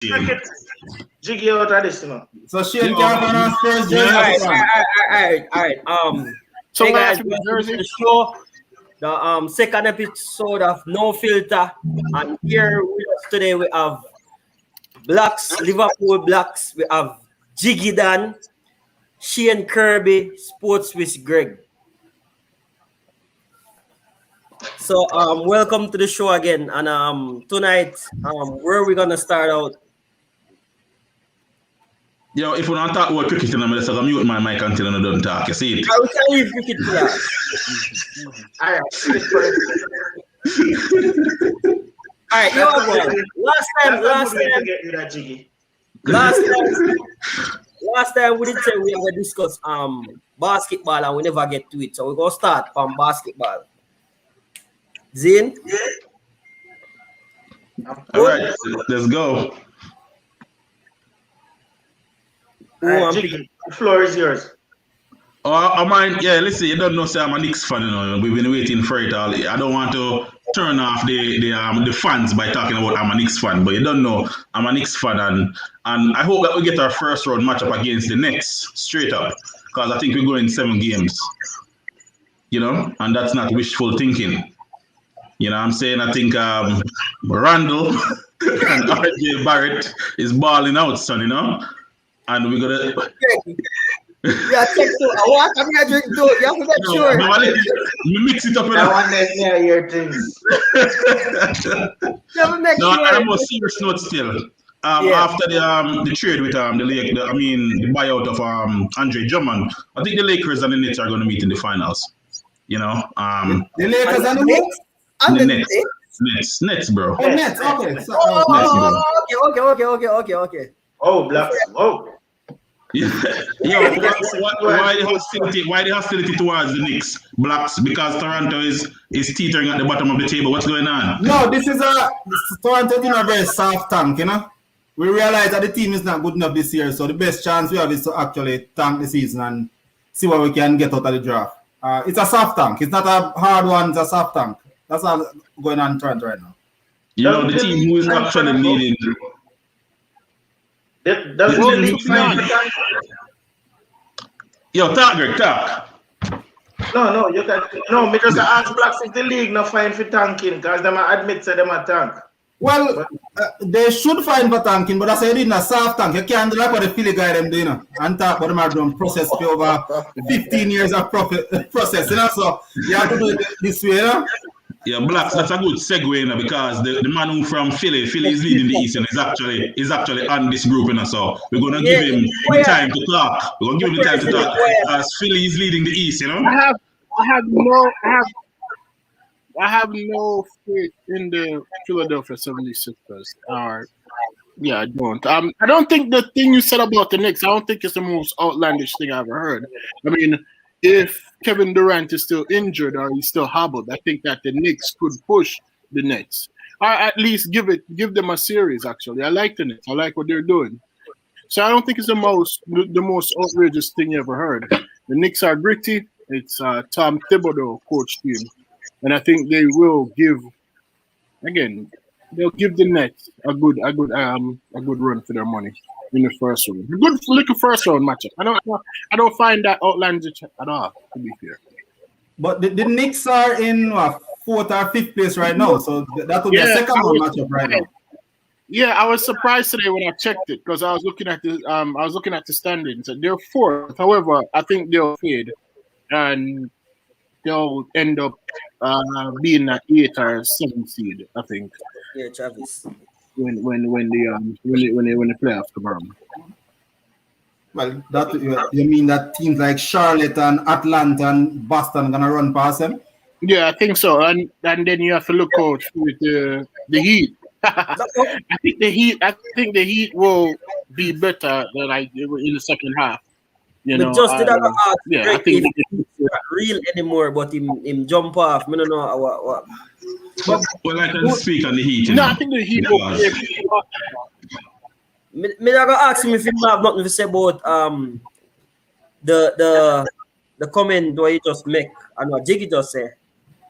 cricket. Jiggy out of this, you know. So Shane can't run on Spurs jersey. All right. So hey guys, welcome to the show. The second episode of No Filter, and here with us today we have Blacks, Liverpool Blacks. We have Jiggy Dan, Shane Kirby, Sports with Greg. So welcome to the show again, and tonight where are we gonna start out? Yo, if we don't talk about cricket, I'm going to mute my mic until I don't talk. You see it? I will tell you cricket here. All right, last time we did say we were going to discuss basketball and we never get to it. So we're going to start from basketball. Zin? All right, let's go. The floor is yours. I mind, yeah, listen, you don't know, say I'm a Knicks fan, you know. We've been waiting for it all. I don't want to turn off the fans by talking about I'm a Knicks fan, but you don't know I'm a Knicks fan, and I hope that we get our first round matchup against the Nets straight up, because I think we're going 7 games, you know, and that's not wishful thinking. You know what I'm saying? I think Randall and RJ Barrett is balling out, son, you know? And we're gonna. Yeah, check too. What? I'm gonna drink too. You have to make sure. You mix it up with I want to hear your things. No, I'm on a serious note still. After the trade with the buyout of Andre Drummond, I think the Lakers and the Nets are going to meet in the finals. You know, the Lakers and the Nets. And the Nets, bro. Oh, Nets. Okay. Okay. Oh, Blacks. Oh. Yeah. Why the hostility towards the Knicks, Blacks? Because Toronto is teetering at the bottom of the table. What's going on? No, this is Toronto is in a very soft tank, you know. We realize that the team is not good enough this year, so the best chance we have is to actually tank the season and see what we can get out of the draft. It's a soft tank. It's not a hard one. It's a soft tank. That's all going on in Toronto right now. You know, the team who is actually leading. Yo, talk, Greg, talk. No, you can. No, me just ask Blacks if the league not fine for tanking, because them admit say them a tank. Well, they should find for tanking, but I say in a soft tank. You can't do like what the Philly guy them doing, and talk about them are doing process for over 15 years of process, you know. So you have to do it this way, you know. Yeah, Blacks, that's a good segue, you know, because the man who from Philly is leading the East and is actually on this group, you know, so we're going to give him the time to talk. We're going to give him the time to talk as Philly is leading the East, you know. I have no faith in the Philadelphia 76ers. I don't. I don't think the thing you said about the Knicks, I don't think it's the most outlandish thing I've ever heard. I mean, if Kevin Durant is still injured or he's still hobbled, I think that the Knicks could push the Nets. Or at least give them a series, actually. I like the Nets. I like what they're doing. So I don't think it's the most outrageous thing you ever heard. The Knicks are gritty. It's Tom Thibodeau coach team. And I think they will give the Nets a good run for their money in the first round. A good little first round matchup. I don't find that outlandish at all, to be fair. But the Knicks are in 4th or 5th place right now, so that will be a second round matchup right now. Yeah, I was surprised today when I checked it because I was looking at the standings and they're 4th. However, I think they'll fade and they'll end up being an 8th or 7th seed, I think. Yeah, Travis. When the playoffs come around. Well, that you mean that teams like Charlotte and Atlanta and Boston are gonna run past them? Yeah, I think so. And then you have to look out with the Heat. I think the Heat will be better than in the second half. You know, just did I ask I think he's not real anymore, but him jump off. I don't know what. Well, I can speak on the Heat. No, I think the Heat will play. Me gonna ask him if he have nothing to say about the comment where you just make and what Jiggy just say.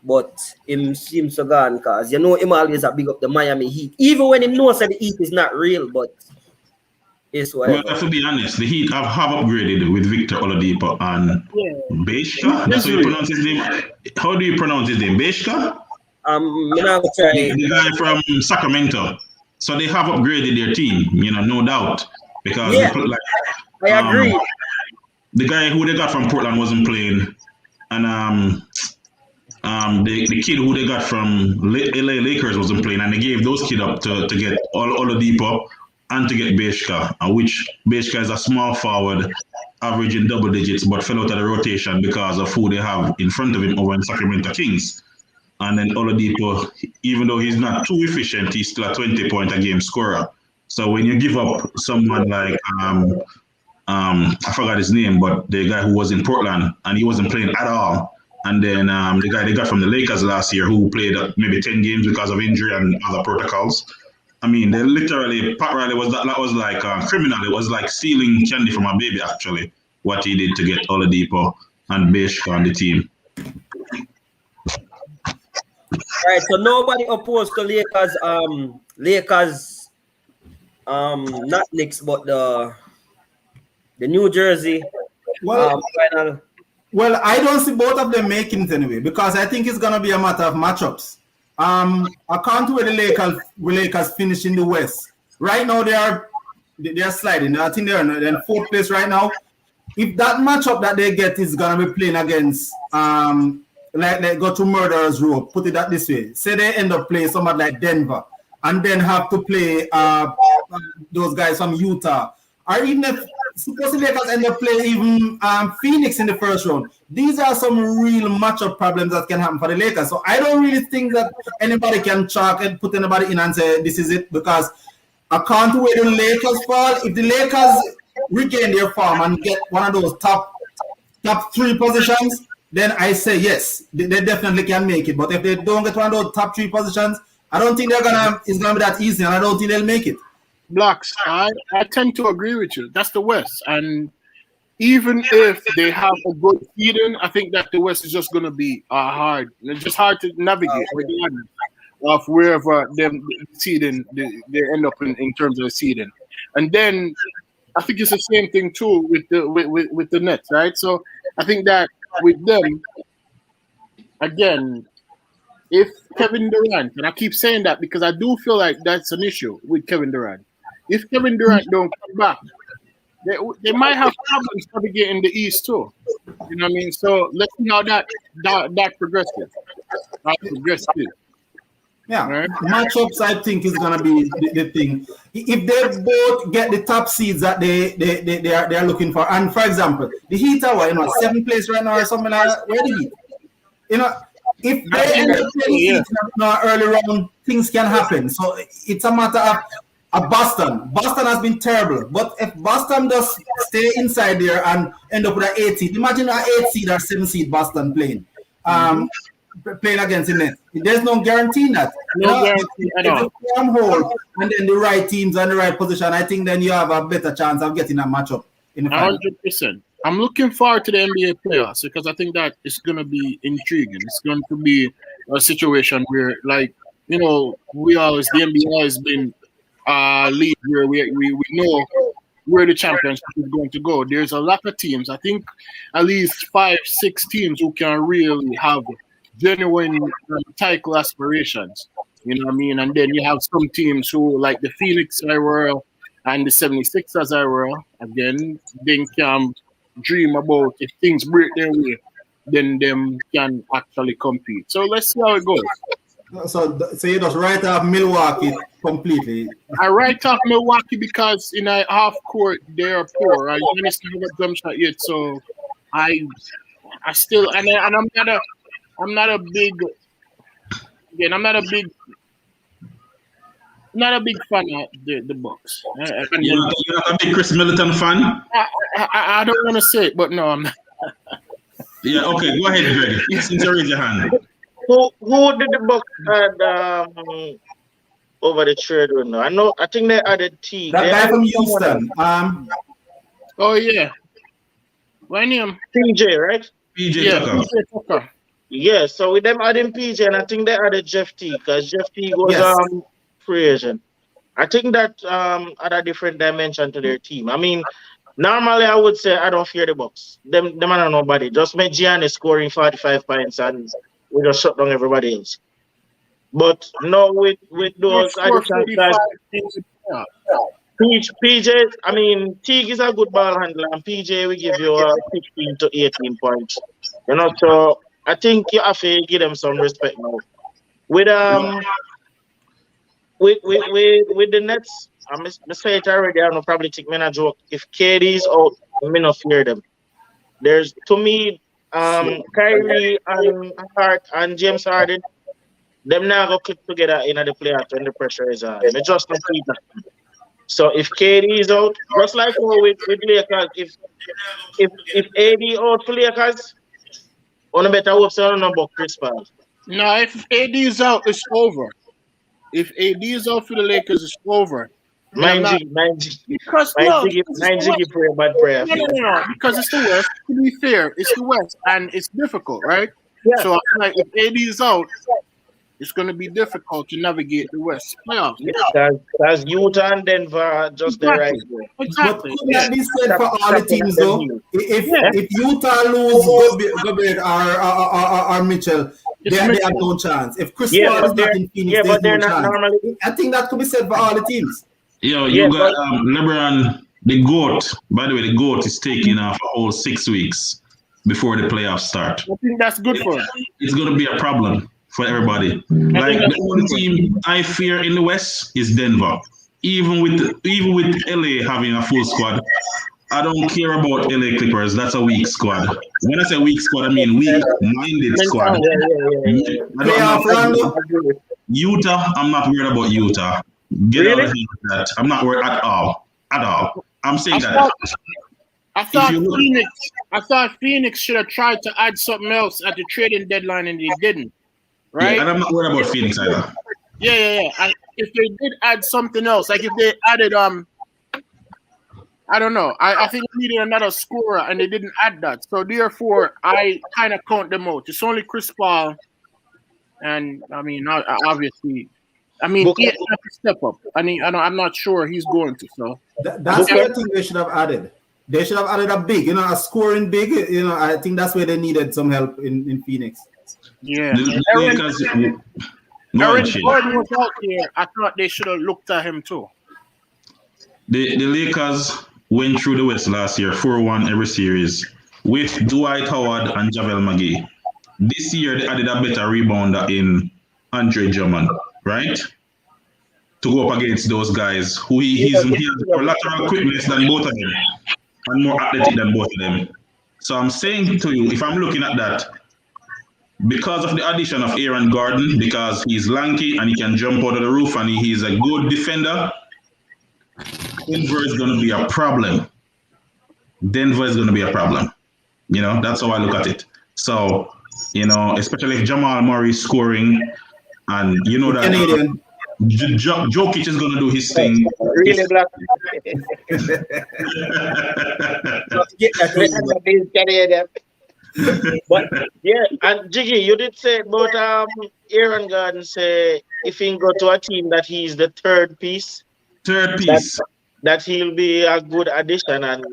but him seems so gone because you know him always a big up the Miami Heat, even when he knows that the Heat is not real, but it's whatever. Well, to be honest, the Heat have upgraded with Victor Oladipo and Bejka. That's how you pronounce his name. How do you pronounce his name? Bejka? I'm gonna try. The guy from Sacramento. So they have upgraded their team, no doubt. Because Yeah. they put I agree. The guy who they got from Portland wasn't playing. And the kid who they got from LA Lakers wasn't playing. And they gave those kids up to get Oladipo and to get Bejka, which Bejka is a small forward, averaging double digits, but fell out of the rotation because of who they have in front of him over in Sacramento Kings. And then Oladipo, even though he's not too efficient, he's still a 20-point-a-game scorer. So when you give up someone like, I forgot his name, but the guy who was in Portland, and he wasn't playing at all. And then the guy they got from the Lakers last year who played maybe 10 games because of injury and other protocols. I mean, they literally, Pat Riley that was like criminal. It was like stealing candy from a baby, actually, what he did to get Oladipo and Bejka on the team. Right, so nobody opposed to Lakers, not Knicks, but the New Jersey final. Well, I don't see both of them making it anyway because I think it's gonna be a matter of matchups. I can't wait the Lakers finish in the West. Right now they are sliding. I think they're in fourth place right now. If that matchup that they get is gonna be playing against like they go to Murderers Row, put it that this way. Say they end up playing somebody like Denver and then have to play those guys from Utah. Or even if supposedly Lakers end up playing even Phoenix in the first round. These are some real matchup problems that can happen for the Lakers. So I don't really think that anybody can chalk and put anybody in and say this is it because I can't wait the Lakers fall. If the Lakers regain their form and get one of those top three positions, then I say yes, they definitely can make it. But if they don't get one of those top three positions, I don't think it's gonna be that easy, and I don't think they'll make it. Blocks, I tend to agree with you. That's the West, and even if they have a good seeding, I think that the West is just gonna be hard. It's just hard to navigate regardless of wherever them seeding they end up in terms of the seeding. And then I think it's the same thing too with the Nets, right? So I think that with them, again, if Kevin Durant, and I keep saying that because I do feel like that's an issue with Kevin Durant. If Kevin Durant don't come back, they might have problems navigating the East too. You know what I mean? So let's see how that progresses. Yeah, right? Matchups I think is gonna be the thing. If they both get the top seeds that they are looking for, and for example, the Heat are 7th place right now or something like that. Where the Heat? If they end up playing in an early round, things can happen. So it's a matter of Boston. Boston has been terrible, but if Boston does stay inside there and end up with an 8 seed, imagine an 8 seed or 7 seed Boston playing. Playing against the Nets. There's no guarantee that. Guarantee at all. If you form hole and then the right teams are in the right position, I think then you have a better chance of getting a matchup in the final. 100%. I'm looking forward to the NBA playoffs because I think that it's going to be intriguing. It's going to be a situation where, the NBA always been league where we know where the championship is going to go. There's a lot of teams. I think at least 5-6 teams who can really have genuine title aspirations. You know what I mean? And then you have some teams who, like the Phoenix IRL and the 76ers IRL, again, they can dream about if things break their way, then them can actually compete. So let's see how it goes. So you just write off Milwaukee completely. I write off Milwaukee because in a half court they're poor. I honestly haven't jump shot yet, so I still and I'm not a big fan of the Bucks. You're not a big Chris Middleton fan? I don't want to say it, but no, I'm not. Yeah, okay, go ahead, Greg. Since you raise your hand. Who did the Bucks add over the trade window? I think they added T. That guy from Houston. Oh yeah. What name? PJ, right? PJ Tucker. PJ Tucker. Yeah, so with them adding PJ, and I think they added Jeff T, because Jeff T was Yes. free agent. I think that add a different dimension to their team. I mean, normally I would say I don't fear the Bucks. Them are nobody. Just make Giannis scoring 45 points and we just shut down everybody else. But no, with those additional guys, PJ, I mean, Teague is a good ball handler, and PJ will give you 15 to 18 points. You know, so I think you have to give them some respect now. With the Nets, I say it already. I don't probably think me a joke. If KD is out, me not fear them. There's to me, Kyrie and Hart and James Harden, them now go click together in the playoffs when the pressure is on. Me just don't see that. So if KD is out, just like with Lakers, if AD out for Lakers, on a better hope so no about Chris Paul. No, if AD is out, it's over. If AD is out for the Lakers, it's over. Mind Because Jiggy prayer, bad prayer. No, because it's the West. To be fair, it's the West, and it's difficult, right? Yeah. So like, if AD is out, it's going to be difficult to navigate the West playoffs. Because Utah and Denver are just the right way. Exactly. But could that be said for all the teams though? If Utah lose Gobert or Mitchell, they have no chance. If Chris Paul is not in Phoenix, there's no chance. Normally. I think that could be said for all the teams. Yo, you got LeBron, the GOAT. By the way, the GOAT is taking off a whole 6 weeks before the playoffs start. I think that's good for him. It's going to be a problem for everybody. Like the only team I fear in the West is Denver. Even with LA having a full squad, I don't care about LA Clippers. That's a weak squad. When I say weak squad, I mean weak-minded squad. Utah, I'm not worried about Utah. Get out of here with that. I'm not worried at all. At all. I'm saying I thought Phoenix should have tried to add something else at the trading deadline, and they didn't. Right? Yeah, and I'm not worried about Phoenix either. Yeah. If they did add something else, like if they added I don't know. I think they needed another scorer, and they didn't add that. So therefore, I kind of count them out. It's only Chris Paul, and I mean, obviously, he has to step up. I mean, I'm not sure he's going to. So that's what I think they should have added. They should have added a big, a scoring big. I think that's where they needed some help in Phoenix. Yeah. Aaron Gordon was out here. I thought they should have looked at him too. The Lakers went through the West last year, 4-1 every series, with Dwight Howard and JaVale McGee. This year, they added a better rebounder in Andre Drummond, right? To go up against those guys who he has more lateral quickness than both of them and more athletic than both of them. So I'm saying to you, if I'm looking at that, because of the addition of Aaron Gordon, because he's lanky and he can jump out of the roof and he's a good defender, Denver is going to be a problem. That's how I look at it. So, especially if Jamal Murray is scoring, and that Jokic is going to do his thing. Really black. But yeah, and Jiggy, you did say about Aaron Gordon say if he go to a team that he's the third piece. That he'll be a good addition, and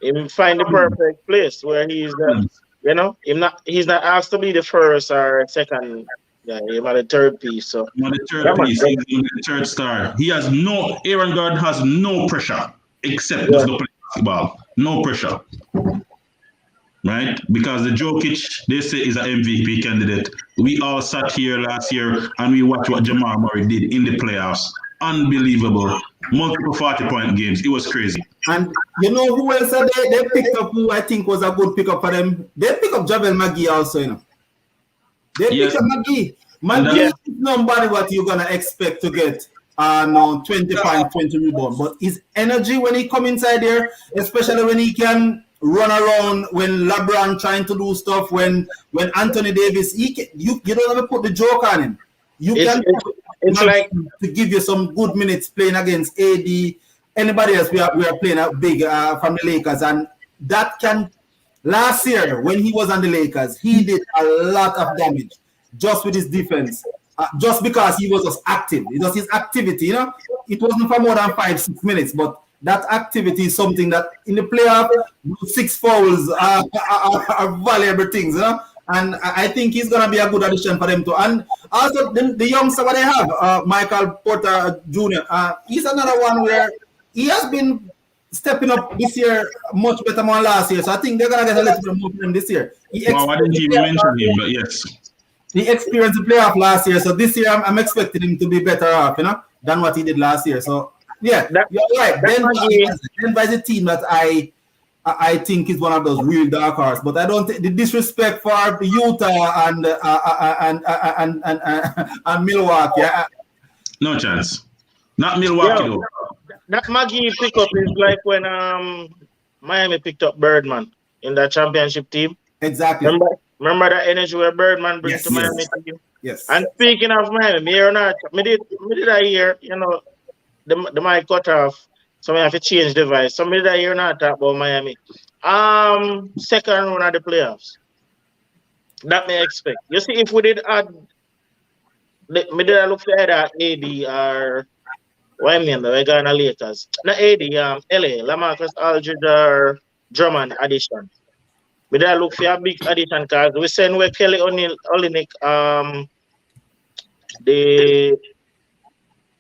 him find the perfect place where he's he's not asked to be the first or second. Yeah, he's the third piece. So the third piece, he's the third star. Aaron Gordon has no pressure except just to play basketball. No pressure. Right? Because the Jokic, they say, is an MVP candidate. We all sat here last year and we watched what Jamal Murray did in the playoffs. Unbelievable. Multiple 40-point games. It was crazy. And who else are they picked up who I think was a good pickup for them? They picked up JaVale McGee also, They picked up McGee. McGee is nobody what you're going to expect to get 20 points, 20 rebounds. But his energy when he come inside there, especially when he can run around, when LeBron trying to do stuff, when Anthony Davis, you don't have to put the joke on him. It's like to give you some good minutes playing against AD, anybody else we are playing out big from the Lakers, and that can Last year, when he was on the Lakers, he did a lot of damage just with his defense. Just because he was just active. It was his activity, you know. It wasn't for more than 5-6 minutes, but that activity is something that in the playoff, 6 fouls are valuable things, you know. And I think he's gonna be a good addition for them too. And also the youngster what they have, Michael Porter Jr. He's another one where he has been stepping up this year much better than last year. So I think they're gonna get a little bit more from him this year. I didn't even mention him, but yes. He experienced the playoff last year, so this year I'm expecting him to be better off, you know, than what he did last year. So yeah, you're right. Denver is a team that I think is one of those real dark horses, but I don't think the disrespect for Utah and Milwaukee. No chance. Not Milwaukee though. That Maggie pickup is like when Miami picked up Birdman in that championship team. Exactly. Remember that energy where Birdman brings to Miami team? Yes. And speaking of Miami, me or not, me did I hear, you know, the mic cut off, so I have to change the device. So me did I hear not talk about Miami. Second round of the playoffs. That may expect. You see, if we did add, me did I look for either AD or why me and we're going to Lakers. Not AD, LA, LaMarcus Aldridge or Drummond addition. We did look for a big addition because we send where Kelly Olynyk, the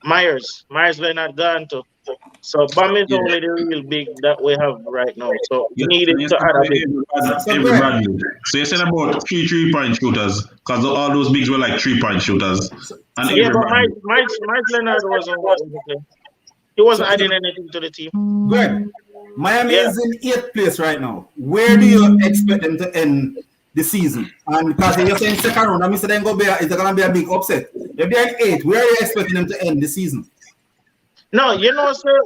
Myers Leonard gone to. So Bam is only the real big that we have right now. So we needed to add a big. So you said about 3 3-point shooters because all those bigs were like 3-point shooters. And yeah, but Myers Leonard wasn't. He wasn't adding anything to the team. Good. Miami is in 8th place right now. Where do you expect them to end the season? And because you're saying second round, that means they're going to be a big upset. If they're in 8th, where are you expecting them to end the season? No, you know, sir,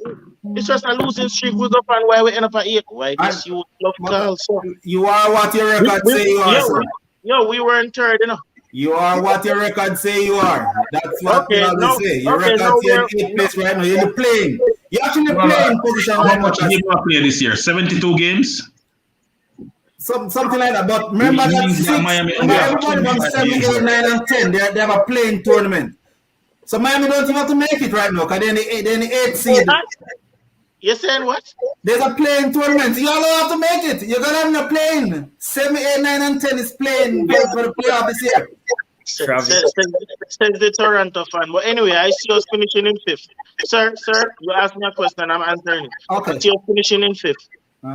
it's just a losing streak. We go on why we end up at 8. Why? Because you love girls. You are what your record say you are, sir. We were in 3rd, you know. You are what your record say you are. That's what you always say. Your record say in 8th place right now. You're playing. You're actually playing position. How much did you play this year? 72 games? Something like that. But remember that everybody from 7, 8, 9, and 10, they have a playing tournament. So Miami don't even have to make it right now because they're in the 8th seed. You're saying what? There's a playing tournament. You all don't have to make it. You're going to have no playing. 7, 8, 9, and 10 is playing for the playoff this year. Says the Toronto fan. But anyway, I see us finishing in 5th. Sir, you asked me a question. I'm answering it. Okay. I see us finishing in 5th.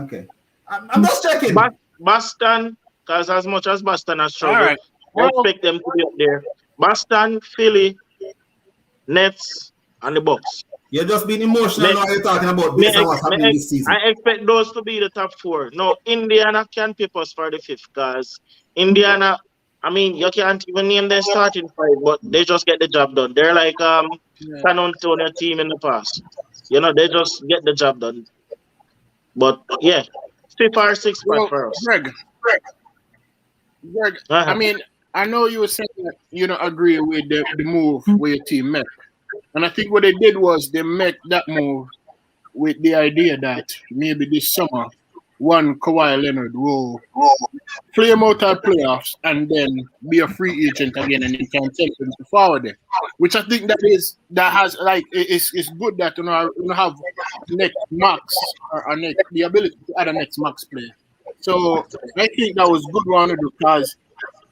Okay. I'm just checking. Boston, because as much as Boston has struggled, I expect them to be up there. Boston, Philly, Nets, and the Bucks. You're just being emotional now you're talking about based on what's happening this season. I expect those to be the top 4. No, Indiana can pip us for the 5th because Indiana, I mean, you can't even name their starting 5, but they just get the job done. They're like San Antonio team in the past. You know, they just get the job done. But yeah, 5th or 6th spot for us. Greg, I mean, I know you were saying that you don't agree with the move where your team met. And I think what they did was they met that move with the idea that maybe this summer, one Kawhi Leonard will play him out of playoffs and then be a free agent again and then can take him to forward it. Which I think it's good that you have next max or next the ability to add a next max player. So I think that was good one to do because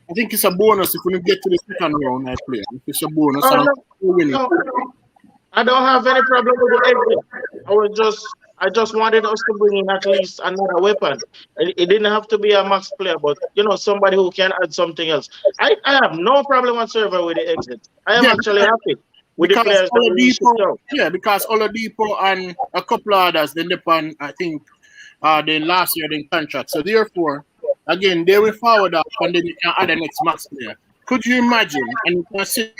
I think it's a bonus if we get to the second round. I play. It's a bonus. I don't have any problem with the exit. I just wanted us to bring in at least another weapon. It didn't have to be a max player, but somebody who can add something else. I have no problem whatsoever with the exit. I am actually happy with the players that we shipped out. Yeah, because Oladipo and a couple of others they depend. I think then last year in contract. So therefore. Again, they will forward up and then you can add the next max player. Could you imagine? And you can see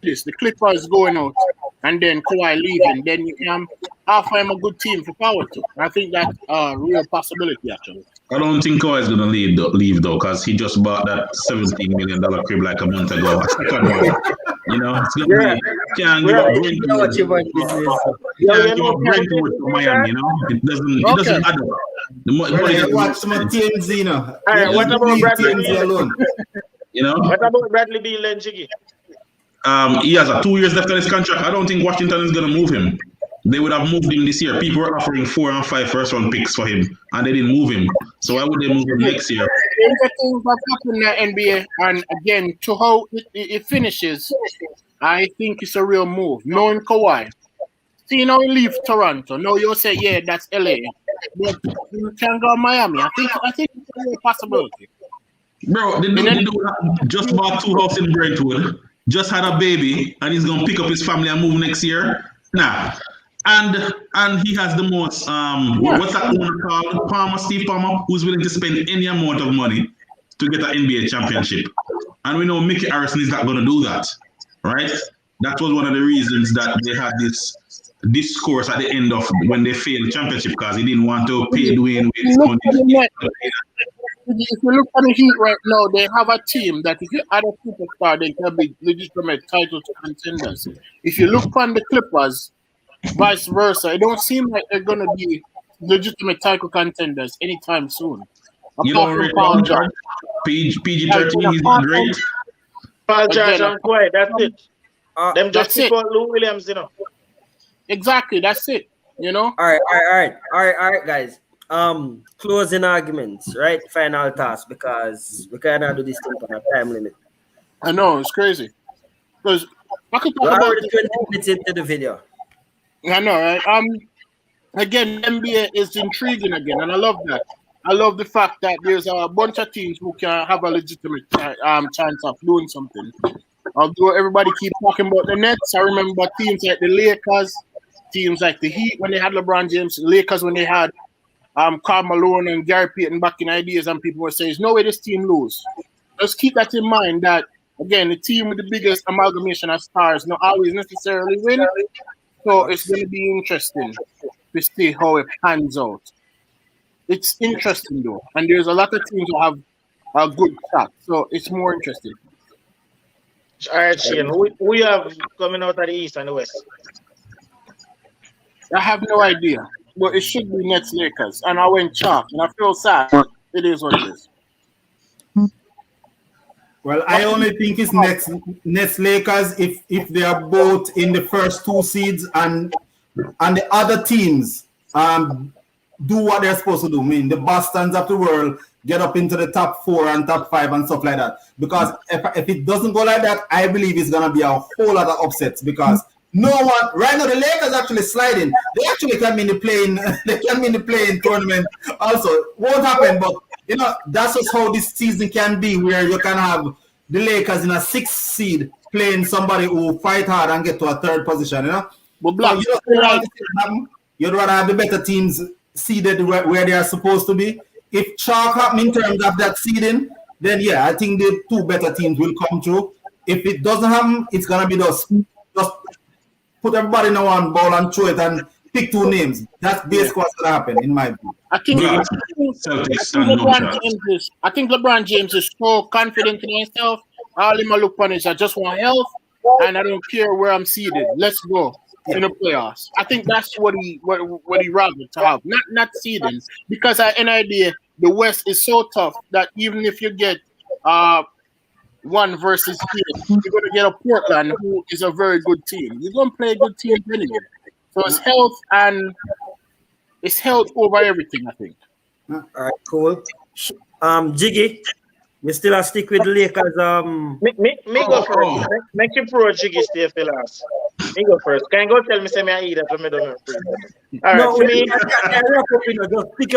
this: the Clippers going out and then Kawhi leaving, then you can offer him a good team for power to. I think that's a real possibility actually. I don't think Kawhi is going to leave though, because he just bought that $17 million crib like a month ago. It's going to be can't give up Brentwood to Miami. It doesn't add up. The money watch some TMZ, you know. All right, what about Bradley TMZ Beal? alone? You know? What about Bradley Beal and Jiggy? He has 2 years left on his contract. I don't think Washington is going to move him. They would have moved him this year. People were offering 4 and 5 first-round picks for him, and they didn't move him. So why would they move him next year? The things that happen in the NBA, and again, to how it finishes, I think it's a real move. Knowing Kawhi, see, now he leave Toronto. Now you'll say, yeah, that's LA, but you can go Miami. I think it's a real possibility. Bro, the dude just bought 2 houses in Brentwood, just had a baby, and he's gonna pick up his family and move next year. Nah. And he has the most what's that owner called? Steve Palmer, who's willing to spend any amount of money to get an NBA championship. And we know Mickey Harrison is not gonna do that. Right? That was one of the reasons that they had this discourse at the end of when they failed the championship, because he didn't want to pay Dwayne Wade's money. If you look at the Heat right now, they have a team that if you add a superstar, they can be legitimate title contenders. If you look on the Clippers, vice versa, it don't seem like they're going to be legitimate title contenders anytime soon. You don't rate Paul George? PG-13, he's not great. Paul George and Kawhi, that's it. Them just pick out Lou Williams, you know. Exactly, that's it. You know. All right, guys. Closing arguments, right? Final task, because we cannot do this thing on a time limit. I know, it's crazy. Because I could talk We're about already 20 minutes into the video. I know, right? Again, NBA is intriguing again, and I love that. I love the fact that there's a bunch of teams who can have a legitimate chance of doing something. Although everybody keep talking about the Nets, I remember teams like the Lakers, teams like the Heat when they had LeBron James, the Lakers when they had Karl Malone and Gary Payton back in ideas, and people were saying, "There's no way this team lose." Just keep that in mind that, again, the team with the biggest amalgamation of stars not always necessarily win. So it's going to be interesting to see how it pans out. It's interesting, though. And there's a lot of teams who have a good shot. So it's more interesting. All right, Shane. Who you have coming out of the East and the West? I have no idea. But it should be Nets Lakers. And I went chalk. And I feel sad. But it is what it is. Well, I only think it's Nets Lakers if they are both in the first 2 seeds and the other teams do what they're supposed to do. I mean, the Bostons of the world get up into the top 4 and top 5 and stuff like that. Because if it doesn't go like that, I believe it's gonna be a whole lot of upsets, because no one right now, the Lakers actually sliding. They actually can be in the playing. They can be in the playing tournament. Also, won't happen, but you know that's just how this season can be, where you can have the Lakers in a 6th seed playing somebody who fight hard and get to a 3rd position. You know, but you'd rather have the better teams seeded where they are supposed to be. If chalk happen in terms of that seeding, then yeah, I think the 2 better teams will come through. If it doesn't happen, it's gonna be just put everybody in one bowl and throw it and pick 2 names. That's basically what's gonna happen, in my view. I think LeBron James is so confident in himself. All him look on is I just want health, and I don't care where I'm seated. Let's go in the playoffs. I think that's what he rather to have, not seeding, because at an idea the West is so tough that even if you get 1 versus 8, you're gonna get a Portland who is a very good team. You're gonna play a good team anyway. So it's health, and it's health over everything, I think. All right, cool. Jiggy, you still have stick with the Lakers. Me go first. Make you pro Jiggy stay for last. Me go first. Can you go tell me say me I eat that when me don't know? All right, no, for me, just pick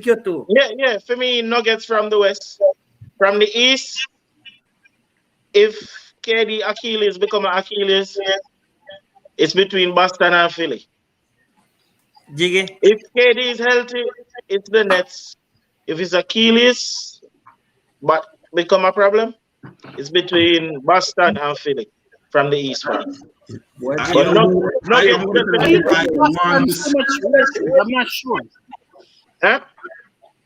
your two. Yeah. For me, Nuggets from the West. From the East, if KD Achilles become an Achilles, it's between Boston and Philly. Jiggy. If KD is healthy, it's the Nets. If it's Achilles, but become a problem, it's between Boston and Philly from the East. I'm not sure. Huh?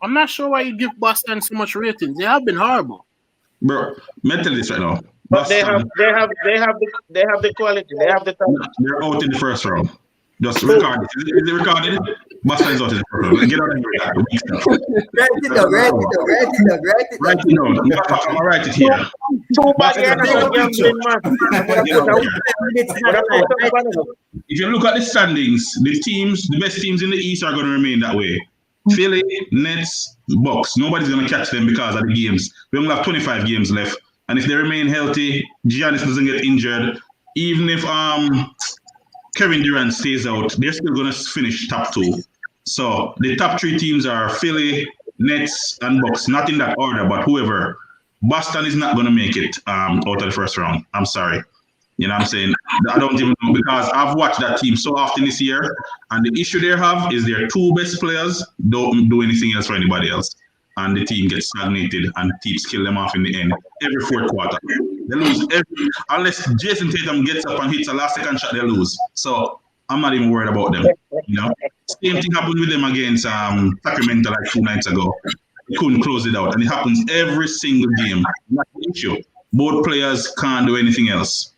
I'm not sure why you give Boston so much ratings. They have been horrible. Bro, mental this right now. But they have the quality. They have the talent. They're out in the first round. Just record it. Is it recorded? Boston is out in the purple. Get out of here with that. Weak stuff. Write it down. Write it down. I'm gonna write it here. Too bad Boston you're is not out. gambling, man. Get out of here. If you look at the standings, the best teams in the East are going to remain that way. Philly, Nets, Bucks. Nobody's going to catch them because of the games. We only have 25 games left. And if they remain healthy, Giannis doesn't get injured, even if Kevin Durant stays out, they're still going to finish top 2. So the top 3 teams are Philly, Nets, and Bucks. Not in that order, but whoever. Boston is not going to make it out of the first round. I'm sorry. You know what I'm saying? I don't even know because I've watched that team so often this year, and the issue they have is their 2 best players don't do anything else for anybody else, and the team gets stagnated and teams kill them off in the end every 4th quarter. They lose unless Jason Tatum gets up and hits a last second shot, they lose. So I'm not even worried about them. You know, same thing happened with them against Sacramento like 2 nights ago. They couldn't close it out, and it happens every single game. Not an issue. Both players can't do anything else.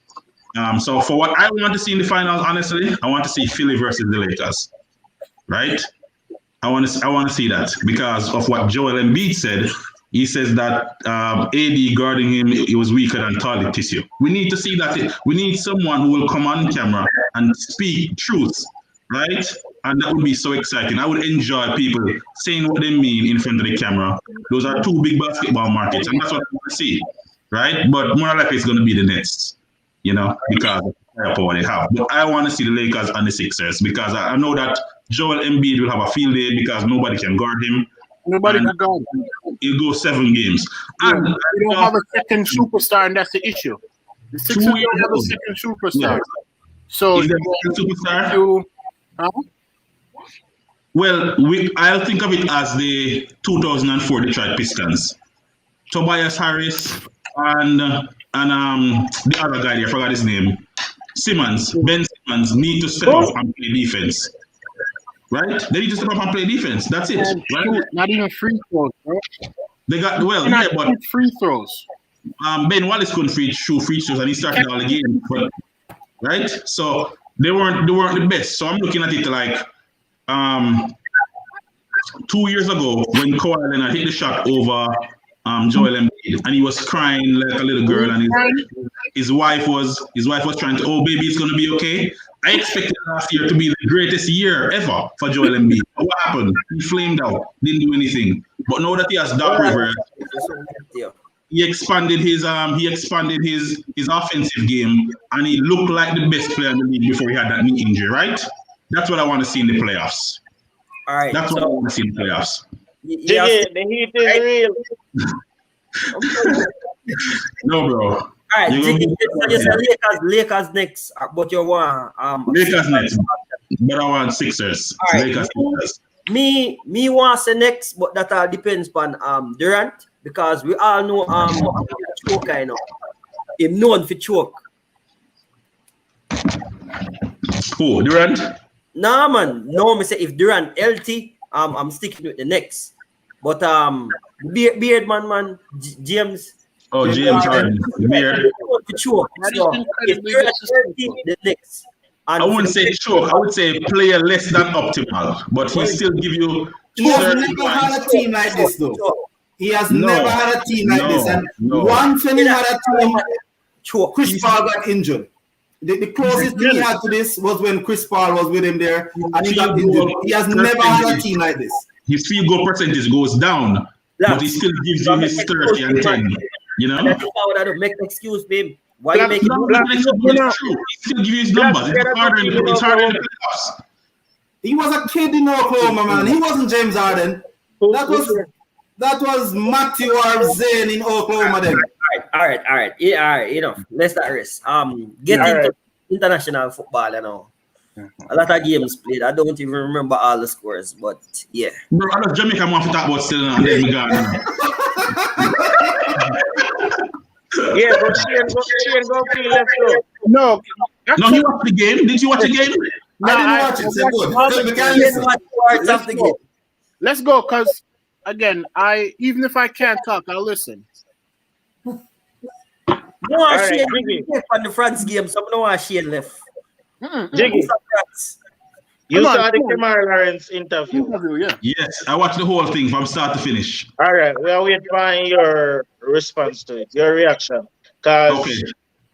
So for what I want to see in the finals, honestly, I want to see Philly versus the Lakers, right? I want to see that because of what Joel Embiid said. He says that AD guarding him, he was weaker than toilet tissue. We need to see that. We need someone who will come on camera and speak truth, right? And that would be so exciting. I would enjoy people saying what they mean in front of the camera. Those are 2 big basketball markets, and that's what I want to see, right? But more likely it's going to be the Nets. You know, because of the power they have. But I want to see the Lakers and the Sixers because I know that Joel Embiid will have a field day because nobody can guard him. Nobody can guard him. He'll go 7 games. Yeah, And we don't have a second superstar, and that's the issue. The Sixers don't have a second superstar. Yeah. So is there a superstar? Well, I'll think of it as the 2004 Detroit Pistons. Tobias Harris and the other guy there, I forgot his name. Ben Simmons need to step up and play defense. Right? They need to step up and play defense. That's it. Right? Not even free throws, bro. They got but free throws. Ben Wallace couldn't shoot free throws and he started all the games. But right? So they weren't the best. So I'm looking at it like 2 years ago when Kawhi Leonard hit the shot over Joel Embiid, and he was crying like a little girl, and his wife was trying to, oh baby, it's gonna be okay. I expected last year to be the greatest year ever for Joel Embiid. But what happened? He flamed out, didn't do anything. But now that he has Doc Rivers, he expanded his offensive game, and he looked like the best player in the league before he had that knee injury. Right? That's what I want to see in the playoffs. All right. That's what I want to see in the playoffs. The heat is real. No, bro. All right, you said Lakers next, but you want Lakers next, but I want Sixers. All right. Lakers Sixers. Me want say next, but that all depends on Durant because we all know choke kind of him known for choke. Who Durant? Nah, man. No, me say if Durant healthy, I'm sticking with the next. But Beard man, James. Oh, James Harden, Beard. So, if Durant healthy, the next. And I wouldn't say choke. I would say player less than optimal, but he still give you. He has never had a team like this, though. He has never had a team like this. And once when he had a team, Chris Paul got injured. The closest thing he had to this was when Chris Paul was with him there, and he got injured. He has never had a team like this. His field goal percentage goes down, but he still gives you his 30 and 10. You know? That's how I don't make an excuse, babe. Why you making it's true. He still gives you his numbers. It's harder in the playoffs. He was a kid in Oklahoma, man. He wasn't James Harden. That was Matthew or Zane in Oklahoma then. All right. Yeah, all right. Enough. Let's not rest. Get into international football, you know. A lot of games played. I don't even remember all the scores, but yeah. Bro, I know Jamaica want to talk about still and then we got Yeah, but Shane go play left though. No, he watched the game. Did you watch the game? I didn't watch it. Let's go, cause again, even if I can't talk, I'll listen. No, right, Shane Jiggy. on the France game, so I don't want Shane left. Jiggy. You saw the Kemar Lawrence interview. Yeah. Yes, I watched the whole thing from start to finish. All right, we are waiting for your response to it, your reaction. Because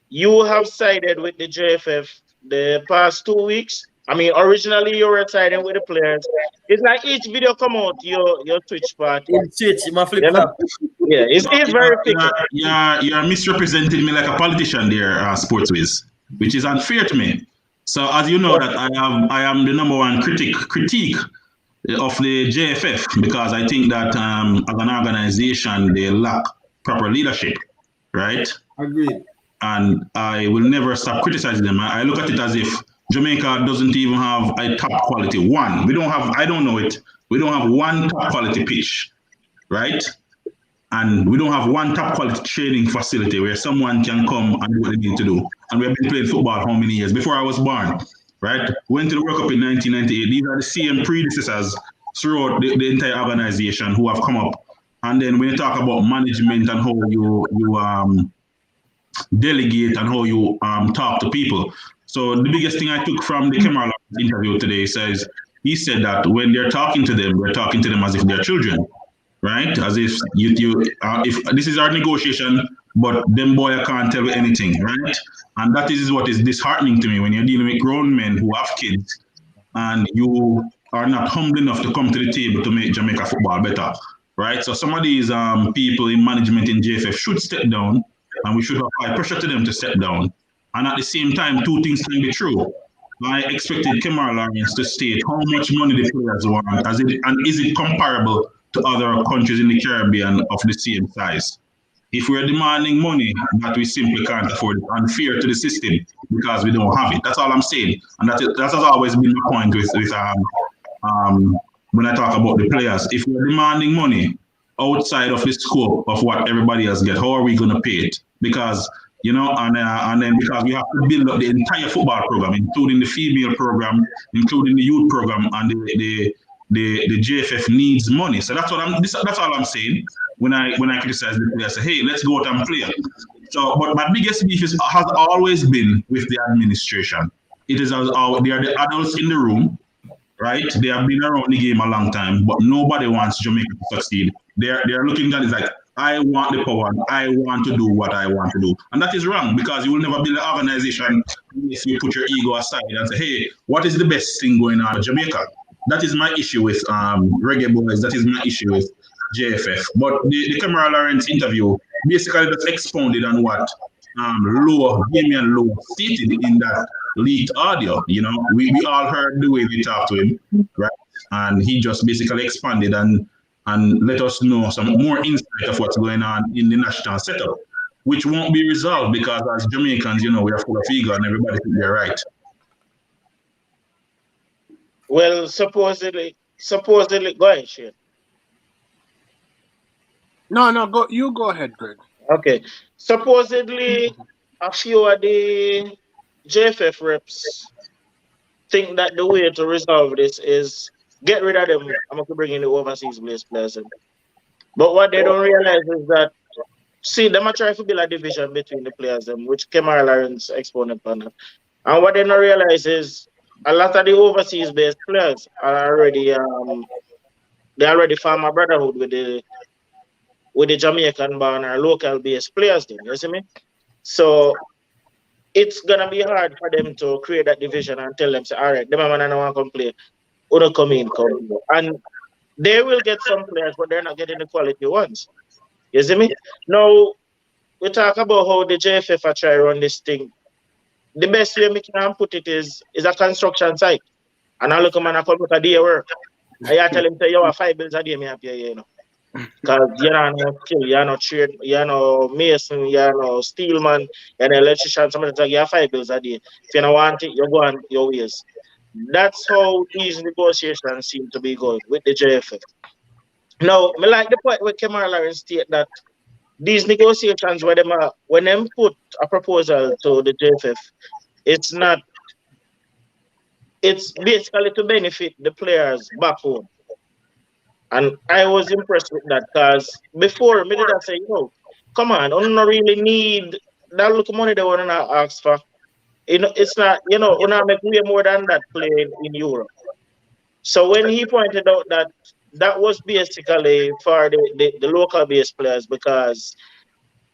you have sided with the JFF the past 2 weeks. I mean, originally you were siding with the players. It's like each video come out, your Twitch party. In Twitch, my flip flop. Yeah, it's very fickle. You're misrepresenting me like a politician there, Sportswiz, which is unfair to me. So as you know that I am the number one critique of the JFF because I think that as an organization they lack proper leadership, right? Agreed. And I will never stop criticizing them. I look at it as if Jamaica doesn't even have a top quality one. We don't have, I don't know it, we don't have one top quality pitch, right? And we don't have one top quality training facility where someone can come and do what they need to do. And we have been playing football how many years? Before I was born, right? Went to the World Cup in 1998. These are the same predecessors throughout the entire organization who have come up. And then when you talk about management and how you delegate and how you talk to people. So the biggest thing I took from the Kemar interview today says, he said that when they're talking to them as if they're children. Right, as if if this is our negotiation, but them boy I can't tell you anything, right? And that is what is disheartening to me when you're dealing with grown men who have kids, and you are not humble enough to come to the table to make Jamaica football better, right? So some of these people in management in JFF should step down, and we should apply pressure to them to step down. And at the same time, two things can be true. I expected Kemar Lawrence to state how much money the players want, and is it comparable to other countries in the Caribbean of the same size. If we're demanding money that we simply can't afford, it's unfair to the system because we don't have it. That's all I'm saying. And that has always been my point with when I talk about the players. If we're demanding money outside of the scope of what everybody else gets, how are we going to pay it? Because, and then because we have to build up the entire football program, including the female program, including the youth program, and the JFF needs money. So that's all I'm saying when I criticize the players. I say, hey, let's go out and play. So, but my biggest beef has always been with the administration. It is they are the adults in the room, right? They have been around the game a long time, but nobody wants Jamaica to succeed. They are looking at it like, I want the power, I want to do what I want to do. And that is wrong because you will never build an organization if you put your ego aside and say, hey, what is the best thing going on in Jamaica? That is my issue with Reggae Boys. That is my issue with JFF. But the Kemar Lawrence interview basically just expounded on what Damian Lowe stated in that leaked audio. We all heard the way we talked to him, right? And he just basically expanded and let us know some more insight of what's going on in the national setup, which won't be resolved because as Jamaicans, we are full of ego and everybody thinks they're right. Well, supposedly, go ahead, Shane. No, you go ahead, Greg. Okay. Supposedly, a few of the JFF reps think that the way to resolve this is get rid of them. I'm going to bring in the overseas players. But what they don't realize is that, them are trying to build a division between the players, which Kemar Lawrence exponent on that. And what they don't realize is, a lot of the overseas-based players are already they already form a brotherhood with the Jamaican-born or local-based players. You see me? So it's gonna be hard for them to create that division and tell them, say, all right, them man don't want to come play, or come in. And they will get some players, but they're not getting the quality ones. You see me? Now we talk about how the JFF are trying to run this thing. The best way we can put it is a construction site. And I look at man, I come with a day work. I tell him, say, you have 5 bills a day, me have pay, Because you're not skill, you're not trade, you're no mason, you're no steelman, you're an electrician, somebody tell you have 5 bills a day. If you don't want it, you go on your ways. That's how these negotiations seem to be going with the JFF. Now, I like the point where Kemar Lawrence state that these negotiations, when them put a proposal to the JFF, it's basically to benefit the players back home. And I was impressed with that because before, me did I say, come on, I don't really need that little money they want to ask for. It's not, you not make way more than that playing in Europe. So when he pointed out that that was basically for the local based players because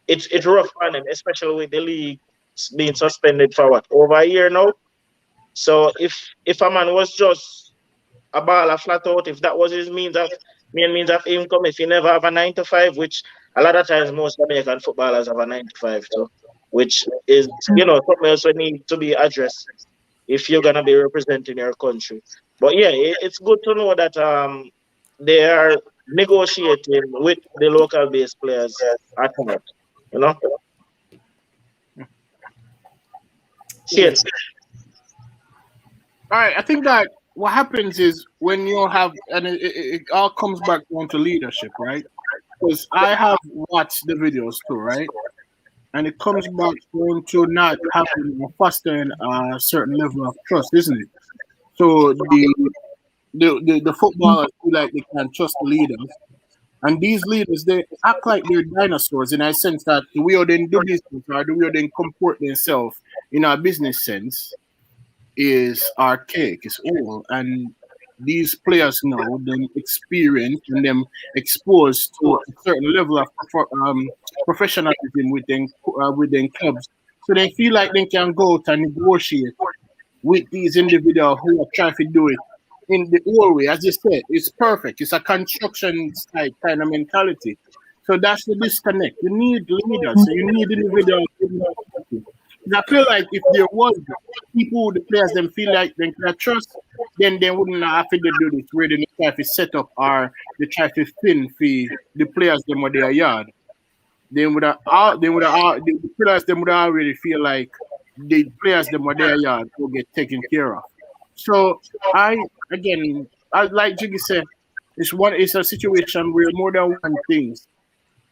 it's rough on them, especially with the league being suspended for what over a year now. So if a man was just a baller flat out, if that was his main means of income, if he never have a 9 to 5, which a lot of times most American footballers have a 9 to 5 too, which is something else we need to be addressed if you're gonna be representing your country. But yeah, it's good to know that they are negotiating with the local based players at home. Yes. All right, I think that what happens is when you have, and it all comes back down to leadership, right? Because I have watched the videos too, right? And it comes back down to not having or fostering a certain level of trust, isn't it? So the footballers feel like they can trust the leaders, and these leaders they act like they're dinosaurs in a sense that the way they do business or the way they comport themselves in a business sense is archaic, it's old, and these players now them experience and them exposed to a certain level of professionalism within clubs, so they feel like they can go out and negotiate with these individuals who are trying to do it in the old way. As you said, it's perfect. It's a construction site kind of mentality. So that's the disconnect. You need leaders. So you need individuals. I feel like if there was people, the players, them feel like they can trust, then they wouldn't have to do this where they try to set up or they try to fin for the players them with their yard. The players them would already feel like the players them with their yard will get taken care of. So like Jiggy said, it's a situation where more than one things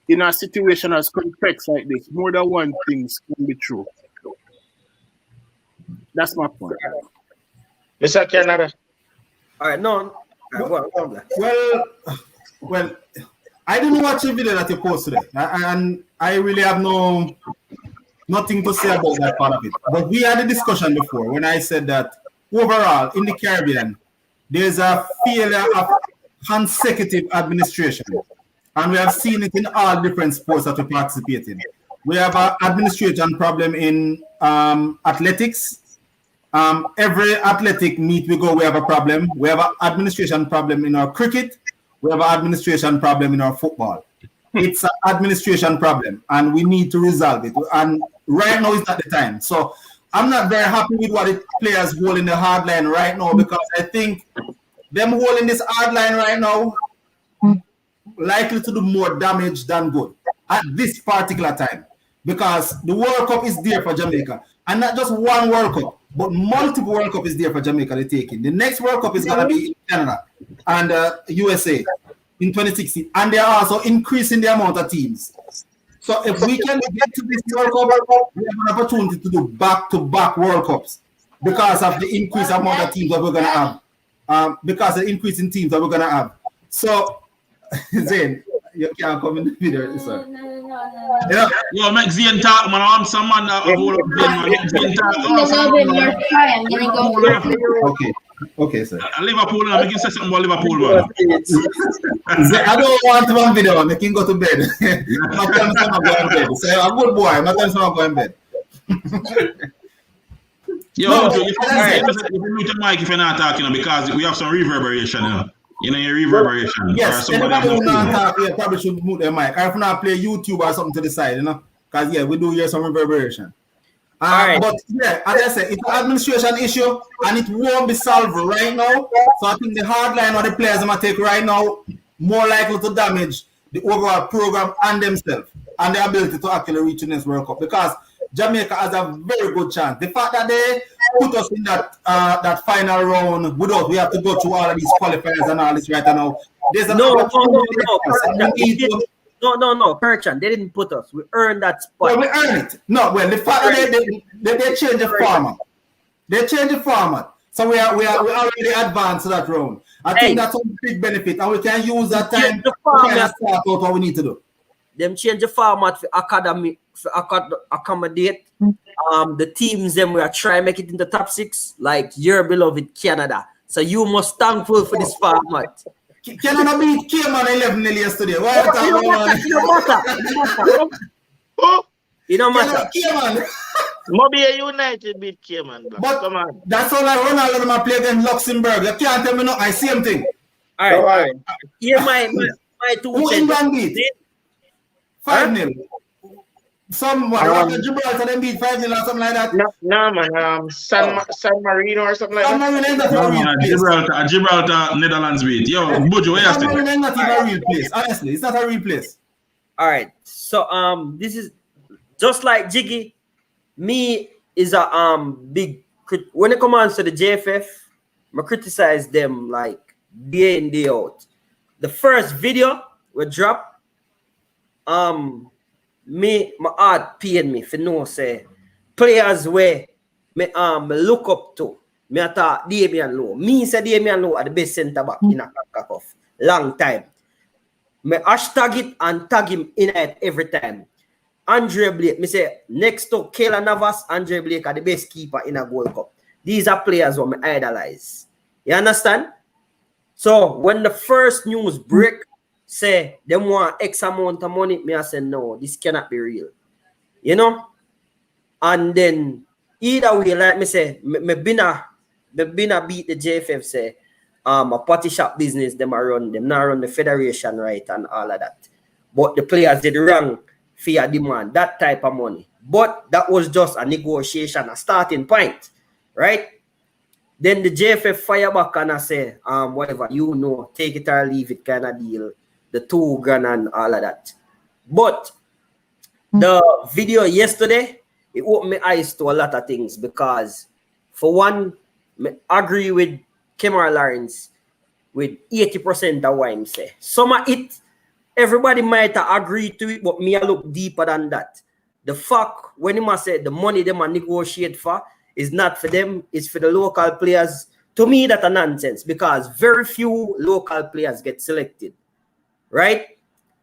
in a situation as complex like this, more than one things can be true. That's my point. Mr. Canada. All right, no. Well, I didn't watch the video that you posted today, and I really have nothing to say about that part of it. But we had a discussion before when I said that overall in the Caribbean, there's a failure of consecutive administration, and we have seen it in all different sports that we participate in. We have an administration problem in athletics. Every athletic meet we go, we have a problem. We have an administration problem in our cricket. We have an administration problem in our football. It's an administration problem, and we need to resolve it. And right now is not the time. So I'm not very happy with what the players hold in the hard line right now, because I think them holding this hard line right now likely to do more damage than good at this particular time, because the World Cup is there for Jamaica, and not just one World Cup, but multiple World Cup is there for Jamaica to take in. The next World Cup is going to be in Canada and USA in 2016, and they are also increasing the amount of teams. So if we can get to this World Cup, we have an opportunity to do back-to-back World Cups because of the increased amount of teams that we're going to have. Because of the increase in teams that we're going to have. So, Zane, you can't come in the video, sir. Yeah. Yo, make Zane talk, man. I'm some man that hold up Zane talk. Okay, sir. Liverpool, I can say something about Liverpool, man. I don't want one video, I can go to bed. My time is not going to bed. So I'm a good boy, my time is not going to bed. Yo, no, you mute the mic if you're not talking, because we have some reverberation, your reverberation. Yes, anybody who not talk, probably should mute their mic. Or if not play YouTube or something to the side, because we do hear some reverberation. Right. But yeah, as I said, it's an administration issue and it won't be solved right now. So I think the hard line or the players might take right now more likely to damage the overall program and themselves and their ability to actually reach the next World Cup, because Jamaica has a very good chance. The fact that they put us in that final round without we have to go through all of these qualifiers and all this right now. There's an No, Perchan, they didn't put us. We earned that spot. Well, we earned it. No, well, the fact that they changed the format. They changed the format. So we already advanced to that round. I think that's a big benefit, and we can use that time to kind of start out what we need to do. Them change the format for accommodate the teams them we are trying to make it in the top 6, like your beloved Canada. So you must thankful for this format. Can I beat Cayman 11-0 yesterday? Why are you You don't matter. Cayman. Mobile United beat Cayman. But come on. That's all I Ronaldo play against Luxembourg. You can't tell me no. I see him thing. All right. Here my 2 Who cents. England beat? 5-0. Some Gibraltar them beat 5-0 or something like that. No man. San Marino or something like San that. Marino is not a real place. Gibraltar, Netherlands beat. Yo, Bojo, where you San Marino is not even a real place. Honestly, it's not a real place. All right. So this is just like Jiggy. Me is a big when it comes to the JFF, I criticize them like day in day out. The first video we drop, my heart pain me for no say players where me look up to. Me thought Damian Lowe. Me say Damian Lowe are the best centre back in a CONCACAF. Long time. Me hashtag it and tag him in it every time. Andre Blake, me say next to Keylor Navas, Andre Blake are the best keeper in a Gold Cup. These are players who me idolize. You understand? So when the first news break say they want X amount of money, me I say no, this cannot be real. You know? And then either way, like me say, me been a beat the JFF say a party shop business them are run, them not run the federation right and all of that. But the players did wrong for your demand that type of money. But that was just a negotiation, a starting point, right? Then the JFF fire back and I say, whatever, you know, take it or leave it kind of deal, the $2,000 and all of that. But the video yesterday, it opened my eyes to a lot of things because, for one, I agree with Kemar Lawrence with 80% of what I'm saying. Some of it, everybody might agree to it, but me I look deeper than that. The fact when him say the money them a negotiate for is not for them, it's for the local players. To me, that's a nonsense because very few local players get selected, right?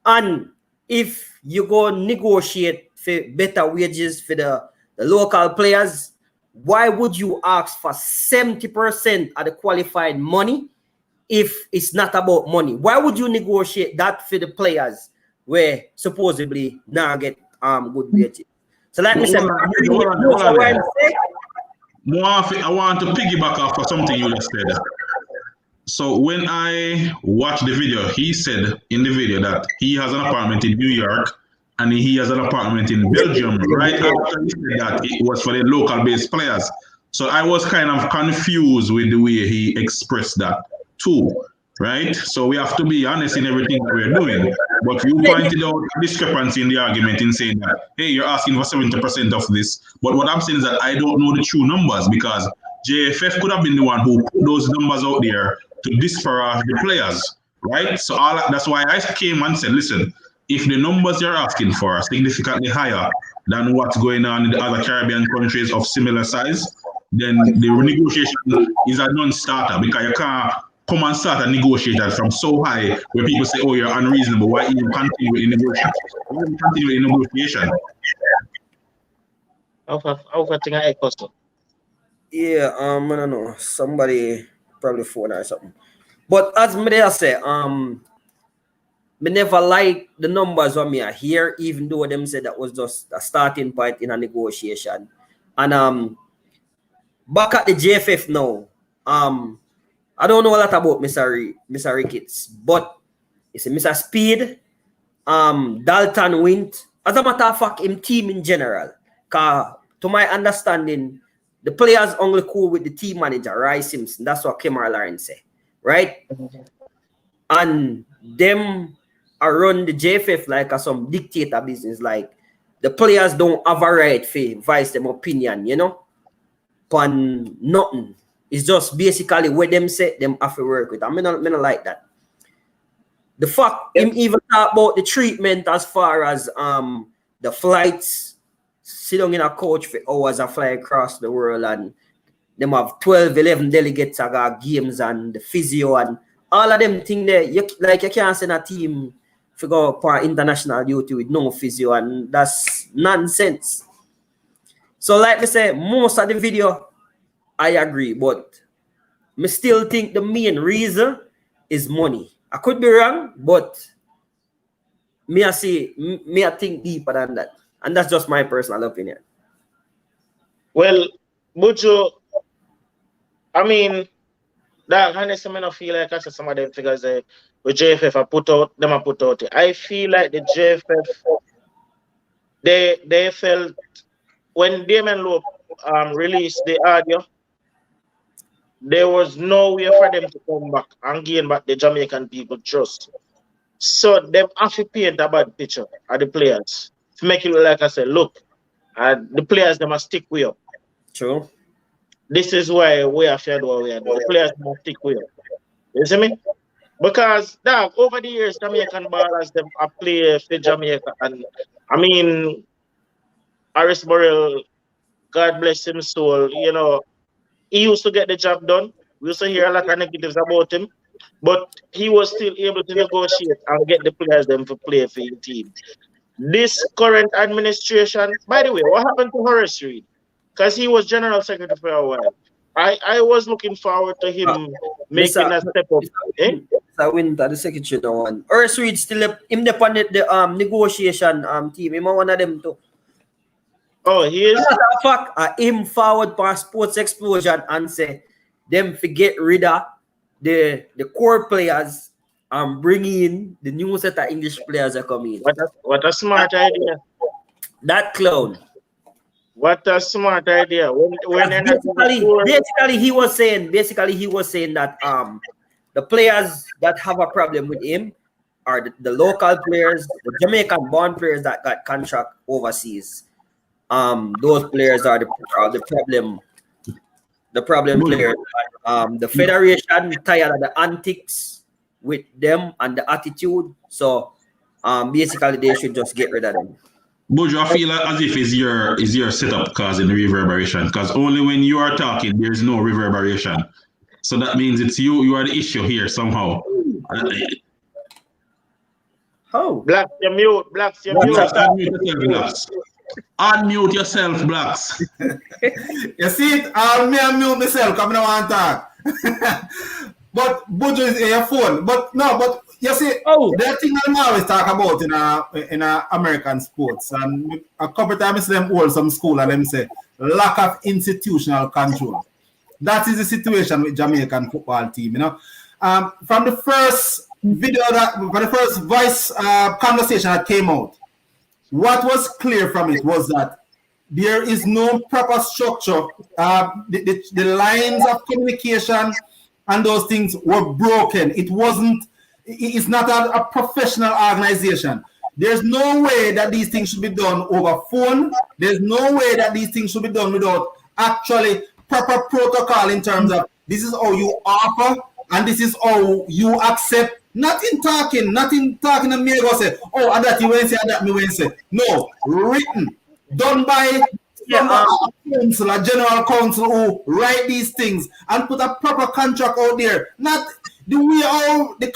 And if you go negotiate for better wages for the local players, why would you ask for 70% of the qualified money if it's not about money? Why would you negotiate that for the players where supposedly now get good wages? So like I said, I want to piggyback off of something you just said. So when I watched the video, he said in the video that he has an apartment in New York and he has an apartment in Belgium, right? After he said that it was for the local based players. So I was kind of confused with the way he expressed that too, right? So we have to be honest in everything that we're doing. But you pointed out a discrepancy in the argument in saying that, hey, you're asking for 70% of this. But what I'm saying is that I don't know the true numbers because JFF could have been the one who put those numbers out there to disparage the players, right? So that's why I came and said, listen, if the numbers you're asking for are significantly higher than what's going on in the other Caribbean countries of similar size, then the renegotiation is a non-starter because you can't come and start a negotiation from so high where people say, oh, you're unreasonable. Why even continue with the negotiation? Why even continue with the negotiation? Yeah, I don't know. Somebody probably phone or something. But as me say, me never like the numbers on me are here, even though them said that was just a starting point in a negotiation. And back at the JFF now, I don't know a lot about Mr. Ricketts, but it's Mr. Speed, Dalton Wint. As a matter of fact, him team in general. Cause to my understanding, the players only cool with the team manager, Ry Simpson. That's what Kemar Lawrence say, right? And them are run the JFF like some dictator business. Like the players don't have a right to voice them opinion, you know? Upon nothing. It's just basically what them say them have to work with. I mean, I like that. The fact him even talk about the treatment as far as the flights, sit down in a coach for hours and fly across the world, and them have 12, 11 delegates that got games and the physio and all of them things there. You can't send a team to go for international duty with no physio, and that's nonsense. So like I say, most of the video I agree, but I still think the main reason is money. I could be wrong, but me I think deeper than that. And that's just my personal opinion. Well, Buju, I mean, that honestly, I don't feel like I said some of them figures with JFF I put out. I feel like the JFF they felt when Damon Lowe released the audio, there was no way for them to come back and gain back the Jamaican people trust. So them have to paint a bad picture of the players to make it look like I said, look, the players they must stick with you. True. This is why we are fed what we are doing. The players must stick with you. You see me? Because dog, over the years, Jamaican ballers them have played for Jamaica, and I mean, Aris Burrell, God bless him soul. You know, he used to get the job done. We used to hear a lot of negatives about him, but he was still able to negotiate and get the players them to play for his team. This current administration, by the way, what happened to Horace Reed? Because he was general secretary for a while. I was looking forward to him making a step up. I win the secretary now one. Horace Reed still independent the negotiation team. Him one of them too. Oh, he is. As a fact, him forward for Sports Explosion and say them forget rid of the core players and bring in the new set of English players that come in. What a smart idea. That clown. What a smart idea. Basically, he was saying that the players that have a problem with him are the local players, the Jamaican born players that got contract overseas. Those players are the problem. The problem players. The federation tired of the antics with them and the attitude. So basically they should just get rid of them. Buju, I feel as if is your setup causing reverberation, because only when you are talking there's no reverberation. So that means it's you are the issue here somehow. How? Blacks, you're mute. Blacks, you're mute. Unmute yourself, Blacks. You see it? I'll mute myself, come on and talk. But Buju is in your phone. But you see, the thing I'm always talk about in American sports, and a couple times I see them hold some school and them say lack of institutional control. That is the situation with Jamaican football team. You know, from the first voice conversation that came out, what was clear from it was that there is no proper structure. The lines of communication and those things were broken. It's not a professional organization. There's no way that these things should be done over phone. There's no way that these things should be done without actually proper protocol in terms of this is how you offer and this is how you accept. Nothing talking and me go say, oh, and that you won't say, and that me won't say. No, written, done by a general counsel who write these things and put a proper contract out there. Not the way all the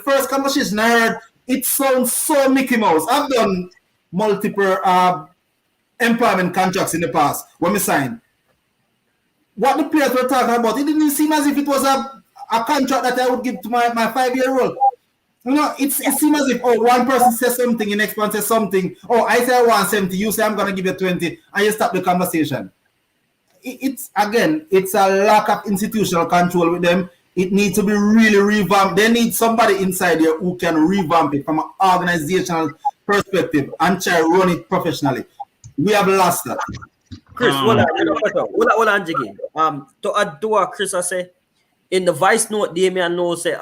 first conversation I heard, it sounds so Mickey Mouse. I've done multiple employment contracts in the past when we signed. What the players were talking about, it didn't seem as if it was a contract that I would give to my 5-year-old. You know, it seems as if one person says something, the next one says something. Oh, I say I want 70, you say I'm gonna give you 20, and you stop the conversation. It's a lack of institutional control with them. It needs to be really revamped. They need somebody inside here who can revamp it from an organizational perspective and try to run it professionally. We have lost that. Chris, hold on, Jiggy. To add to what Chris has said, in the voice note, Damian knows say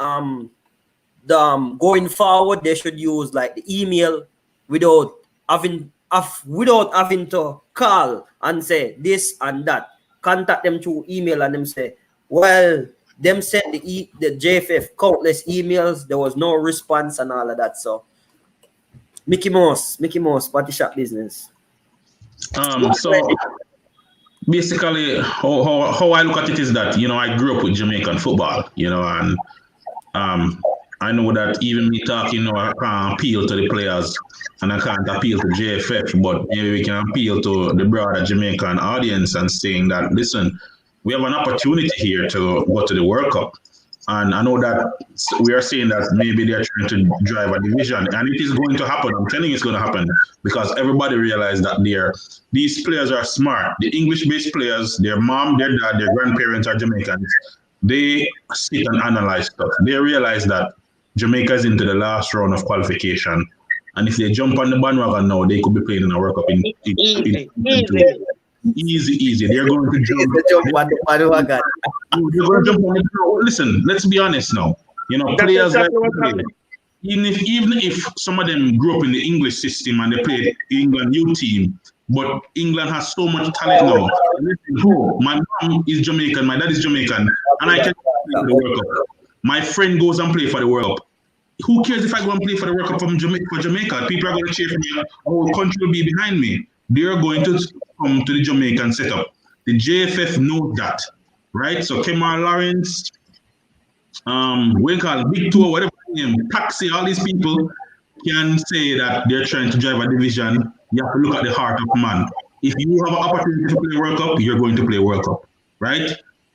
going forward they should use like the email without having to call and say this and that. Contact them through email and them say, well, them sent the JFF countless emails, there was no response and all of that. So Mickey Mouse, party shop business. So basically, how I look at it is that, you know, I grew up with Jamaican football, you know, and I know that even me talking, you know, I can't appeal to the players and I can't appeal to JFF, but maybe we can appeal to the broader Jamaican audience and saying that, listen, we have an opportunity here to go to the World Cup. And I know that we are saying that maybe they're trying to drive a division, and it is going to happen. I'm telling you, it's going to happen because everybody realized that these players are smart. The English-based players, their mom, their dad, their grandparents are Jamaicans. They sit and analyze stuff. They realize that Jamaica is into the last round of qualification, and if they jump on the bandwagon now, they could be playing in a World Cup Easy. They're going to jump. They're going to jump on the. Listen, let's be honest now. You know, players like even if some of them grew up in the English system and they played England youth team, but England has so much talent now. Listen, my mom is Jamaican, my dad is Jamaican, and I can play for the World Cup. My friend goes and play for the World Cup. Who cares if I go and play for the World Cup for Jamaica? People are going to cheer for me. The whole country will be behind me. They're going to come to the Jamaican setup. The JFF knows that, right? So Kemar Lawrence, we call it Big Two, whatever name, Taxi, all these people can say that they're trying to drive a division. You have to look at the heart of man. If you have an opportunity to play World Cup, you're going to play World Cup, right?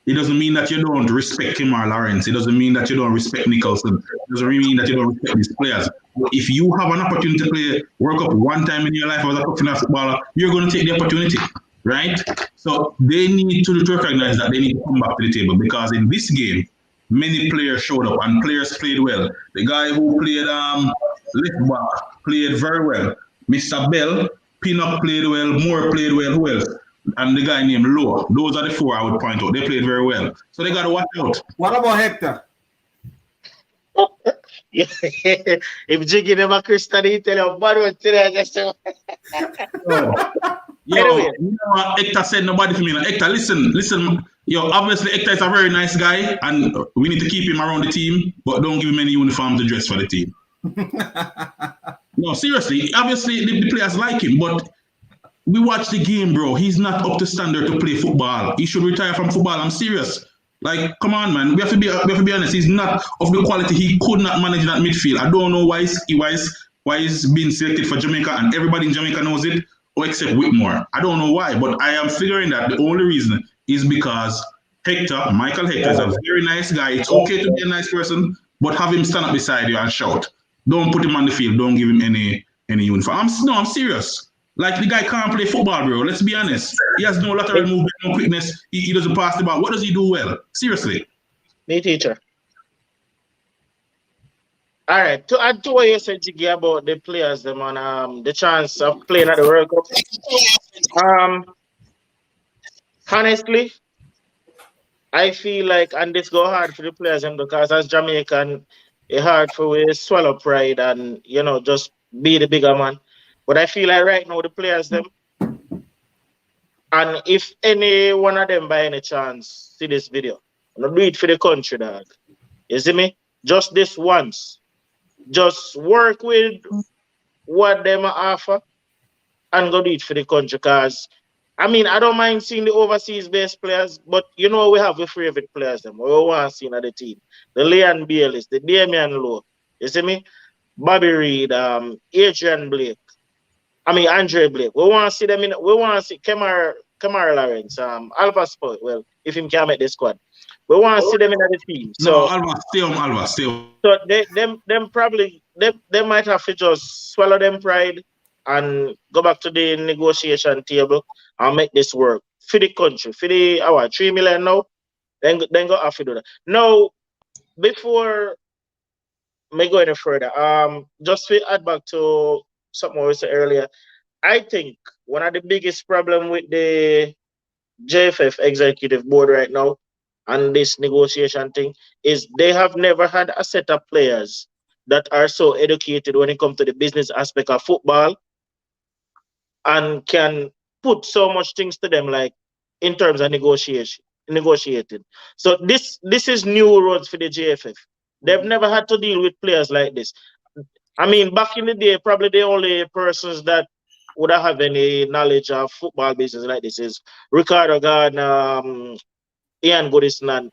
It doesn't mean that you don't respect Kemar Lawrence. It doesn't mean that you don't respect Nicholson. It doesn't mean that you don't respect these players. If you have an opportunity to play World Cup one time in your life as a professional footballer, you're going to take the opportunity, right? So they need to recognize that they need to come back to the table because in this game, many players showed up and players played well. The guy who played left back played very well. Mr. Bell, Pinnock played well, Moore played well, who else? And the guy named Lowe. Those are the four I would point out. They played very well. So they got to watch out. What about Hector? If Jiggy never Christian, he tell you, but what today? Anyway. Hector said nobody for me. Hector, listen. Yo, obviously Hector is a very nice guy, and we need to keep him around the team, but don't give him any uniform to dress for the team. No, seriously. Obviously, the players like him, but we watch the game, bro. He's not up to standard to play football. He should retire from football. I'm serious. Like, come on, man. We have to be honest. He's not of the quality. He could not manage that midfield. I don't know why he's being selected for Jamaica, and everybody in Jamaica knows it, except Whitmore. I don't know why, but I am figuring that the only reason is because Michael Hector, is a very nice guy. It's okay to be a nice person, but have him stand up beside you and shout. Don't put him on the field. Don't give him any uniform. I'm serious. Like, the guy can't play football, bro. Let's be honest. He has no lateral movement, no quickness. He doesn't pass the ball. What does he do well? Seriously. Me teacher. All right. To add to what you said, Jiggy, about the players, them on the chance of playing at the World Cup. Honestly, I feel like, and this go hard for the players, because as Jamaican, it's hard for we swallow pride and, just be the bigger man. But I feel like right now the players them, and if any one of them by any chance see this video, I'm gonna do it for the country, dog. You see me? Just this once. Just work with what them offer and go do it for the country. Cause I don't mind seeing the overseas based players, but we have the favorite players them. We want to see in the team. The Leon Bayliss, the Damian Lowe. You see me? Bobby Reed, Adrian Blake. Andre Blake. We want to see them we want to see Kemar Lawrence, Alva Sport. Well, if him can make the squad. We want to see them in the team. So Alva, stay on. So them probably they might have to just swallow them pride and go back to the negotiation table and make this work for the country, for our 3 million now. Then go have to do that. Now, before me go any further, just to add back to something we said earlier, I think one of the biggest problem with the JFF executive board right now and this negotiation thing is they have never had a set of players that are so educated when it comes to the business aspect of football and can put so much things to them, like in terms of negotiating. So this is new roads for the JFF. They've never had to deal with players like this. Back in the day, probably the only persons that would have any knowledge of football business like this is Ricardo Gardner, Ian Goodison, and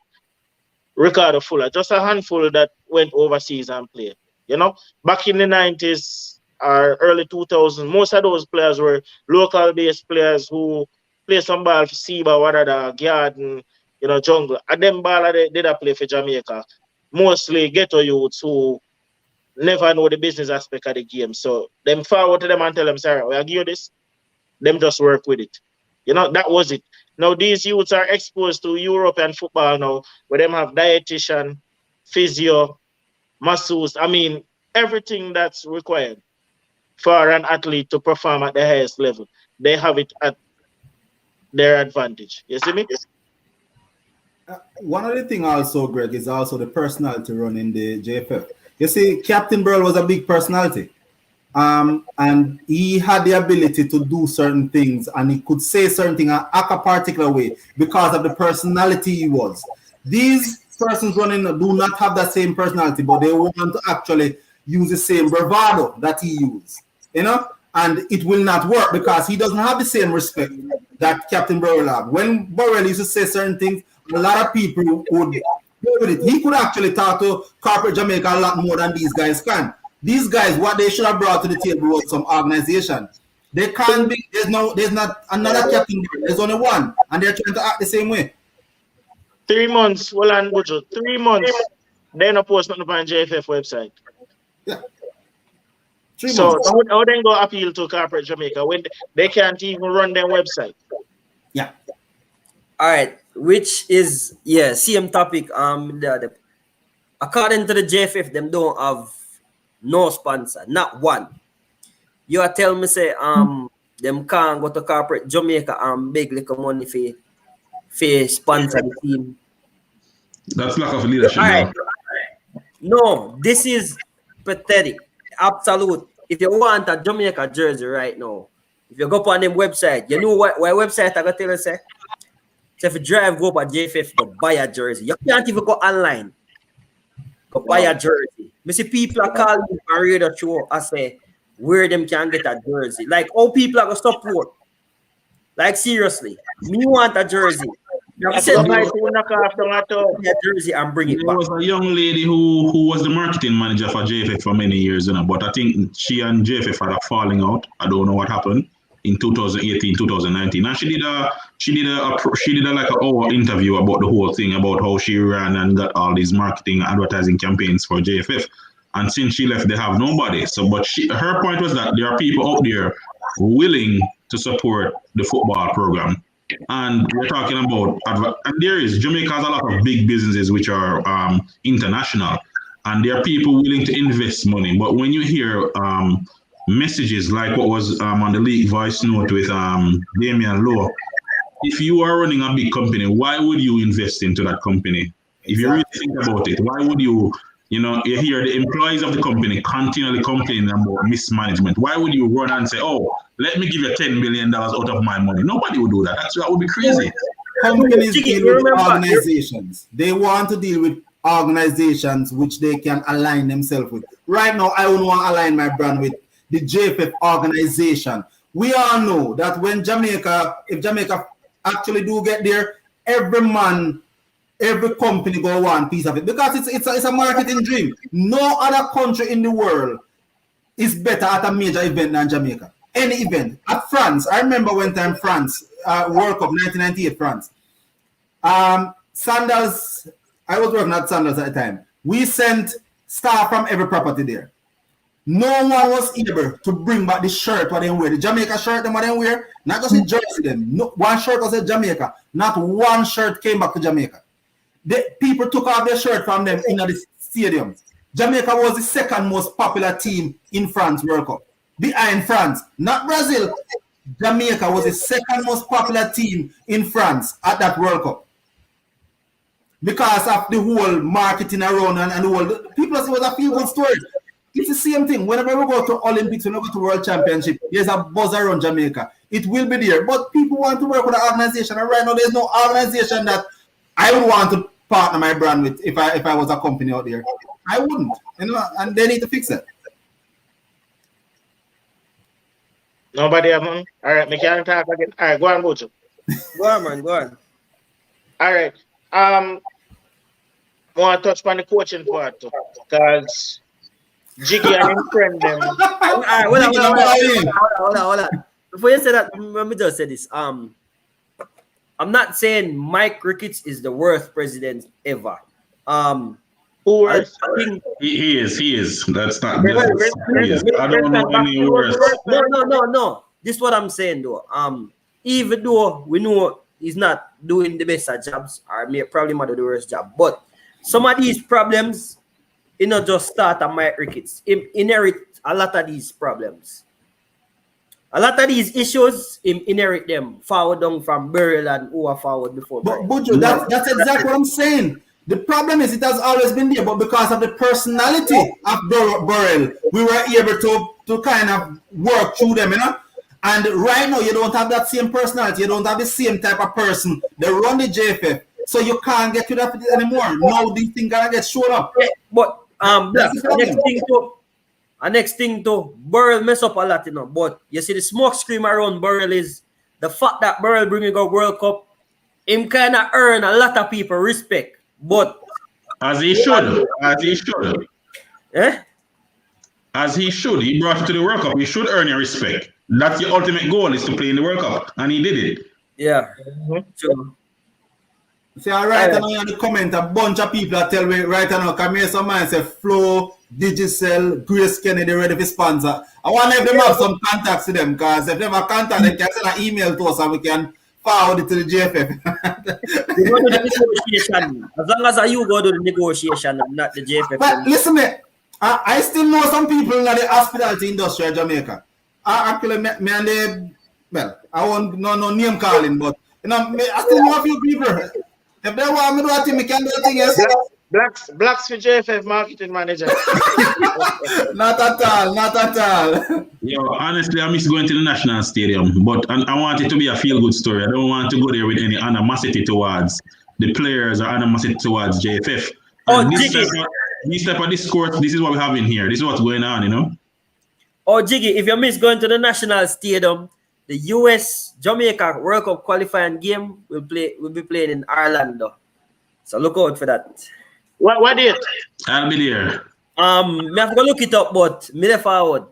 Ricardo Fuller. Just a handful that went overseas and played. Back in the 90s or early 2000s, most of those players were local-based players who play some ball for Seba, Wadada, Garden, jungle. And them baller they did play for Jamaica. Mostly ghetto youths who never know the business aspect of the game. So them forward to them and tell them, sorry, we'll give you this. Them just work with it. That was it. Now these youths are exposed to European football now, where them have dietitian, physio, masseuse. I mean, everything that's required for an athlete to perform at the highest level. They have it at their advantage. You see me? One of the things also, Greg, is also the personality running the JFF. You see, Captain Burrell was a big personality. And he had the ability to do certain things, and he could say certain things and act a particular way because of the personality he was. These persons running do not have that same personality, but they want to actually use the same bravado that he used, and it will not work because he doesn't have the same respect that Captain Burrell had. When Burrell used to say certain things, a lot of people would go with it. He could actually talk to corporate Jamaica a lot more than these guys can. These guys, what they should have brought to the table was some organization. They can't be, there's not another Captain Burrell. There's only one, and they're trying to act the same way. 3 months, Wolan Bujo, 3 months. They're not posting nothing on JFF website. Yeah. So how then go appeal to corporate Jamaica when they can't even run their website? Yeah. All right, which is same topic. According to the JFF, them don't have no sponsor, not one. You are telling me say them can't go to corporate Jamaica and beg little money for sponsor the team. That's lack of leadership. All right. No, this is pathetic. Absolute. If you want a Jamaica jersey right now, if you go on them website, you know what website I got tell you say? So if you drive, go up at JFF, go buy a jersey. You can't even go online. Go buy a jersey. Me see people are calling me on radio show and say where them can get a jersey. Like all people are gonna support. Like seriously, me want a jersey. A jersey and bring it back. There was a young lady who was the marketing manager for JFF for many years, but I think she and JFF had a falling out. I don't know what happened in 2018, 2019. And she did like an hour interview about the whole thing, about how she ran and got all these marketing advertising campaigns for JFF. And since she left, they have nobody. But her point was that there are people out there willing to support the football program. And we're talking about, and Jamaica has a lot of big businesses which are international, and there are people willing to invest money. But when you hear messages like what was on the league voice note with Damian Lowe, if you are running a big company, why would you invest into that company? If you really think about it, why would you? You hear the employees of the company continually complaining about mismanagement. Why would you run and say, oh, let me give you $10 million out of my money? Nobody would do that. That would be crazy. Companies deal with organizations. They want to deal with organizations which they can align themselves with. Right now, I wouldn't want to align my brand with the JFF organization. We all know that if Jamaica actually do get there, every company go one piece of it because it's a marketing dream. No other country in the world is better at a major event than Jamaica. Any event. At France, I remember one time France, World Cup 1998 France. Sandals, I was working at Sandals at the time. We sent staff from every property there. No one was able to bring back the shirt what they wear. The Jamaica shirt them what they wear, not just the jersey them. No, one shirt was in Jamaica. Not one shirt came back to Jamaica. The people took off their shirt from them in the stadium. Jamaica was the second most popular team in France World Cup. Behind France, not Brazil. Jamaica was the second most popular team in France at that World Cup. Because of the whole marketing around and the whole people say it was a feel-good story. It's the same thing. Whenever we go to Olympics, when we go to World Championship, there's a buzz around Jamaica. It will be there. But people want to work with an organization. And right now, there's no organization that I would want to partner my brand with if I was a company out there. I wouldn't, and they need to fix it. Nobody, man. All right, me can't talk again. All right, go on, Bojo. Go on, man, go on. All right. Want to touch on the coaching part too, because Jiggy and his friend them. All right, hold on. Before you say that, let me just say this. I'm not saying Mike Ricketts is the worst president ever. Worse. He is. That's not. Well, He is. I don't know any worse. No. This is what I'm saying though. Even though we know he's not doing the best at jobs, or probably might do the worst job, but some of these problems, just start at Mike Ricketts. He inherit a lot of these problems. A lot of these issues, him inherit them forward down from Burrell and who are forward before. But Buju, that's exactly what I'm saying. The problem is it has always been there, but because of the personality of Burrell, we were able to kind of work through them, And right now, you don't have that same personality. You don't have the same type of person. They run the JFF, so you can't get rid of it anymore. Now these things gotta get shown up. Yeah, but next thing too, Burrell mess up a lot, But you see the smoke screen around Burrell is the fact that Burrell bringing a World Cup, him kind of earn a lot of people respect. But as he should. Eh? As he should. He brought you to the World Cup. He should earn your respect. That's the ultimate goal, is to play in the World Cup, and he did it. Yeah. True. See, right now in the comment, a bunch of people that tell me right now, come here, some man say Flow, Digicel, Grace Kennedy ready for sponsor. I want to have them have some contacts to them, because if they have a contact, they can send an email to us and we can forward it to the JFF. You go to the negotiation. As long as you go to the negotiation, not the JFF. But listen, I still know some people in the hospitality industry in Jamaica. Actually, me and they, well, I won't no name calling, but I still know a few people. If they want me to do a thing, I can do a thing. Yes. Blacks for JFF marketing manager. Not at all. Yo, honestly, I miss going to the National Stadium, but I want it to be a feel-good story. I don't want to go there with any animosity towards the players or animosity towards JFF. This type of discourse, this is what we have in here. This is what's going on, Oh, Jiggy, if you miss going to the National Stadium, the US Jamaica World Cup qualifying game will be playing in Orlando. So look out for that. What date? I'll be there. Me have to go look it up, but me there forward.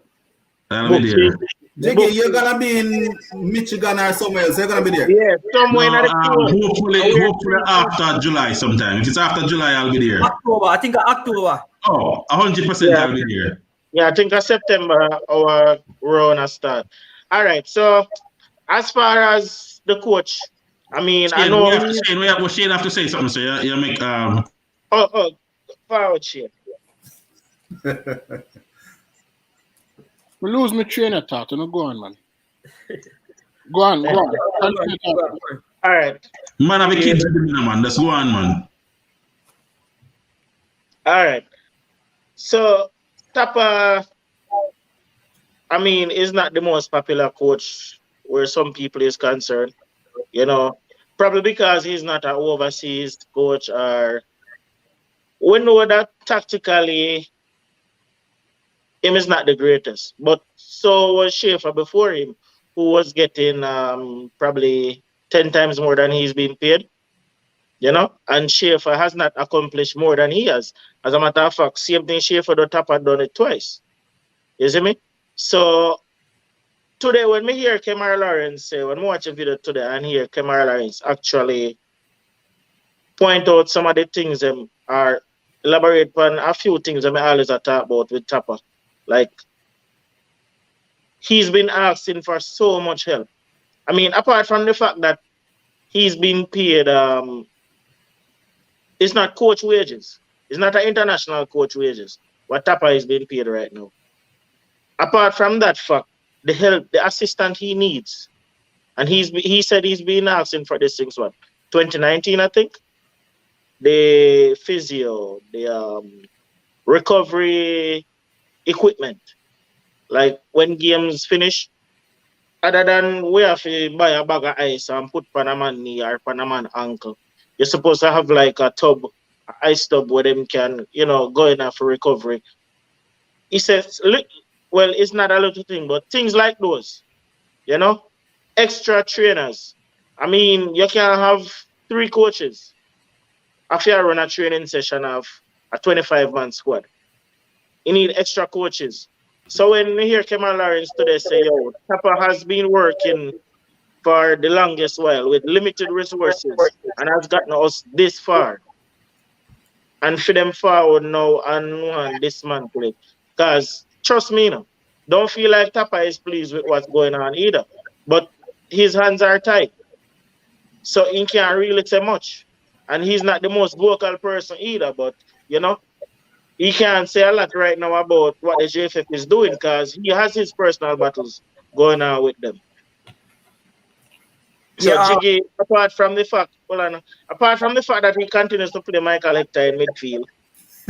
I'll be there. Jiggy, you're gonna be in Michigan or somewhere else. You're gonna be there. Yeah, somewhere in the hopefully after July sometime. If it's after July, I'll be there. October, I think October. Oh, 100% I'll be there. Yeah, I think September our run has start. All right, so as far as the coach, I mean, Shane, I know Shane have to say something, so you make forward Shane. We lose my train of thought. Go on, man. Go on. All right. Man, have a kids, man. Let's go on, man. All right. So Tapa, I mean, is not the most popular coach where some people is concerned. Probably because he's not an overseas coach, or we know that tactically him is not the greatest. But so was Schaefer before him, who was getting probably 10 times more than he's been paid. And Schaefer has not accomplished more than he has. As a matter of fact, same thing Schaefer the top had done it twice. You see me? So today when me hear Kemar Lawrence say, when I watch a video today and hear Kemar Lawrence actually point out some of the things or elaborate on a few things I always talk about with Tapa. Like, he's been asking for so much help. I mean, apart from the fact that he's been paid, it's not coach wages. It's not an international coach wages. What Tapa is being paid right now. Apart from that fact, the help, the assistant he needs, and he said he's been asking for this since 2019, I think. The physio, the recovery equipment, like when games finish, other than we have to buy a bag of ice and put Panaman knee or Panaman ankle, you're supposed to have like a tub, an ice tub where them can, go in for recovery. He says, look, well, it's not a little thing, but things like those, extra trainers. I mean, you can have 3 coaches after you run a training session of a 25-man squad. You need extra coaches. So when we hear Kemar Lawrence today say, Tapa has been working for the longest while with limited resources and has gotten us this far. And for them forward now and dismantle it. Because trust me, don't feel like Tapa is pleased with what's going on either. But his hands are tied. So he can't really say much. And he's not the most vocal person either, but he can't say a lot right now about what the JFF is doing because he has his personal battles going on with them. So Jiggy, apart from the fact that he continues to play Michael Hector in midfield,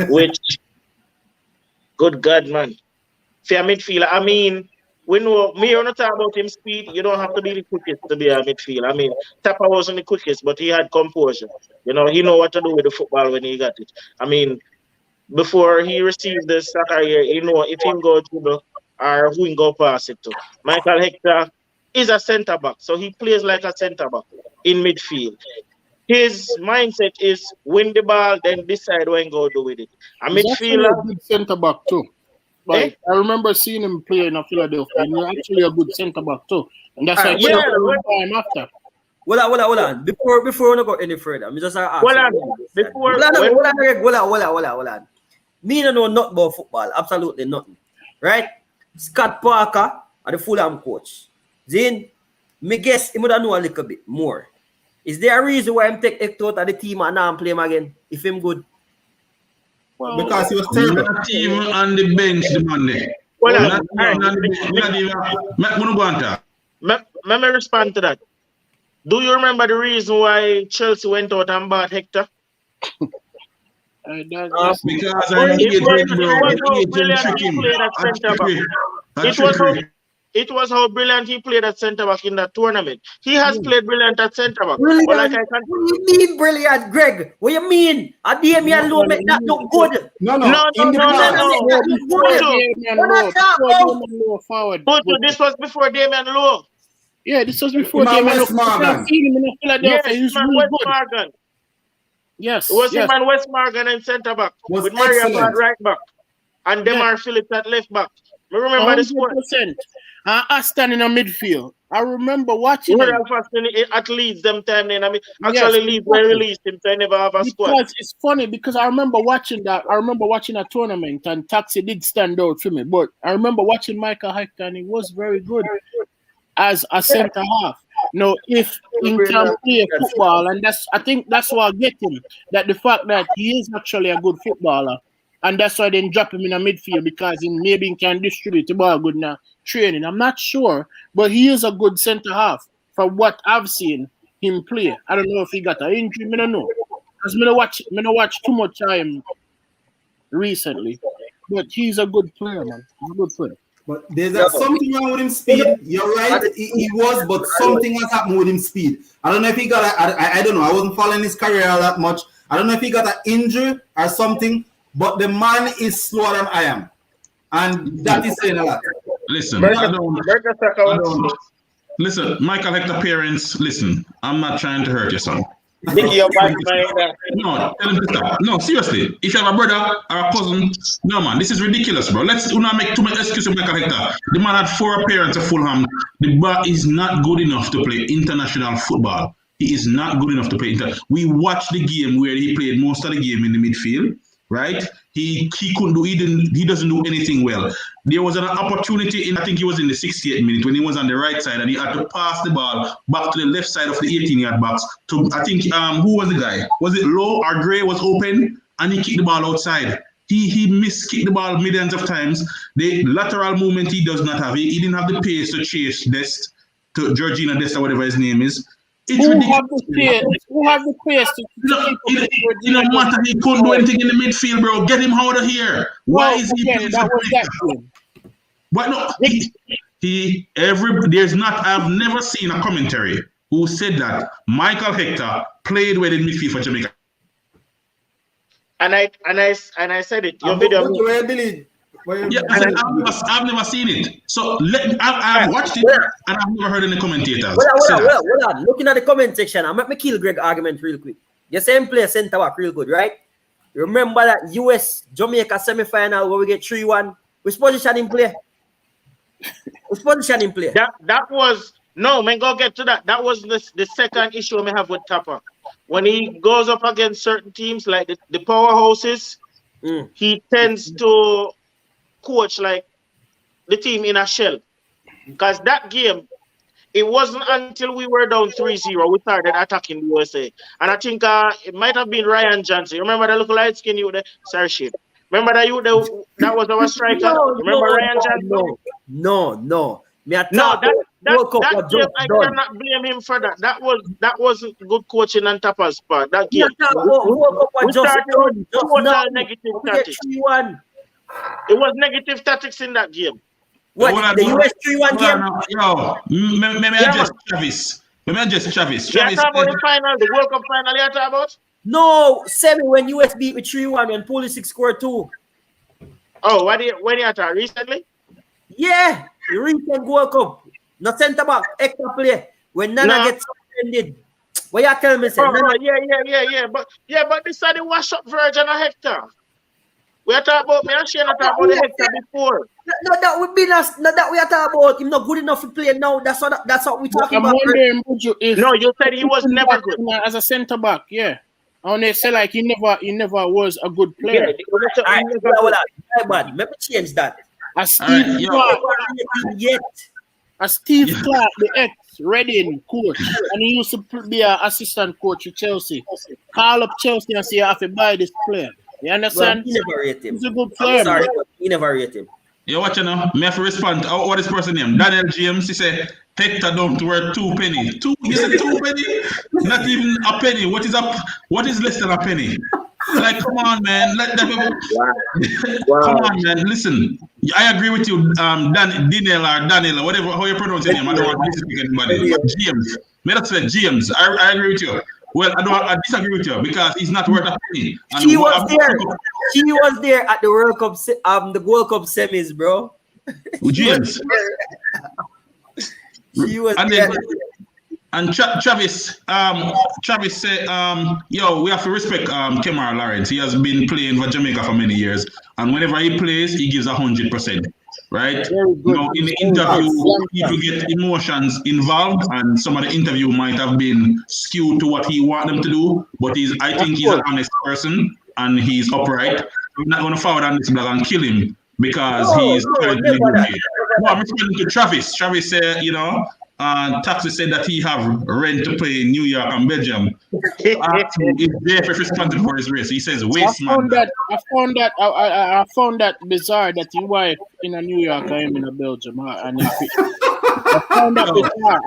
which, good God, man, for a midfielder, I mean, we know, me when I talk about him speed, you don't have to be the quickest to be a midfielder. I mean, Tapa wasn't the quickest, but he had composure. He know what to do with the football when he got it. I mean, before he received the soccer here, if he go to or who he go pass it to. Michael Hector is a centre back, so he plays like a centre back in midfield. His mindset is win the ball, then decide what he go do with it. A midfielder, a good centre back too. Like, I remember seeing him play in Philadelphia, and he's actually a good centre back too. And that's why time after. Hold on. Before we go any further, I'm just asking. Hold on. Me don't know nothing about football, absolutely nothing. Right? Scott Parker are the Fulham coach. Then, me guess he would know a little bit more. Is there a reason why I'm take Hector out of the team and now I'm play him again? If him good? Well, because he was terrible. Not even on the bench the Monday. Let me respond to that. Do you remember the reason why Chelsea went out and bought Hector? Because I'm It was how brilliant he played at centre back in that tournament. He has played brilliant at centre back. What do you mean brilliant, Greg? What you mean? Damian Lowe make that look good. No. This was before Damian Lowe. Yeah, this was before Damian Lowe. Yes, it was him and West Morgan in centre back with Mario at right back and Demar Phillips at left back. I remember this one. Aston in a midfield. I remember watching him. At Leeds them time then. I mean, actually Leeds were released him, so I never have a squad. Because it's funny because I remember watching that. I remember watching a tournament and Taxi did stand out for me. But I remember watching Michael Hector and he was very good as a centre half. No, if he can play football, and I think that's why I get him. That the fact that he is actually a good footballer, and that's why they drop him in a midfield because maybe he can distribute the ball good now training. I'm not sure, but he is a good centre half for what I've seen him play. I don't know if he got an injury. I don't know because I don't watch too much time recently, but he's a good player, man. He's a good player. But there's something wrong with him speed. You're right, he was, but something has happened with him speed. I don't know if he got I don't know. I wasn't following his career that much. I don't know if he got an injury or something, but the man is slower than I am. And that is saying a lot. Listen, listen, Michael Hector parents, listen, I'm not trying to hurt your son. No, tell him to stop. No, seriously. If you have a brother or a cousin, no man, this is ridiculous, bro. Let's not make too much excuse with Michael Hector. The man had 4 appearances at Fulham. The bar is not good enough to play international football. He is not good enough to play We watched the game where he played most of the game in the midfield, right? He couldn't do, he doesn't do anything well. There was an opportunity I think he was in the 68th minute when he was on the right side and he had to pass the ball back to the left side of the 18-yard box to, I think, who was the guy? Was it Lowe or Gray was open and he kicked the ball outside. He miskicked the ball millions of times. The lateral movement he does not have. He didn't have the pace to chase Dest, to Georgina Dest or whatever his name is. It's ridiculous. Who have the pace to it don't matter. He couldn't do anything in the midfield, bro. Get him out of here. Why is he playing that was that Why no? I've never seen a commentary who said that Michael Hector played well in midfield for Jamaica. And I said it. Your video. Yeah, I've never seen it. So I've watched it and I've never heard any commentators. Hold on. Looking at the comment section, I'm let me kill Greg argument real quick. You same player centre back real good, right? You remember that US Jamaica semi-final where we get 3-1? Which position in play? That was No, man, go get to that. That was the second issue I have with Tapper. When he goes up against certain teams like the powerhouses, he tends to coach like the team in a shell. Because that game, it wasn't until we were down 3-0 we started attacking the USA. And I think it might have been Ryan Johnson. Remember that little light skin you there? Sorry, shit. Remember that that was our striker? Remember Ryan Johnson? No. That game, I cannot blame him for that. That wasn't good coaching on Tapper's part. That game. We started with total negative tactics. It was negative tactics in that game. What, the US 3-1 game? Yo, maybe I just Travis. Maybe I just Travis. You talk about the final, the World Cup final you talk about? No, semi when US beat me 3-1 when Pulisic scored 2. Oh, when you talk recently? Yeah, the recent World Cup. No centre back, extra play. When Nana gets suspended. What you tell me? But this is the wash up Virgin and Hector. We are talking about me and Shane talk about the Hector before. No, that would be not that we are talking about. Him not good enough to play now. That's what we talking about. No, you said he was never good as a centre back. Yeah, and they say like he never was a good player. Let me change that. As Steve Clark, the ex-Reading coach, and he used to be an assistant coach with Chelsea. Call up Chelsea and say, I have to buy this player. You understand? Well, he never rate him. He's a good player. I'm sorry, but he never rate him. You watch now? Me have to respond. What is person name? Daniel James. He said Hector don't worth 2 penny. You said 2 penny? Not even a penny. What is less than a penny? Like, come on, man. Let them. Wow. Come on, man. Listen, I agree with you, Daniel, or whatever how you pronounce your name. I don't want to disrespect anybody. James. May not say James. I agree with you. Well, I disagree with you because he's not worth a penny. She was there at the World Cup, the World Cup semis, bro. James. She was there. And Travis said, yo, we have to respect Kemar Lawrence. He has been playing for Jamaica for many years, and whenever he plays, he gives 100%. Right? You know, in the interview, people get emotions involved, and some of the interview might have been skewed to what he wants them to do. But I think he's an honest person and he's upright. We're not going to forward on this block and kill him because he's currently good. No, I'm responding to Travis. Travis said, you know, Taxi said that he have rent to play in New York and Belgium. He's there for responsible for his race. He says, waste man. I found that bizarre that your wife in a New York, I am in a Belgium. And I found that bizarre.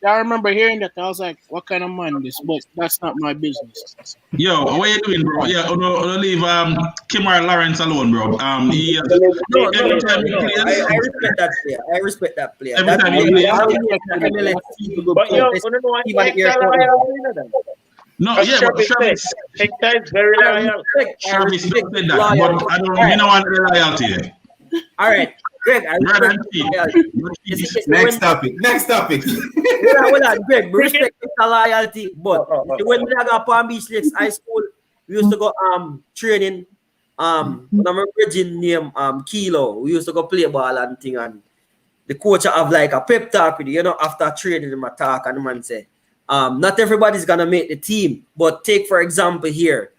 I remember hearing that. I was like, what kind of man this? But that's not my business. Yo, what you doing, bro? Yeah, don't leave Kemar Lawrence alone, bro. Every time he plays, I respect that player. Every time he plays. But yo, no, yeah, but Travis is very loyal. Travis said that, but I don't want the loyalty. All right, Greg, I respect Next topic. Hold on, Greg, we respect the loyalty, but when we got Palm Beach Lakes High School, we used to go training. When I'm original name Kilo, we used to go play ball and thing, and the coach have like a pep talk with you, after training him attack, and the man say, not everybody's gonna make the team, but take for example here,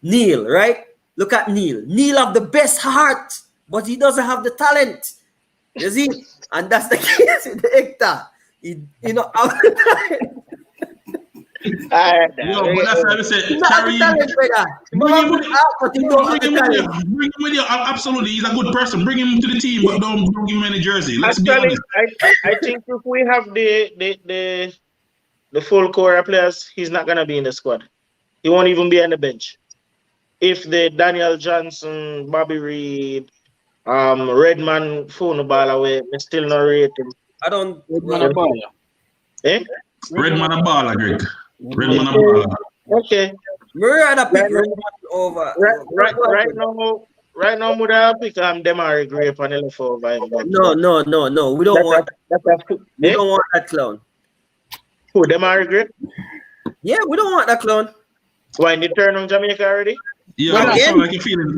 Neil, right? Look at Neil. Neil have the best heart, but he doesn't have the talent. You see? And that's the case with the Hector. He have the talent. But that's why I said, carry him. Bring him with you. Absolutely, he's a good person. Bring him to the team, but don't give him any jersey. Let's be honest. I think if we have the full core of players, he's not gonna be in the squad. He won't even be on the bench. If the Daniel Johnson, Bobby Reed, Redman phone the ball away, I still not rate him. I don't. Redman a baller, Greg. Redman a baller. Okay. We're gonna pick Redman over. Right now, Muda pick Demari Grape and left over him. No. We don't want. We don't want that clown. Who, Demari Grape? Yeah, we don't want that clown. Why, in the turn on Jamaica already? Yeah, I sound like you feeling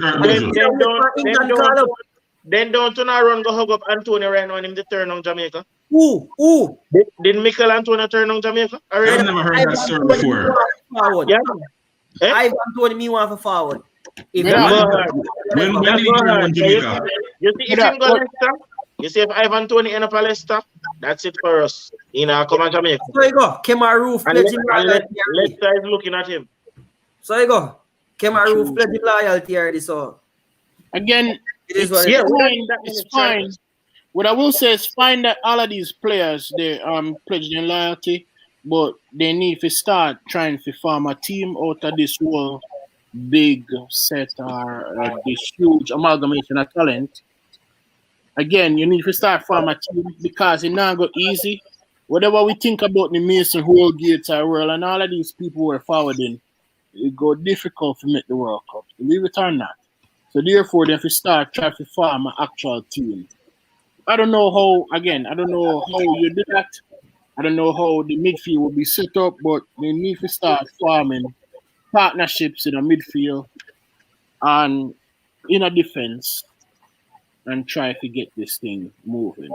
Then don't turn around go hug up Antonio right now and him the turn on Jamaica. Who? Did Mikel Antonio turn on Jamaica? I've never heard that story before. Forward. Yeah. Eh? Ivan Tony me want for forward. If Yeah. When did he turn on Jamaica? You see, if him go Leicester, you see if Ivan Tony end up at Leicester, that's it for us. Come on Jamaica. So you go. Kemaru And pledge him loyalty. Leicester is looking at him. So you go. Kemaru pledge him loyalty already. So Again, it is what Yeah, it is. it's fine. What I will say is fine that all of these players they pledge their loyalty, but they need to start trying to form a team out of this whole big set or this huge amalgamation of talent. Again, you need to start forming a team because it's not go easy. Whatever we think about the Mason Holgate world and all of these people who are forwarding, it go difficult to make the World Cup. Believe it or not. So therefore, they have to start trying to form an actual team. I don't know how you do that. I don't know how the midfield will be set up, but they need to start forming partnerships in the midfield and in a defense and try to get this thing moving.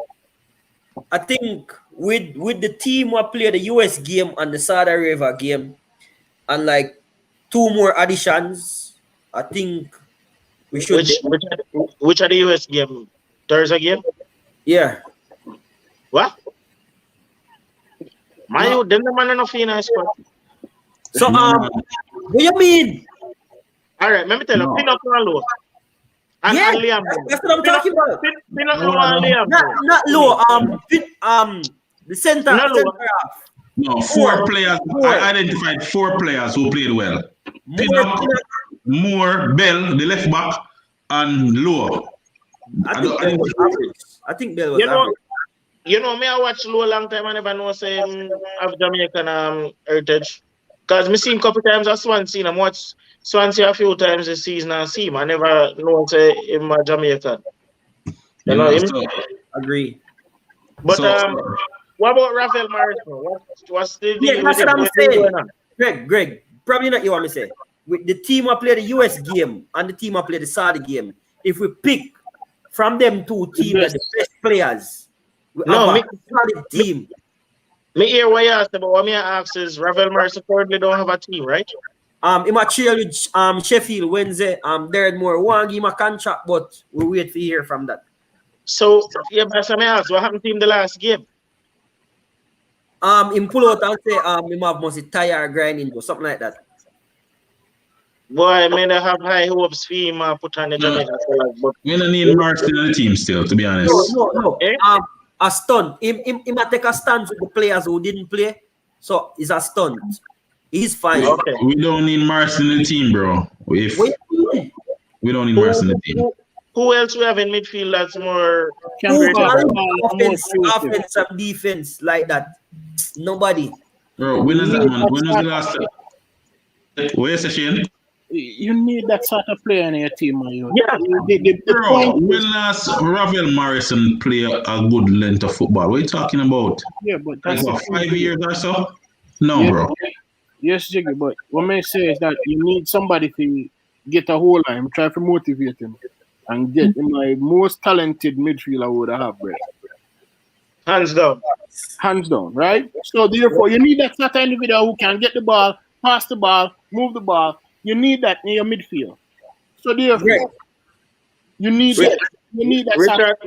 I think with the team who play the US game and the Saudi Arabia game and like 2 more additions, I think we should. Which are the US game? Thursday game? Yeah. What? Man, them the man enough in a squad. So what you mean? All right, let me tell you, Pinnock and low. And Liam. That's what I'm talking about. Pinnock low and Liam. Not low. The center. Not low. Half. No, 4 players. I identified 4 players who played well. Pinnock, Moore, Bell, the left back, and Lowe. I think Bell was average. I think Bell was average. Me I watch Lowe a long time. I never know say have Jamaican heritage. Because I seen a couple times at Swansea. I watched Swansea a few times this season and see him. I never know say him a Jamaican. You know him? Agree. But what about Rafael Morrison? What's the deal that's with what him? I'm saying. Greg, probably not you want me to say. With the team who play the US game and the team who play the Saudi game, if we pick from them 2 teams the best players, we have a solid team. Me hear what you asked about. What me ask is Rafael Morrison currently don't have a team, right? He might chill with Sheffield Wednesday. Derek Moore won't give him a contract, but we wait to hear from that. So but me ask, what happened to him the last game? Him pull out and say he have must tire grinding or something like that. Boy, I mean, I have high hopes for him put on the Jamaican flag, but We don't need Morrison in the team still, to be honest. No. Eh? A stunt. He might take a stance with the players who didn't play. So it's a stunt. He's fine. okay. We don't need Morrison in the team, bro. We don't need Morrison in the team. Who else we have in midfield that's more Offense and defense like that? Nobody. Bro, when was the last time? Where's the Shane? You need that sort of player in your team, man. Yeah. Bro, when last Rafael Morrison play a good length of football? What are you talking about? Yeah, but Like that's what, 5 years or so? No, Yeah. bro. Yes, Jiggy, but what I say is that you need somebody to get a hold of him, try to motivate him, and get him my most talented midfielder would have, bro. hands down. Hands down, right? So therefore, you need that sort of individual who can get the ball, pass the ball, move the ball. You need that in your midfield. So therefore, you need that. You need that. Richard,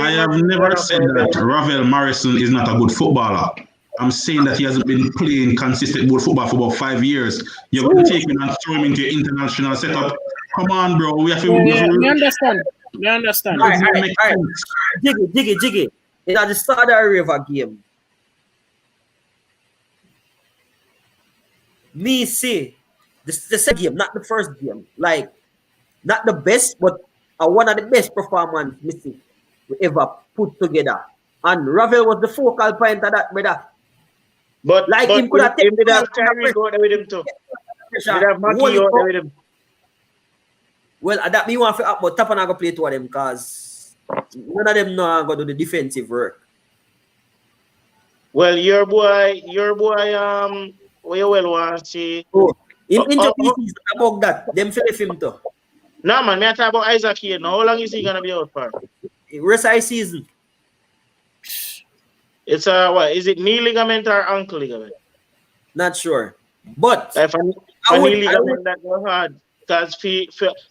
I have never said that Rafael Morrison is not a good footballer. I'm saying that he hasn't been playing consistent good football for about 5 years. You're going to take him and throw him into your international setup. Come on, bro. We have to. You understand? You understand? All right. Jiggy. In the Saudi Arabia game, me see the second game, not the first game. Like, not the best, but one of the best performance we ever put together. And Ravel was the focal point of that, brother. But like but him could have taken did have Kyrie go there with him too. Did have Maki go there with him. Well, that me want to up, but Tapa not go play two of them because none of them know go do the defensive work. Well, your boy, we well want to see. Oh, him injured season about that. Them feel him too. No man, me talk about Isaac here. Now, how long is he gonna be out for? Rest of the season. It's what is it? Knee ligament or ankle ligament? Not sure, but If a I knee would, ligament that go hard. Because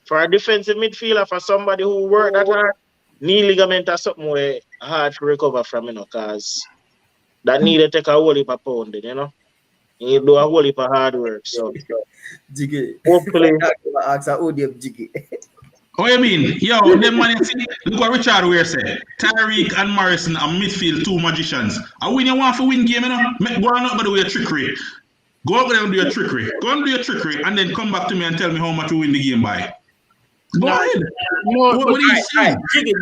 for a defensive midfielder, for somebody who work that hard, knee ligament is something where hard to recover from, you know, because that need to take a whole heap of pounding, you know. You do a whole heap of hard work. So Jiggy. hopefully. Ask a ODM Jiggy. What you mean? Yo, them man, see, look what Richard Weir said. Tyreek and Morrison are midfield, two magicians. And when you want to win game, you know, go on up by the way trickery. Go up there and do your trickery. Go and do your trickery and then come back to me and tell me how much you win the game by. Go ahead. What are you saying? Jiggy.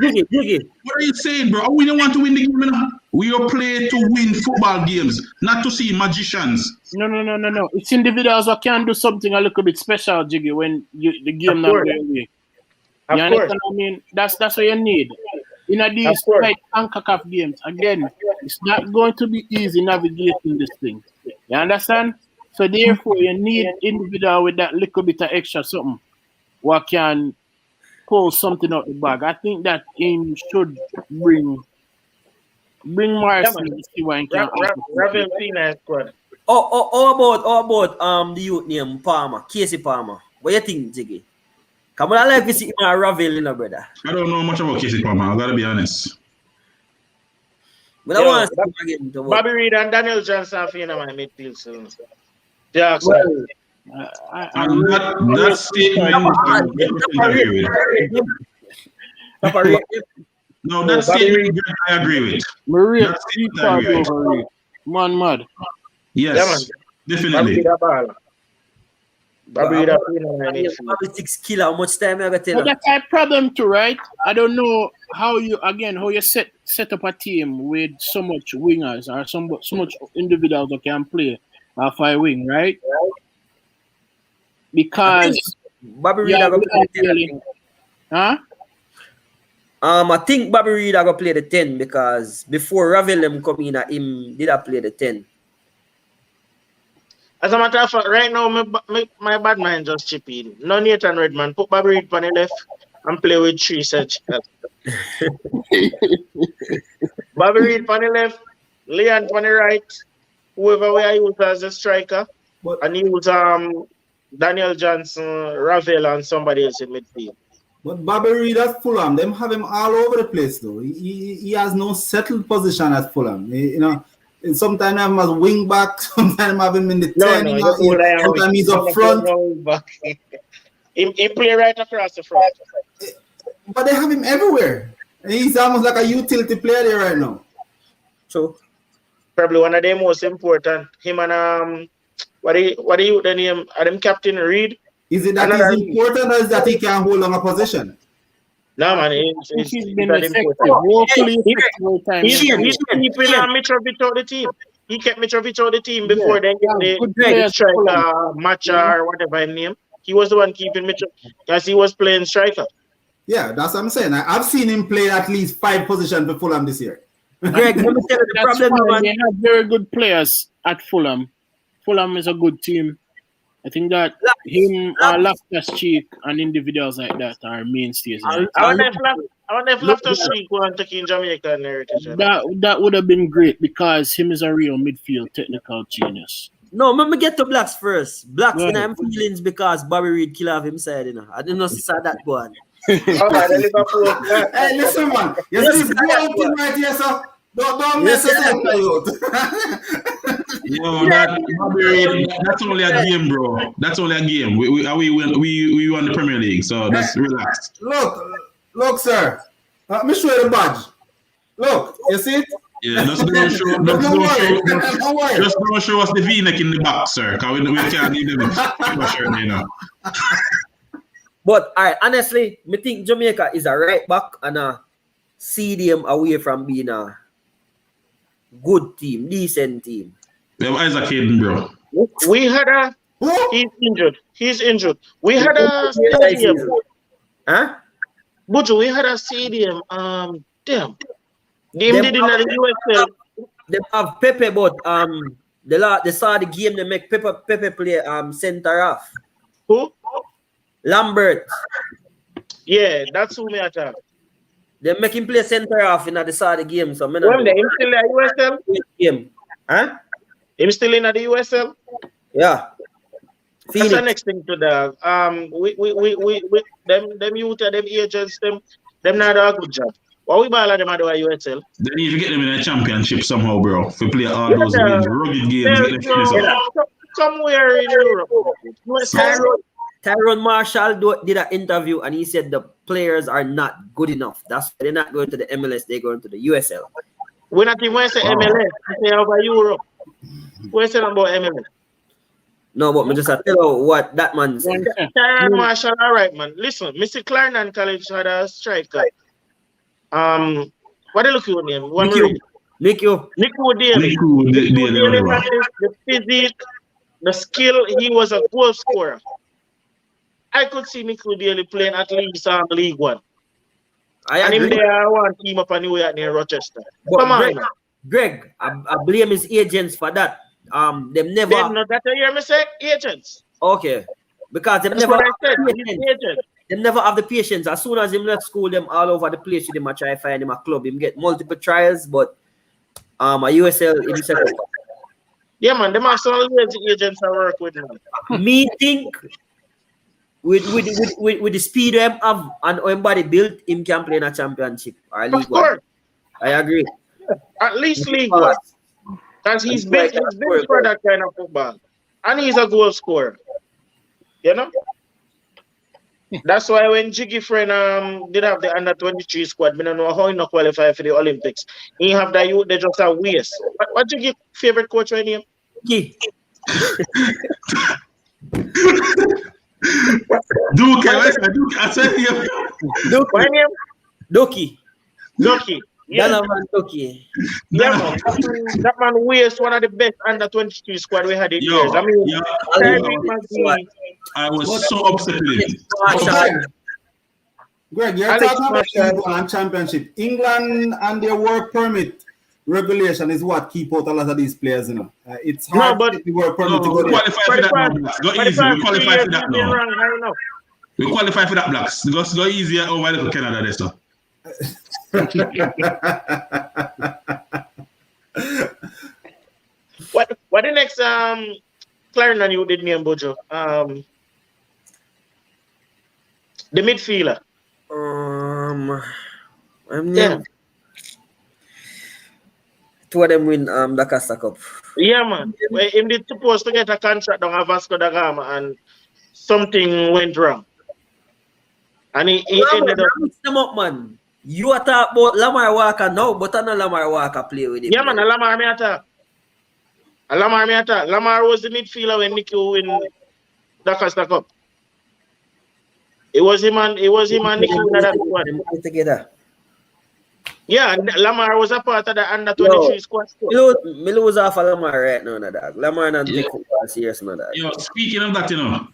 What are you saying, bro? We don't want to win the game, you know? We are playing to win football games, not to see magicians. No. It's individuals who can do something a little bit special, Jiggy, when the game not going away. You understand what I mean? That's what you need. In these tight CONCACAF games, again, it's not going to be easy navigating this thing. You understand? So therefore, you need individual with that little bit of extra something what can pull something out the bag. I think that him should bring Morrison to see what he can. Ravel Pina squad. How about the youth name Palmer, Casey Palmer? What you think, Jiggy? Come on, I like to see him Ravel, you know, brother. I don't know much about Casey Palmer, I gotta be honest. But I want to see him again. Bobby Reed and Daniel Johnson for my midfield soon. Yeah, well, that statement I agree with. No, that statement I agree with. Maria, man, mad. Yes, definitely. Bobby 6 kilo. How much time I got to tell you? That's a problem too, right? I don't know how you set up a team with so much wingers or so much individuals that can play off a wing, right? Because Bobby Reed are going to play the 10. Huh? I think Bobby Reed are going to play the 10 because before Ravel come in, him did play the 10. As a matter of fact, right now, my bad mind just chip in. No Nathan Redman, put Bobby Reed on the left and play with 3 such. Bobby Reed on the left, Leon on the right, whoever we are used as a striker, and he was Daniel Johnson, Ravel, and somebody else in midfield. But Bobby Reed at Fulham, them have him all over the place though. He has no settled position at Fulham. You know, sometimes have him as wing back, sometimes have him in the 10, sometimes he's up front. He play right across the front. But they have him everywhere. He's almost like a utility player there right now. So probably one of the most important. Him and what are you the name? Adam Captain Reed. Is it that he's important or is that he can hold on a position? No man, he's been effective. He's keeping Mitrovic out the team. He kept Mitrovic out the team before they striker Matcha or whatever his name. He was the one keeping Mitrovic because he was playing striker. Yeah, that's what I'm saying. I've seen him play at least 5 positions for Fulham this year. Greg, let me tell you the problem. They have very good players at Fulham. Fulham is a good team. I think that him, Loftus-Cheek, and individuals like that are mainstays. I wonder if Loftus-Cheek want to in Jamaica and heritage. That would have been great because him is a real midfield technical genius. No, let me get to Blacks first. Blacks in have feelings because Bobby Reed kill off him side, you know. I didn't know see that one. Hey, listen, man. You see, thing right here, so don't mess it up, Yo, that's only a game, bro. That's only a game. We won the Premier League, so just relax. Look, sir. Let me show you the badge. Look, you see it? Yeah, just don't show us the V-neck in the back, sir. Because we can't need them. But honestly, I think Jamaica is a right back and a CDM away from being a good team, decent team. We have Isaac Hayden, bro. We had a He's injured. We had a stadium. Huh? Buju, we had a stadium. Damn. Game did in the USL. They have Pepe, but they saw the game. They make Pepe play center half. Who? Lambert. Yeah, that's who me attack. They make him play center half in the start of the game. So, Him still in the USL? Game. Huh? Him still in the USL? Yeah. That's the next thing to the them youth, them agents, them not do a good job. What we ball at them at the USL? They need to get them in a championship somehow, bro. If we play all those games, rugged games, somewhere in Europe. Tyrone Marshall did an interview and he said the players are not good enough. That's why they're not going to the MLS, they're going to the USL. We're not even say MLS, we say over Europe. We're saying about MLS. No, but me just tell you what that man said. Tyrone Marshall, all right, man. Listen, Mr. Clarendon College had a striker. What do you look your name? Nico Daly. The physique, the skill, he was a goal scorer. I could see Nico Daly playing at least League One. And him there one team up New York near Rochester. But Come on, Greg, I blame his agents for that. Them never. Then not that you hear me say agents. Okay, because them That's never. what I said. Agents. Them never have the patience. As soon as him left school, them all over the place with him. I try to find him a club. Him get multiple trials, but a USL himself. Yeah, man. Them are some agents I work with, man. Me think with the speed him have and how body built, him can play in a championship or League One. I agree. At least League One. Because he's built for that kind of football. And he's a goal scorer. You know? That's why when Jiggy friend did have the under-23 squad, I don't know how he not qualify for the Olympics. He have the youth, they just have waste. What Jiggy favorite coach right name? Duke. Duke, I said him. Duke. My name? Ducky. Yeah. Ducky. Yeah, man. That man waste one of the best under-23 squad we had in years. I mean, I was so upset with it. Greg, you're talking about League One championship. England and their work permit regulation is what keep out a lot of these players, you know. It's hard to get the work permit to go there. We qualify for that. Go easy. We qualify for that now. We qualify for that, Blacks. Go easier over little Canada there, so. What the next Clarendon you did name Bojo? The midfielder. Yeah. Two of them win the Costa Cup. Yeah, man. Him did supposed to get a contract on a Vasco da Gama and something went wrong. And he ended up. Mix them up, man. You are talking about Lamar Walker now, but I know Lamar Walker play with him. Yeah, man. Lamar me attack. Lamar was the midfielder when Nicky win the Costa Cup. It was him and Nicky that together. Yeah, and Lamar was a part of the under-23 squad. Me lose off of Lamar right now, dog. Lamar not take football serious, dog. Yo, speaking of that, you know,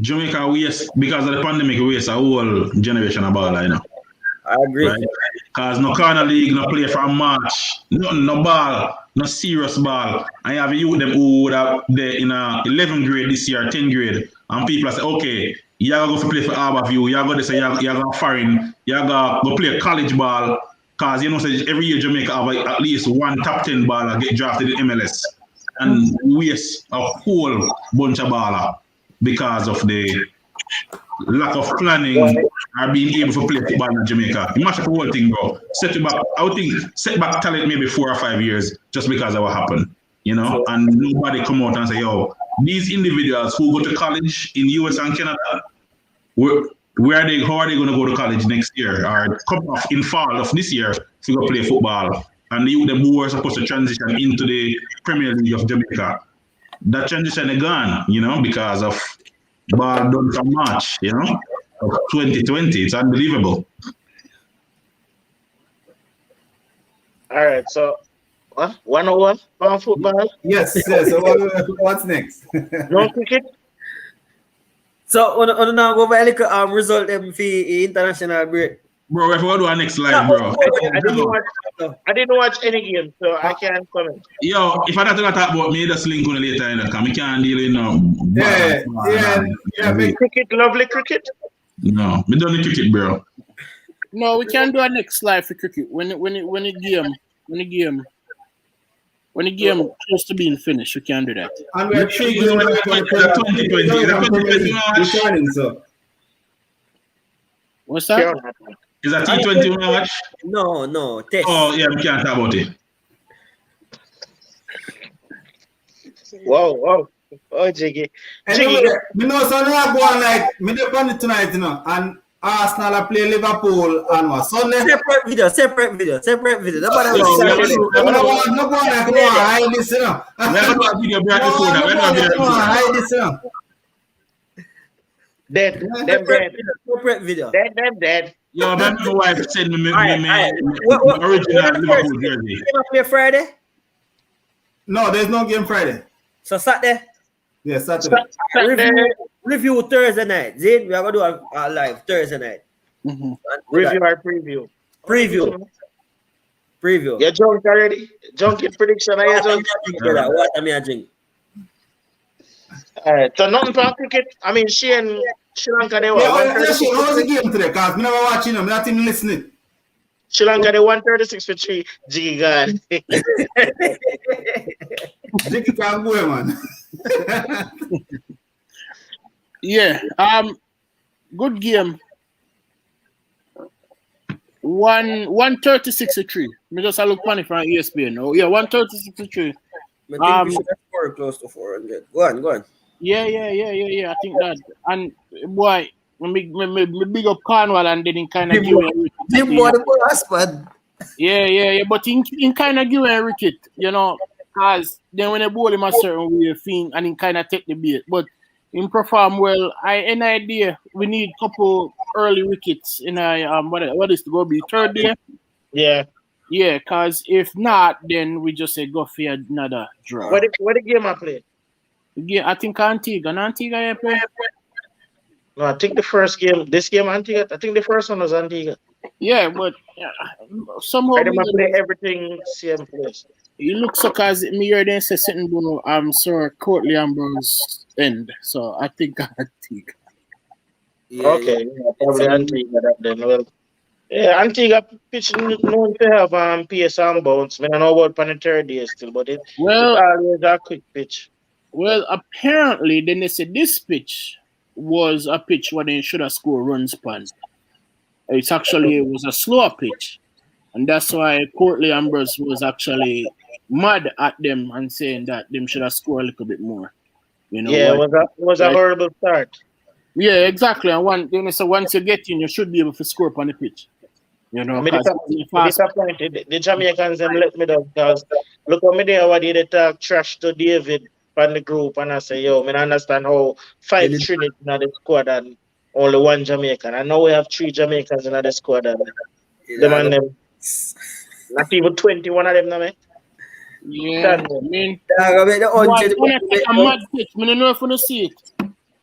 Jamaica waste, because of the pandemic, waste a whole generation of baller, you know. I agree. Because no corner league, no play from March, no ball, no serious ball. I have youth them who would have there in 11th grade this year, 10th grade, and people say, okay, you gotta go play for Harborview, you gotta say you gotta foreign, you gotta go play college ball, because you know say every year Jamaica have at least one top 10 baller get drafted in MLS, and waste a whole bunch of baller because of the lack of planning or being able to play football in Jamaica. You mash up the whole thing, bro. I would think set back talent maybe 4 or 5 years just because of what happened, you know, and nobody come out and say, yo, these individuals who go to college in US and Canada, how are they going to go to college next year or come off in fall of this year to go play football? And the youth them who are supposed to transition into the Premier League of Jamaica, that transition is gone, you know, because of ball done from March, you know, of 2020. It's unbelievable. All right, so 101 on football? Yes. So what's next? No cricket? So, on now go by like result them for international break. Bro, if we do our next live, bro. I didn't watch any game, so I can't comment. Yo, if I don't talk about me, just link on later, you know, because I can't deal with no. Yeah. Cricket, lovely cricket. No, me don't need cricket, bro. No, we can do a next live for cricket when the game close to being finished. We can do that. And we're triggering when we're going to Is that 2020 match? returning, so. What's that? Is that T20 match? No, test. Oh, yeah, we can't talk about it. Whoa. Oh, Jiggy. Anyway, me know something I go on like, me depend on it tonight, you know, and Arsenal are play Liverpool on what, Sunday? Separate video. Nobody No go on like, come on, hide this, you know. We're going to do a video right before that. We're going to do Hide this, you know. Dead. Separate video. Dead. Yo, my wife sent me What original Liverpool jersey. Game up here Friday? No, there's no game Friday. So Saturday? Yeah, Saturday. Review Thursday night. Zin, we are going to do a live Thursday night. Mm-hmm. Review or preview. Preview. You drunk already? Drunk in prediction? Are you drunk? What am I drink? Alright, so nothing for cricket. I mean, Sri Lanka, they were Yeah, how was the game today? Because me never watching them, not even listening. Sri Lanka, they 136 for 3. Jiggy God. Jiggy can't go, man. Yeah. Good game. 136 to 3. Me just look funny from ESPN. Oh yeah, 136 to 3. I think we should score close to 400. Go on. Yeah. I think that. And boy, me big up Cornwall and then kind of give the boss, man. Yeah. But in kind of give a wicket, you know, because then when they bowl him a certain way, thing and he kind of take the bait. But in perform well. Any idea we need couple early wickets in a what is to go be third day? Yeah. Yeah, because if not, then we just say go for another draw. What the game I played? Yeah, I think Antigua play. No, I think the first game, this game Antigua, I think the first one was Antigua. Yeah, but somehow I didn't play everything same place. You look so cause me hear them say something about Sir Courtly Ambrose end. So I think Antigua. Yeah, okay, probably Antigua that then. Well, yeah, Antigua pitch known to have pace and bounce. I don't know about on the third day still, but it's always a quick pitch. Well, apparently then they said this pitch was a pitch where they should have scored runs upon. It was a slower pitch. And that's why Courtly Ambrose was actually mad at them and saying that them should have scored a little bit more. You know, yeah, it was a horrible start. Yeah, exactly. And once you get in, you should be able to score upon the pitch. You know, disappointed. The Jamaicans them let me down because look at me there what they talk trash to David from the group and I say, yo, I understand how 5 Trinity in the squad and only 1 Jamaican. I know we have 3 Jamaicans in the squad and them and them. Not even 21 of them now, man. Yeah, I mean, I take a mad pitch. I don't know if you see it,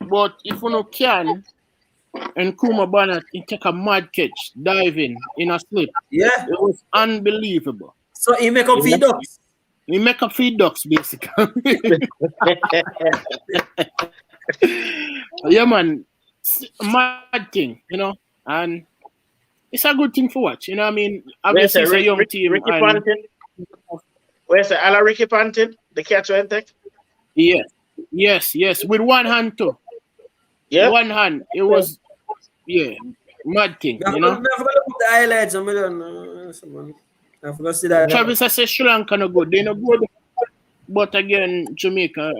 but if you can, and Kuma Bannett, he take a mad catch, diving in a slip. Yeah, it was unbelievable. So he make up feed ducks. He make up feed ducks, basically. Yeah, man, mad thing, you know, and it's a good thing for watch. You know what I mean? Obviously, it's a young team. Ricky Panton. Where's the Ricky Panton? The catch went take? Yes. With one hand too. Yeah. One hand. It was mad thing. You know? I forgot to put the highlights. I forgot to see that. Travis says Sri Lanka no good. They no good. But again, Jamaica,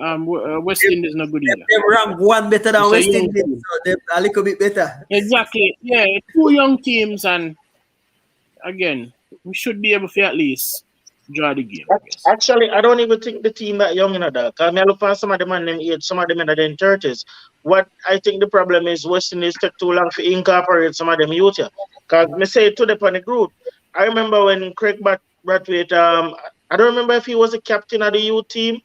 West Indies not good either. They rank one better than West Indies, so they're a little bit better. Exactly. Yeah, 2 young teams, and again, we should be able to at least draw the game. Actually, I don't even think the team that young in that. Because I look at some of them in them age, some of them in their 30s. What I think the problem is West Indies take too long to incorporate some of them youth here. Because I say to them on the group, I remember when Craig Brathwaite, I don't remember if he was a captain of the youth team,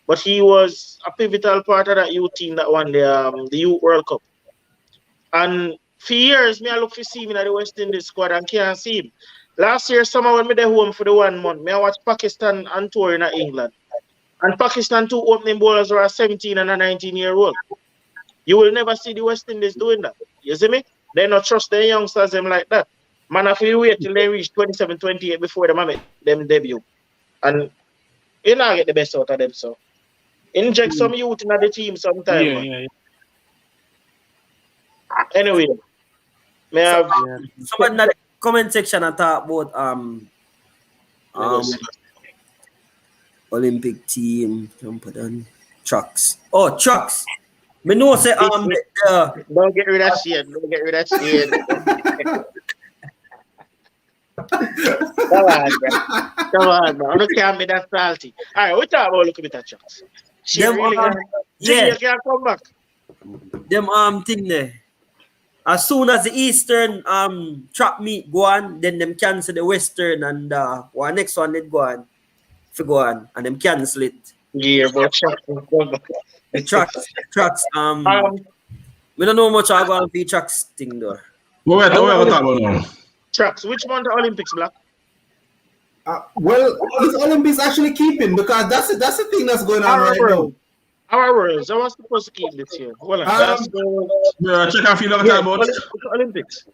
but he was a pivotal part of that youth team that won the Youth World Cup. And for years, I look for him in the West Indies squad and can't see him. Last year, summer when I home for the 1 month, I watched Pakistan on tour in England. And Pakistan 2 opening bowlers were a 17 and a 19-year-old. You will never see the West Indies doing that. You see me? They don't trust their youngsters them like that. Man, I feel wait till they reach 27, 28 before them debut. And you not get the best out of them, so. Inject some youth in the team sometime, man. Yeah. Anyway, may I have Someone in the comment section and talk about Olympic team, trucks. Oh, trucks. Me know say don't get rid of shit. Don't get rid of shit. Come on, man. I can't be that salty. All right, we talk about look at trucks. She them really can't come back. them thing there. As soon as the Eastern track meet go on, then them cancel the Western and one next one they go on. If you go on and them cancel it. Yeah, but trucks. The trucks we don't know much about the trucks thing though. What we talk about now? Trucks. Which one the Olympics, Black? Well, is Olympics actually keeping? Because that's the thing that's going on right now. Our words. I was supposed to keep this year. Well, that's check and feel like talk about Olympics.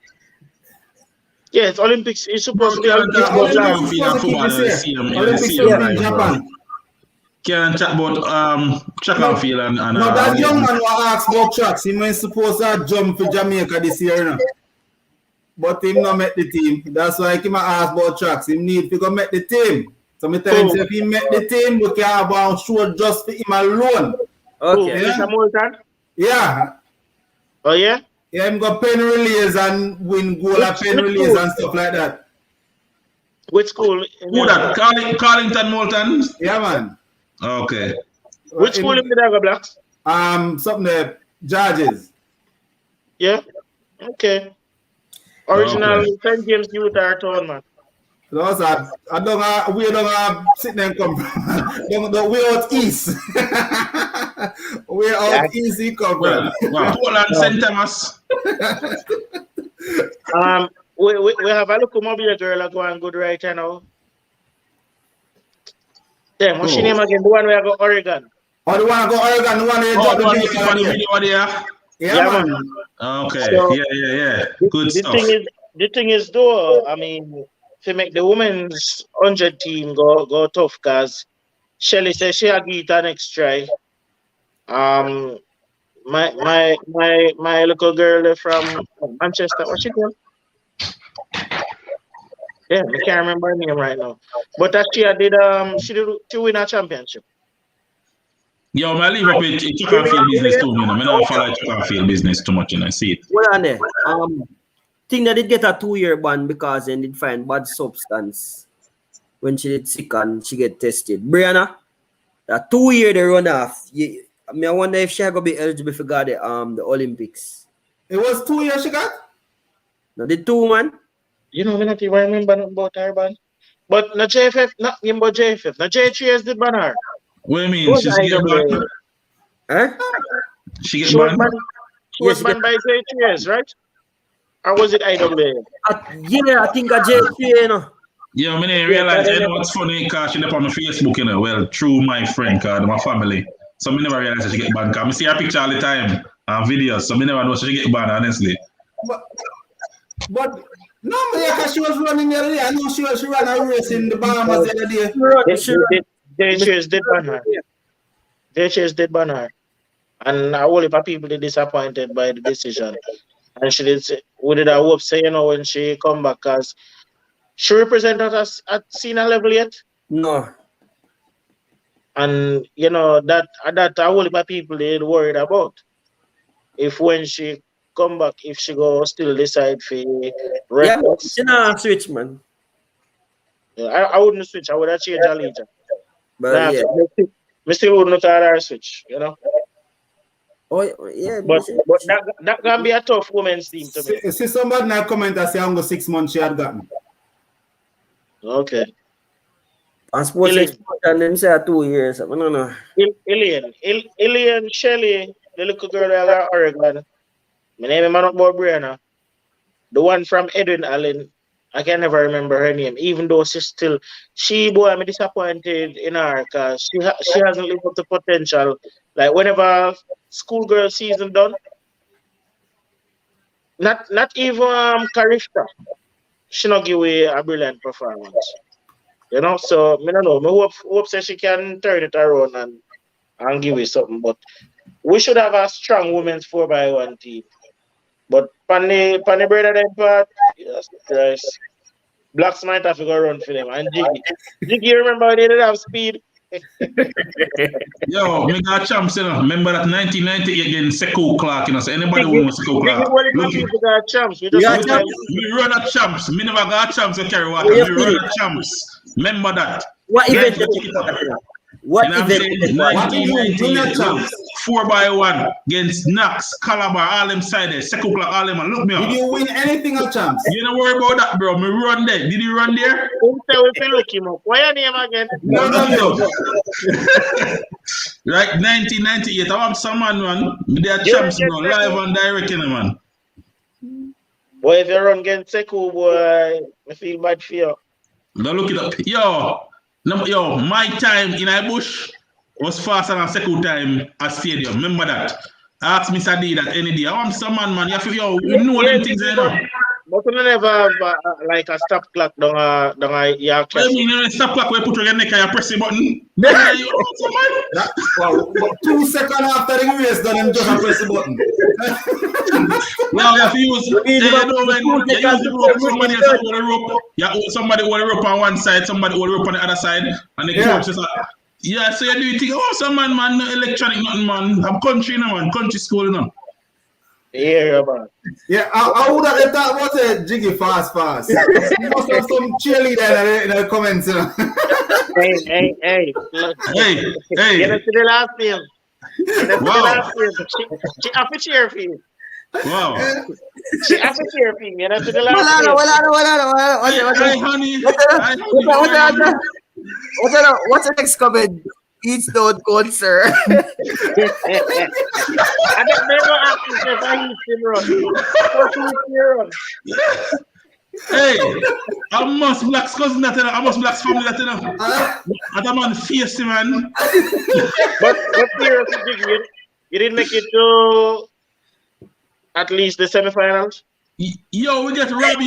Yeah, it's Olympics. It's supposed to be Olympics in Japan. Can chat about track and field and no, that young man who asked about tracks, he was supposed to jump for Jamaica this year, you know? But him not met the team. That's why he asked about tracks. He need to go make the team. So me tell him, if he make the team, we can have a show just for him alone. Okay. Yeah. Oh yeah? Yeah, him go pen relays and win goal at pen relays and stuff like that. Which school? Who that? Carlington Moulton? Yeah, man. Okay. Which school in the Blacks? Something there, Judges. Yeah. Okay. Original St. James Youth are town, man. Those are, we don't sit there and come from. We're out east. We're out east, he come from. Poland, St. Thomas. We have a local mobile girl going good right now. Damn, what's your name again? The one where I go Oregon. Oh, the one I go Oregon, the one where you drop the video there. Yeah, man. Okay. So, yeah. Good stuff. The thing is, though, I mean, to make the women's 100 team go tough, because Shelly says she will get an next try. My little girl from Manchester, what's she called? Yeah, I can't remember her name right now. But that she did win a championship. Yo, I leave up with track and field business too, you know. I don't follow track and field business too much, and I see it. Well, on there. Think that did get a 2-year ban because they did find bad substance when she did sick and she get tested. Brianna, that 2-year they run off. I wonder if she gonna be eligible for the Olympics. It was 2 years she got? No, the 2 man. You know, I not even remember about her ban. But no JFF, not him but JFF. No J3S did ban her. What do you mean? She's getting banned? Huh? She She was banned by J3S, right? Or was it IWA? Yeah, I think a J3, you know. Yeah, I didn't realize, you know what's funny, because she up on my Facebook, you know, well, through my friend, my family. So I never realized that she get banned, because I see her picture all the time, and videos, so I never know she get banned, honestly. But no, because she was running the other day. I know she ran a race in the Bahamas the other day. J3S did ban her. J3S did ban her. And a whole heap of people did disappointed by the decision. And she did say, we did a hope say, you know, when she come back, because she represented us at senior level yet. No. And, you know, that a whole heap of people they worried about. If when she come back, if she go still decide for records. Yeah, she not switch, man. Yeah, I wouldn't switch. I would have changed her later. But yeah. I still wouldn't have her switch, you know. Oh yeah, but that can be a tough women's team to me. See somebody now comment and say I'm go 6 months she had gotten. Okay. And sports and then say 2 years. I don't know. Ilian Shelley, the little girl that got Oregon. My name is Manok Brianna. The one from Edwin Allen. I can never remember her name, even though I'm disappointed in her because she hasn't lived up to potential. Like whenever schoolgirl season done, not even Karishka. she not give away a brilliant performance. You know, so I don't know. I hope say she can turn it around and give away something. But we should have a strong women's 4x1 team. But Pani brother them part, yes, Christ. Blacks might have to go run for them. And Jiggy, remember they didn't have speed. Yo, me got champs, you know. Remember that 1998 against Sekou Clark, you know. So anybody who wants Sekou Clark. We got champs. We run at champs. Me never got champs to carry water. We run at champs. Remember that. What event? What event? 1998 4x1 against Knox, Calabar, all them sided, Sekou Clark, all them. Look me up. Did you win anything at champs? You don't worry about that, bro. Me run there. Did you run there? We can look him up. Why your name again? No. Like 1998, I want someone, man. They are champs, bro. Live and direct, you know, man. Boy, if you run against Sekou, boy, I feel bad for you. Don't look it up. Yo, my time in Bush was faster than Sekou time at stadium. Remember that? I asked Mr. D that any day. I want someone, man. You know them things, you know. But we never have like a stop clock down a your chest. I mean, stop clock where you put your neck and you press the button. Well, 2 seconds after the race, then you just press the button. Now you have to use the rope. Somebody hold the rope on one side, somebody hold the rope on the other side, and the coach is like, yeah, so you do you think, oh, some man, no electronic, nothing, man. I'm country, no, man. Country school, you know. Yeah, man. Yeah, I would have thought was a Jiggy fast. You must have some cheerleader in the comments, you know. Hey. Get us to the last game. She have to cheer for you. Wow. She have to cheer for you. Get us to the last game. What's the next comment? Each don't concern. I don't never ask you if I run. Hey, I must Blacks cousin that I must Blacks family that and I'm on face, man. But seriously, you didn't make it to at least the semifinals. Yo, we get robbed,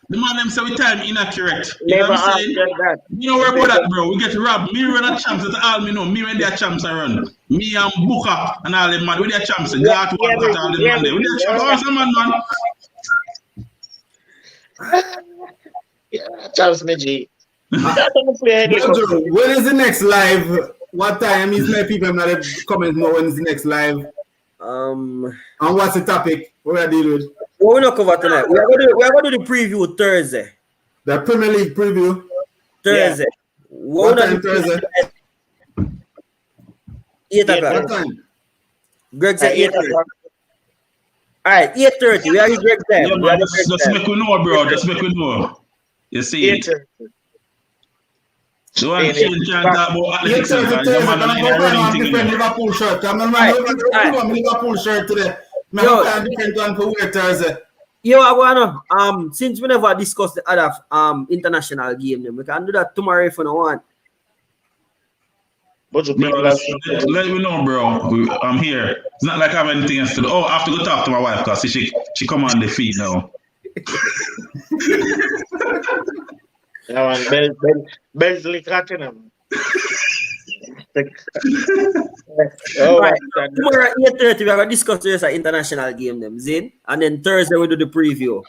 The man them say we time inaccurate. You Never know what I'm saying? that. You know where about that, bro. We get robbed. Me run a champs, that's all me know. Me when their champs I run. Me and Booker and all them man. With their champs, all them man there. With their champs, awesome man. Yeah, Charles Meji. When is the next live? What time is my people not comment more when is the next live? And what's the topic? What are dealing with? What we not cover tonight? We are going to do the preview Thursday. The Premier League preview? Thursday. Yeah. What time Thursday? 8 o'clock. What time? Greg said 8:30. All right, 8:30. We are in Greg time. Yeah, man, just make we know, bro. Just make we know. You see? So I'm change and talk about Alex and Liverpool shirt. I'm Liverpool shirt today. Different one for wear Thursday. Yo, I wanna since we never discuss the other international game, then we can do that tomorrow if you want. Let me know, bro. I'm here. It's not like I have anything else to do. Oh, I have to go talk to my wife because she come on the feed now. Yeah, man, Belsley Tottenham. Right. Tomorrow at 8:30 we are gonna discuss this international game them, Zin, and then Thursday we do the preview.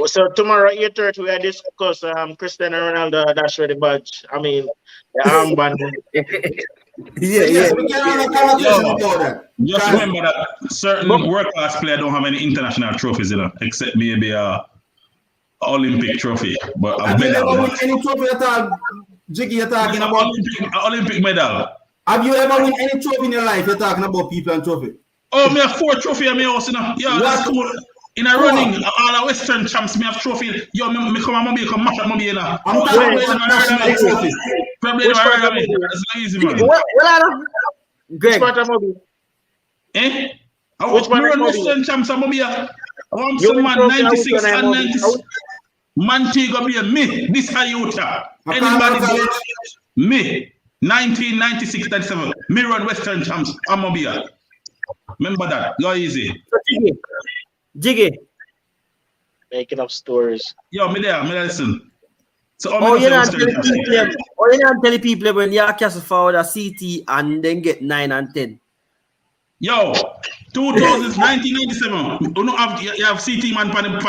So tomorrow at 8:30 we are discuss Cristiano Ronaldo dash with the badge. I mean the armband. Yeah. We can have a conversation about that. Just remember that certain world class players don't have any international trophies, you know, except maybe a Olympic trophy. But have you ever won any trophy at all? Jiggy, you're talking about Olympic medal. Have you ever won any trophy in your life? You're talking about people and trophy. Oh, me have 4 trophies in my house, you know. Yeah, that's cool. In a running, all the Western champs, me have trophy. Yo, me come and come match up, you know. I'm talking about national trophy. Probably never heard of me. That's not easy, man. Which part of Mobi? Which part of Western champs are Mobi? I want some man 96 and 96. Montego Bay, me, this Ayuta. Anybody? Me, 1996, 97. Me run Western champs, Amobia. Remember that. Go easy. Jiggy. making up stories. Yo, me there listen. So you're not telling people when Newcastle forward a CT and then get 9 and 10. Yo, 1997. You have CT man pan the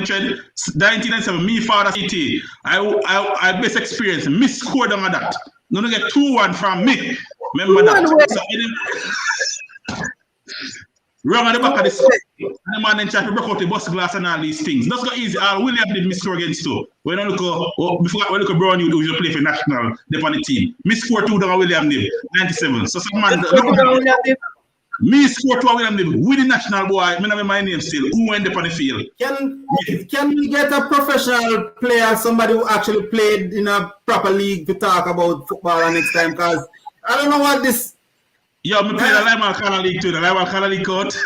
trend. 1997. Me father CT. I best experience. Me scored on that. No get 2-1 from me. Remember that. So, wrong at the back of the school. And the man then try to break out the bus glass and all these things. That's not easy. William did miss score against 2. When I look at Brown, you play for national, they on the team. Me score 2 down William did 97. So some man me score 2 William did with the national boy. I remember my name still. Who went up on the field? Can we get a professional player, somebody who actually played in a proper league to talk about football next time? Because I don't know what this. Yo, me play the Lyman Canal League too. The Lyman Canal League court. If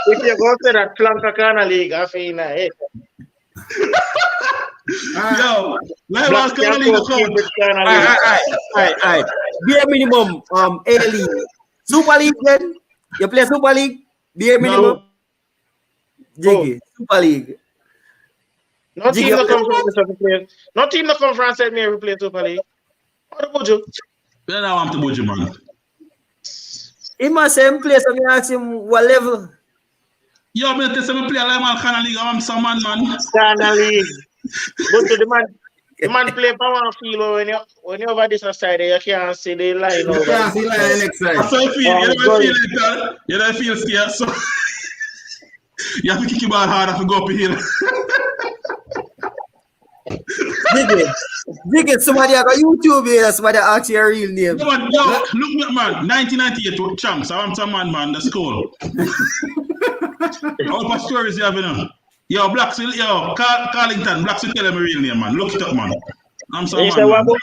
you go to that Flanker Canal League, I feel it. Yo, Lyman Canal League court. Alright. Bare minimum, A-League. Super League then? You play Super League? Bare minimum? Jiggy, Super League. No team that come from St. Mary play Super League. What about you? I don't want to budge, man. In my same place, I'm ask him what level. Yo, I'm going to say I play Lyman Canal League. I'm some man. Canal League. But the man play power field when you over this side, you can't see the line over. You can't see the line next side. That's how I feel. You don't feel scared. So you have to kick your ball harder to go up the hill. Dig it. Somebody got YouTube here. Somebody ask your real name. Yo, look me, man. 1998 champs. I'm some man. That's cool. How much stories you have, you know? Yo, Carlington, Blacks will tell them a real name, man. Look it up, man. I'm some man. What about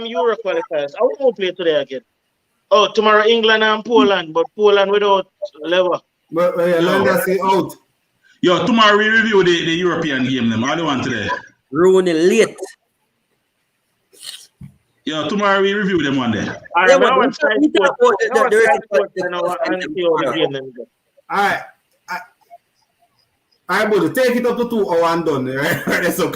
Euro qualifiers? I won't play today again. Oh, tomorrow England and Poland, but Poland without lever. But Lewandowski out. Yo, tomorrow we review the European game. Them. How do you want today? Rooney late. Yo, tomorrow we review them one day. Alright, but take it up to 2 hours and done. Right? So, want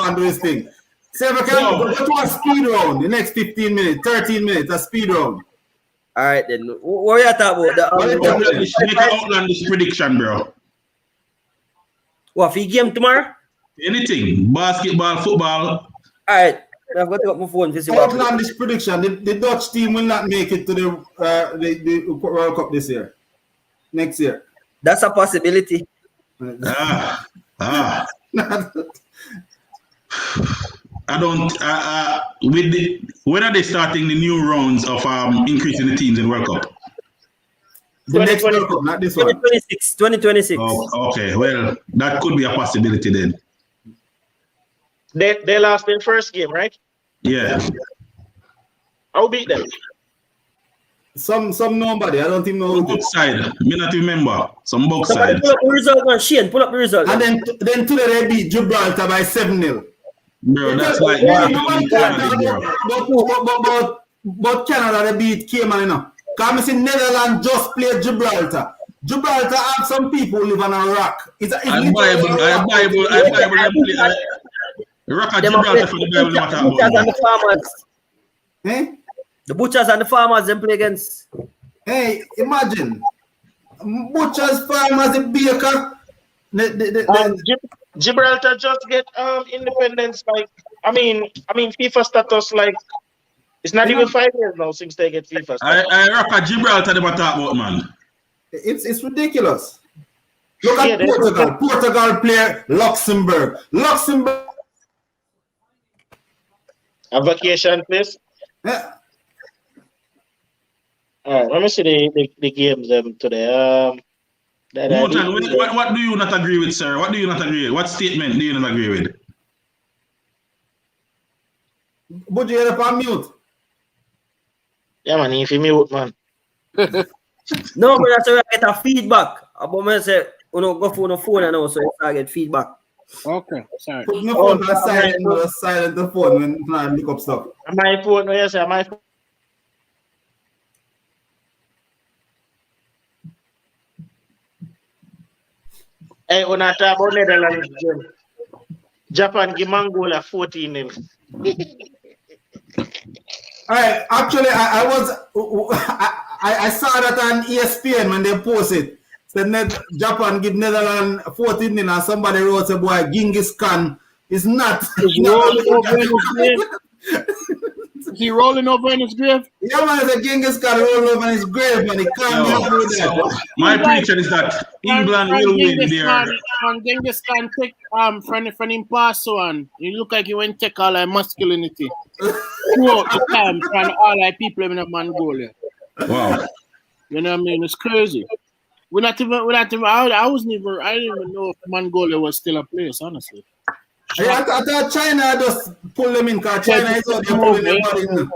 to do this thing. So if I can go to a speed round, the next 15 minutes, 13 minutes, a speed round. All right, then. What are you talking about? Make an outlandish prediction, bro. What, for game tomorrow? Anything. Basketball, football. All right. I've got to get my phone to see what outlandish prediction. The Dutch team will not make it to the World Cup this year. Next year. That's a possibility. I don't. When are they starting the new rounds of increasing the teams in World Cup? The next World Cup, not this one. 2026. Oh, okay, well, that could be a possibility then. They lost their first game, right? Yeah. I'll beat them. Some nobody. I don't even know. Both side. Me not remember. Some both side. Pull up the result, man. Shane, pull up the result. And then today they beat Gibraltar by 7-0. Bro, that's like but Canada they beat Cayman, you know. Because I see Netherlands just played Gibraltar. Gibraltar have some people who live on a rock. I Bible rock at Gibraltar for the Bible. Eh? The butchers and the farmers them play against. Hey, imagine. Butchers, farmers, the baker. Gibraltar just get independence like I mean FIFA status like it's not even 5 years now since they get FIFA status. I rock at Gibraltar them talk about, man. It's ridiculous. Look at Portugal. Portugal player Luxembourg. A vacation place. Yeah. Alright, let me see the games today. What do you not agree with, sir? What do you not agree with? What statement do you not agree with? But you're up on mute. Yeah, man, if you mute, man. No, but that's why I get a feedback. About me say, go for the phone and also I get feedback. Okay, sorry. Put my phone on silent the phone when I look up stuff. My phone, yes, sir, my phone. Hey, when I talk about Netherlands, Japan give Mongolia 14-0. All right, actually, I saw that on ESPN when they posted. Said Japan give Netherlands 14 and somebody wrote a boy Genghis Khan is not. Is he rolling over in his grave? Yeah, man, the Genghis Khan rolling over in his grave, man. He can't do that. My prediction is that England will win there. And Genghis Khan take from him pass on. You look like you went take all that masculinity throughout the time from all that people in Mongolia. Wow. You know what I mean? It's crazy. I didn't even know if Mongolia was still a place, honestly. I thought China just pull them in because China is out there pulling them in.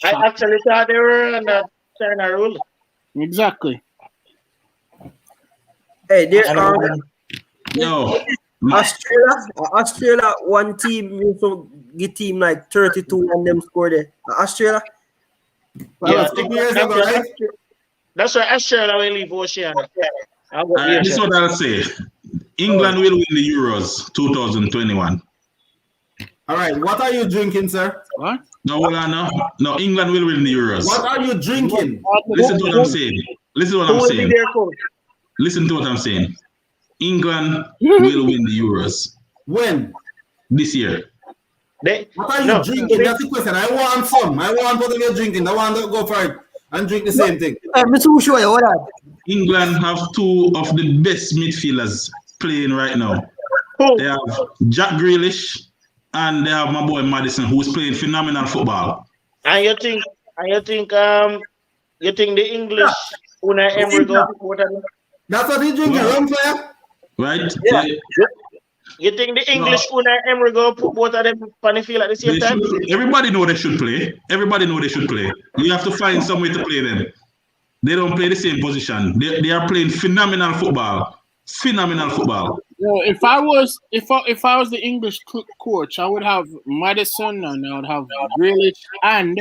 I actually thought they were under China rule. Exactly. Hey, there No. Australia, one team used to get team like 32 and them score there. Australia? Yeah, that's why Australia will leave Oceania. This is what I'll say. England will win the Euros 2021. All right, what are you drinking, sir? What? No, hold on now. No, England will win the Euros. What are you drinking? Listen to what I'm saying. Listen to what I'm saying. England will win the Euros. When? This year. What are you drinking? That's the question. I want some. I want what you're drinking. I want to go for it and drink the same thing. England have two of the best midfielders playing right now. They have Jack Grealish and they have my boy Maddison, who's playing phenomenal football. And you think the English Unai Emery go? That's what he's drinking. Rum fire. Right? Yeah. You think the English Unai Emery go put both of them on the field at the same time? Everybody know they should play. You have to find some way to play them. They don't play the same position. They are playing phenomenal football. Well, if I was the English coach, I would have Maddison and I would have Grealish and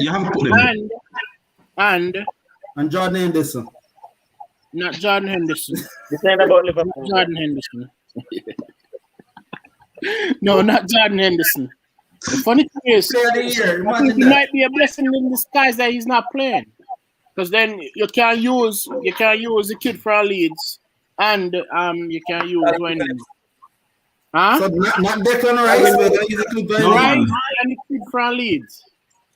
Jordan Henderson. Not Jordan Henderson. The same about Liverpool. Jordan Henderson. No, not Jordan Henderson. The funny thing is, I think it might be a blessing in disguise that he's not playing, because then you can use the kid from Leeds, and you can use when. Huh? So not Declan Rice, but use the kid from Rice and the kid from Leeds.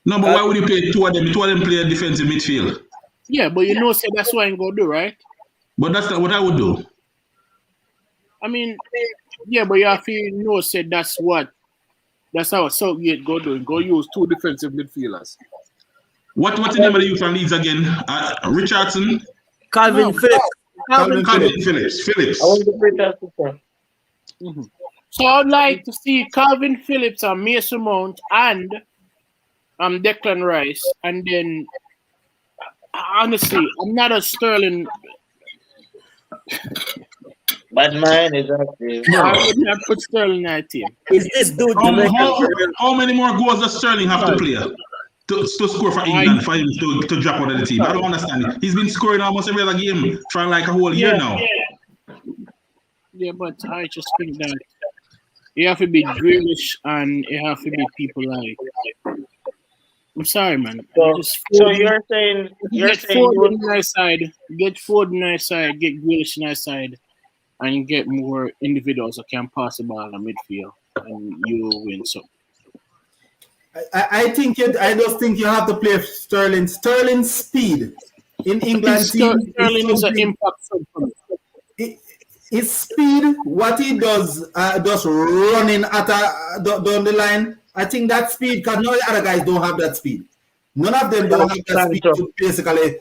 No, but why would you play two of them? Two of them play a defensive midfield. Yeah, but say that's what I'm gonna do, right? But that's not what I would do. I mean, yeah, but you have to say that's how Southgate go do. Go use two defensive midfielders. What's the name of the youth from Leeds again? Richardson? Calvin Phillips. Calvin Phillips. I want to play that. Mm-hmm. So I'd like to see Calvin Phillips and Mason Mount and Declan Rice, and then honestly, I'm not a Sterling. But mine is active. I would not put Sterling in that team. Is this dude how many more goals does Sterling have to play to score for England for him to drop out of the team? I don't understand it. He's been scoring almost every other game for like a whole year now. Yeah, but I just think that you have to be Grealish and you have to be people like. I'm sorry, man. So you're saying get Foden on our side, get Grealish on our side, and get more individuals that can pass the ball in the midfield, and you will win. So I just think you have to play Sterling. Sterling's speed in England. Sterling is an impact sub. His speed, what he does, just running at down the line. I think that speed, because none of the other guys don't have that speed. None of them don't have that speed to basically,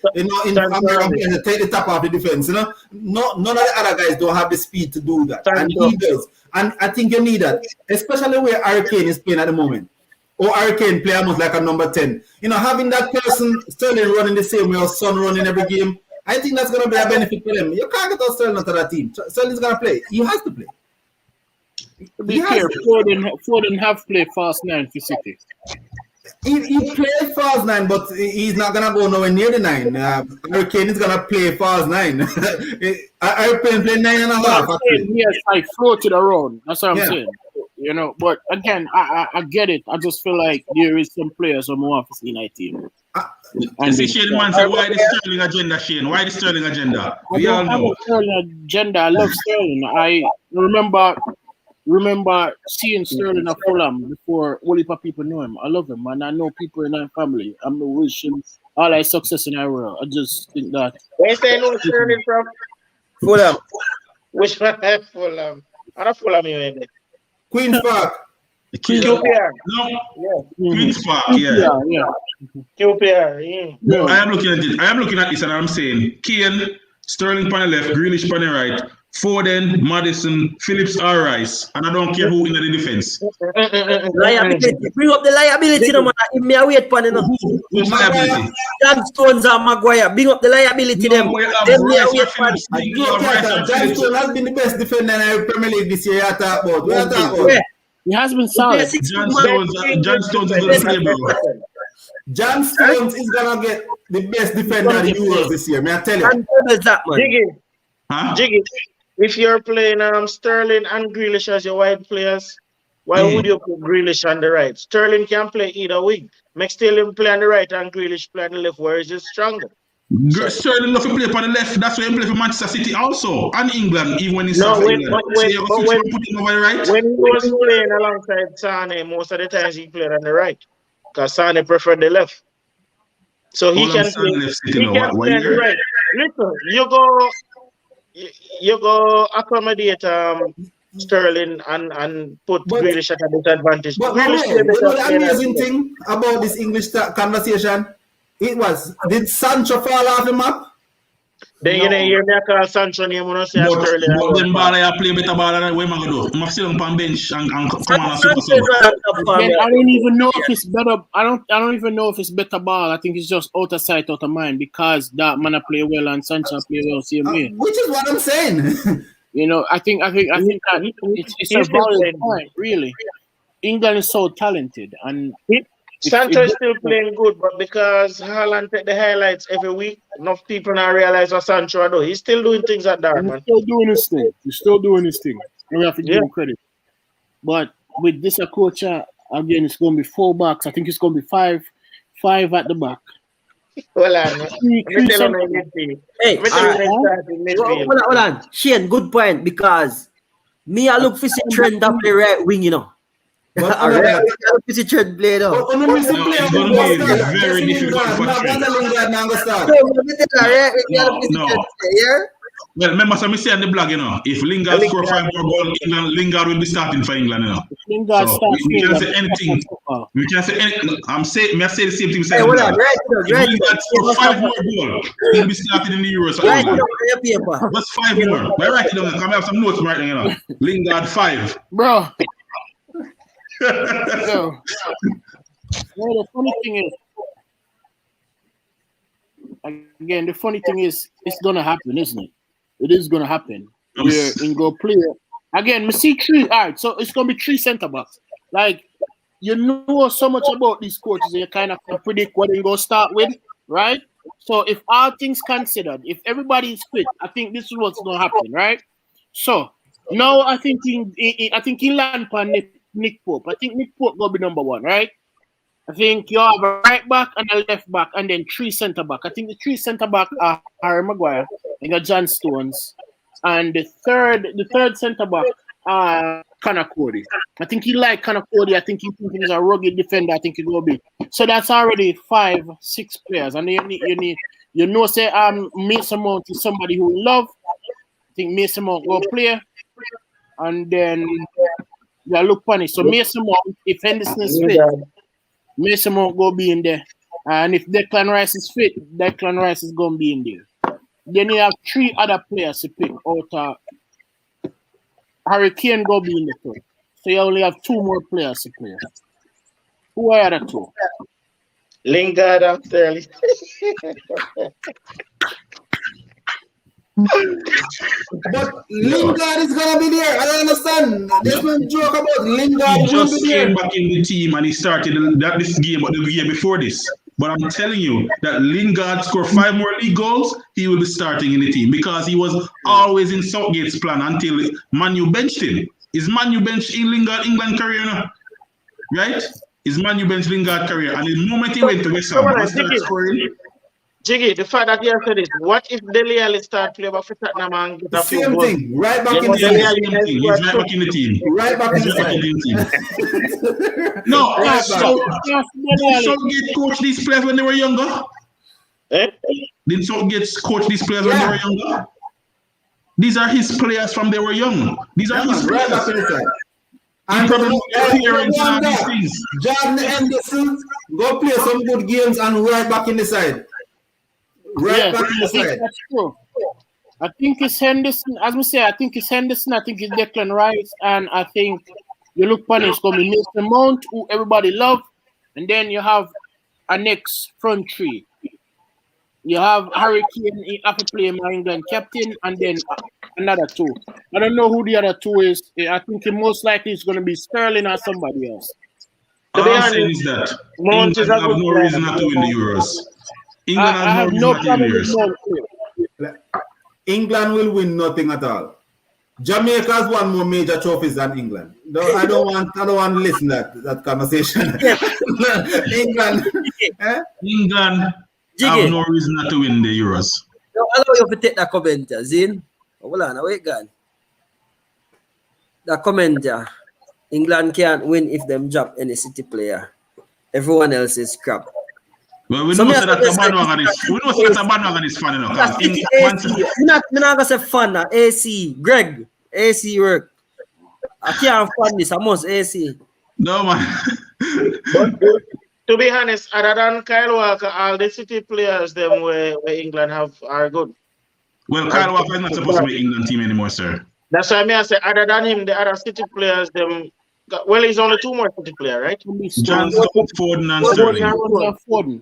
take the top off the defense. None of the other guys don't have the speed to do that. And he does. And I think you need that, especially where Hurricane is playing at the moment. Or Hurricane play almost like a number 10. Having that person Sterling running the same way or Son running every game, I think that's going to be a benefit for them. You can't get out Sterling to that team. Sterling's going to play. He has to play. Be careful. Foden have played fast 9 for City. He played false 9, but he's not gonna go nowhere near the 9. Hurricane is gonna play false 9. Hurricane play 9.5. Yes, I floated around. That's what I'm saying. You know, but again, I get it. I just feel like there is some players who want to see in our team. And see, Shane man say, why the Sterling agenda, Shane? Why the Sterling agenda? We all know. Sterling agenda. I love Sterling. I remember seeing Sterling at Fulham before all the people know him. I love him, and I know people in our family. I'm not wishing all our success in our world. I just think that. Where say no Sterling from? Fulham. Which one? Fulham. I don't Fulham you. Queen's Park. QPR. No. Yeah. Queen's Park, Yeah. QPR. Yeah. I am looking at it. I am looking at this and I'm saying Kane, Sterling on the left, Grealish on the right, Foden, Madison, Phillips or Rice, and I don't care who in the defense. Liability. Bring up the liability, no man. If me a wait for them. Who's liability? John Stones and Maguire. Bring up the liability, them. Them me a wait for them. John Stones has been the best defender in the Premier League this year. What are you talking about? He has been solid. John Stones is going to play, bro. John Stones is gonna get the best defender in the Euros this year. May I tell you? Jiggy, if you're playing Sterling and Grealish as your wide players, why would you put Grealish on the right? Sterling can play either wing. Make Sterling play on the right and Grealish play on the left. Where is it stronger? Sterling love to play on the left. That's why he play for Manchester City also and England, even when he's when he when was playing alongside Sane, most of the times he played on the right because Sane preferred the left. So he can play. He can play on the right. Listen, you go accommodate Sterling and put Grealish at a disadvantage. But the amazing thing about this English conversation. Did Sancho fall off the map? Then you hear me call Sancho name when I say Sterling. But them ball I play better ball than what am I gonna do? I'm still on bench and come on super sub. I don't even know if it's better. I don't even know if it's better ball. I think it's just out of sight, out of mind because that man play well and Sancho play well same way. Which is what I'm saying. You know, I think that it's a valid point, really. England is so talented and. Sancho is still playing good, but because Haaland take the highlights every week, enough people now realize what Sancho do. He's still doing things at that, man. He's still doing his thing. And we have to give him credit. But with this coach, again, it's going to be 4 backs. I think it's going to be five at the back. Well, hold on. Shane, good point because me, I look for the trend up the right wing, you know. But it's very difficult for Well, remember, so me say on the blog, you know, if Lingard score 5 more goals, Lingard will be starting for England, you know. Lingard so we can't say anything. We can't say anything. I say the same thing. If Lingard score 5 more goals, he'll be starting in the Euros. What's 5 more? Why write it down? Come have some notes right now, you know. Lingard 5. Bro. The funny thing is, it's gonna happen, isn't it? It is gonna happen. We're in go play again. We see 3. All right, so it's gonna be 3 centre backs. Like you know so much about these coaches, you kind of can predict what they're gonna start with, right? So if all things considered, if everybody is fit, I think this is what's gonna happen, right? So now I think in land pan Nick Pope. I think Nick Pope will be number 1, right? I think you have a right back and a left back and then 3 centre back. I think the 3 centre back are Harry Maguire, you got John Stones, and the third centre back Conor Cody. I think he like Conor Cody. I think he's a rugged defender. I think he will be. So that's already 5, 6 players, and you need say Mason Mount is somebody who love. I think Mason Mount will play, and then. Yeah, look funny. So Mason Mount, if Henderson is fit, Mason Mount go be in there. And if Declan Rice is fit, Declan Rice is going to be in there. Then you have 3 other players to pick out. Harry Kane go be in the third. So you only have 2 more players to play. Who are the 2? Lingard and Sterling. But Lingard is gonna be there. I don't understand. There's no joke about Lingard. He Will just be there. came back in the team and he started this game, but the game before this. But I'm telling you that Lingard scored 5 more league goals, he will be starting in the team because he was always in Southgate's plan until Manu benched him. Is Manu benched in Lingard England career now? Right? Is Manu benched Lingard career? And the moment he went to West Ham, he started scoring. Jiggy, the fact that you have said this, what if Dele Alli start playing for Tottenham and get The a few same goals? thing. Right back in the Yeah, team. he's right back in the team. Right back in the team. No, Right Southgate coach these players when they were younger. Eh? Didn't Southgate coach these players when they were younger? These are his players from they were young. These are his Right players. back in the side. He And probably look at appearance and all these things. Jordan Henderson, go play some good games and right back in the side. Right back in the I think side. that's true. I think it's Henderson. As we say, I think it's Henderson. I think it's Declan Rice, and I think you look for it's going to be Mason Mount, who everybody love, and then you have a next front three. You have Harry Kane, he have to play my England captain, and then another two. I don't know who the other two is. I think it most likely is going to be Sterling or somebody else. To be All I'm honest, saying is that Mount England is a have good no player. reason not to win the Euros. England I have has no no reason not to problem win with the Euros. Mount. England will win nothing at all. Jamaica has won more major trophies than England. No, I don't want to listen to that conversation. England. England Jiggy. have no reason not to win the Euros. No, allow you to take that comment, Zin. Hold on, wait, God. That comment, England can't win if them drop any City player. Everyone else is crap. Well, we So know me that have a to bandwagon is. We know that a bandwagon is funny now. That's Because AC. I'm not gonna say fun. AC. Greg. AC work. I can't fund this. I must AC. no man. But to be honest, other than Kyle Walker, all the City players them where England have are good. Well, Kyle Walker is not supposed to be England team anymore, sir. That's why I say other than him, the other City players them. Well, he's only 2 more City player, right? John Stones, Foden, and Sterling. Foden.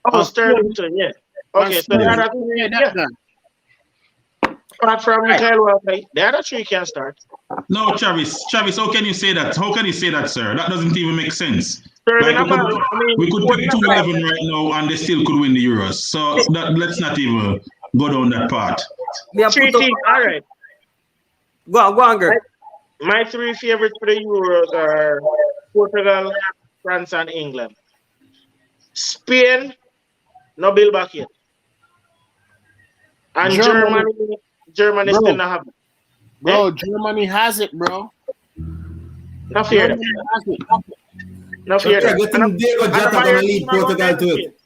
Oh, Sterling, yeah. Okay, so the other two, yeah. Apart from Kyle Walker, the other 3 can start. No, Travis, how can you say that? How can you say that, sir? That doesn't even make sense. Sterling, Like, we could pick 2-11 right now and they still could win the Euros. So let's not even go down that path. Me have 3 put up- teams, all right. Go on, Greg. My 3 favorites for the Euros are Portugal, France, and England. Spain, no bill back yet. And Germany still not have it. Bro, Germany has it, bro. Not fear them. Germany has it. Not fear them. Good thing Diego Jota gonna lead Portugal to it.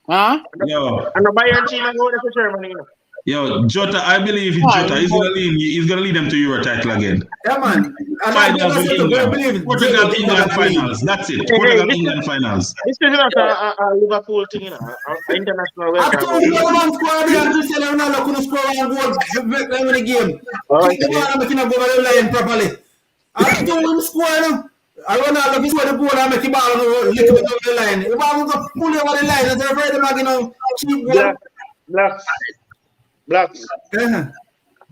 Huh? Yo, And the Bayern team are going to Germany. You know. Yo, Jota, I believe in Jota. He's gonna lead them to Euro title again. Yeah, man. And I Finals with England. believe Portugal, Diego England Jota gonna lead. finals. That's it. Portugal, England finals. This is not a Liverpool thing, you know, a international I told you record. the man scored and Cristiano Ronaldo couldn't score 1 goal to win the game. Okay. The ball and making him go over the line properly. I told him score. I Ronaldo score the ball and make the ball go little bit over the line. The ball go pull over the line. That's afraid of making cheap goal. Blacks. Yeah.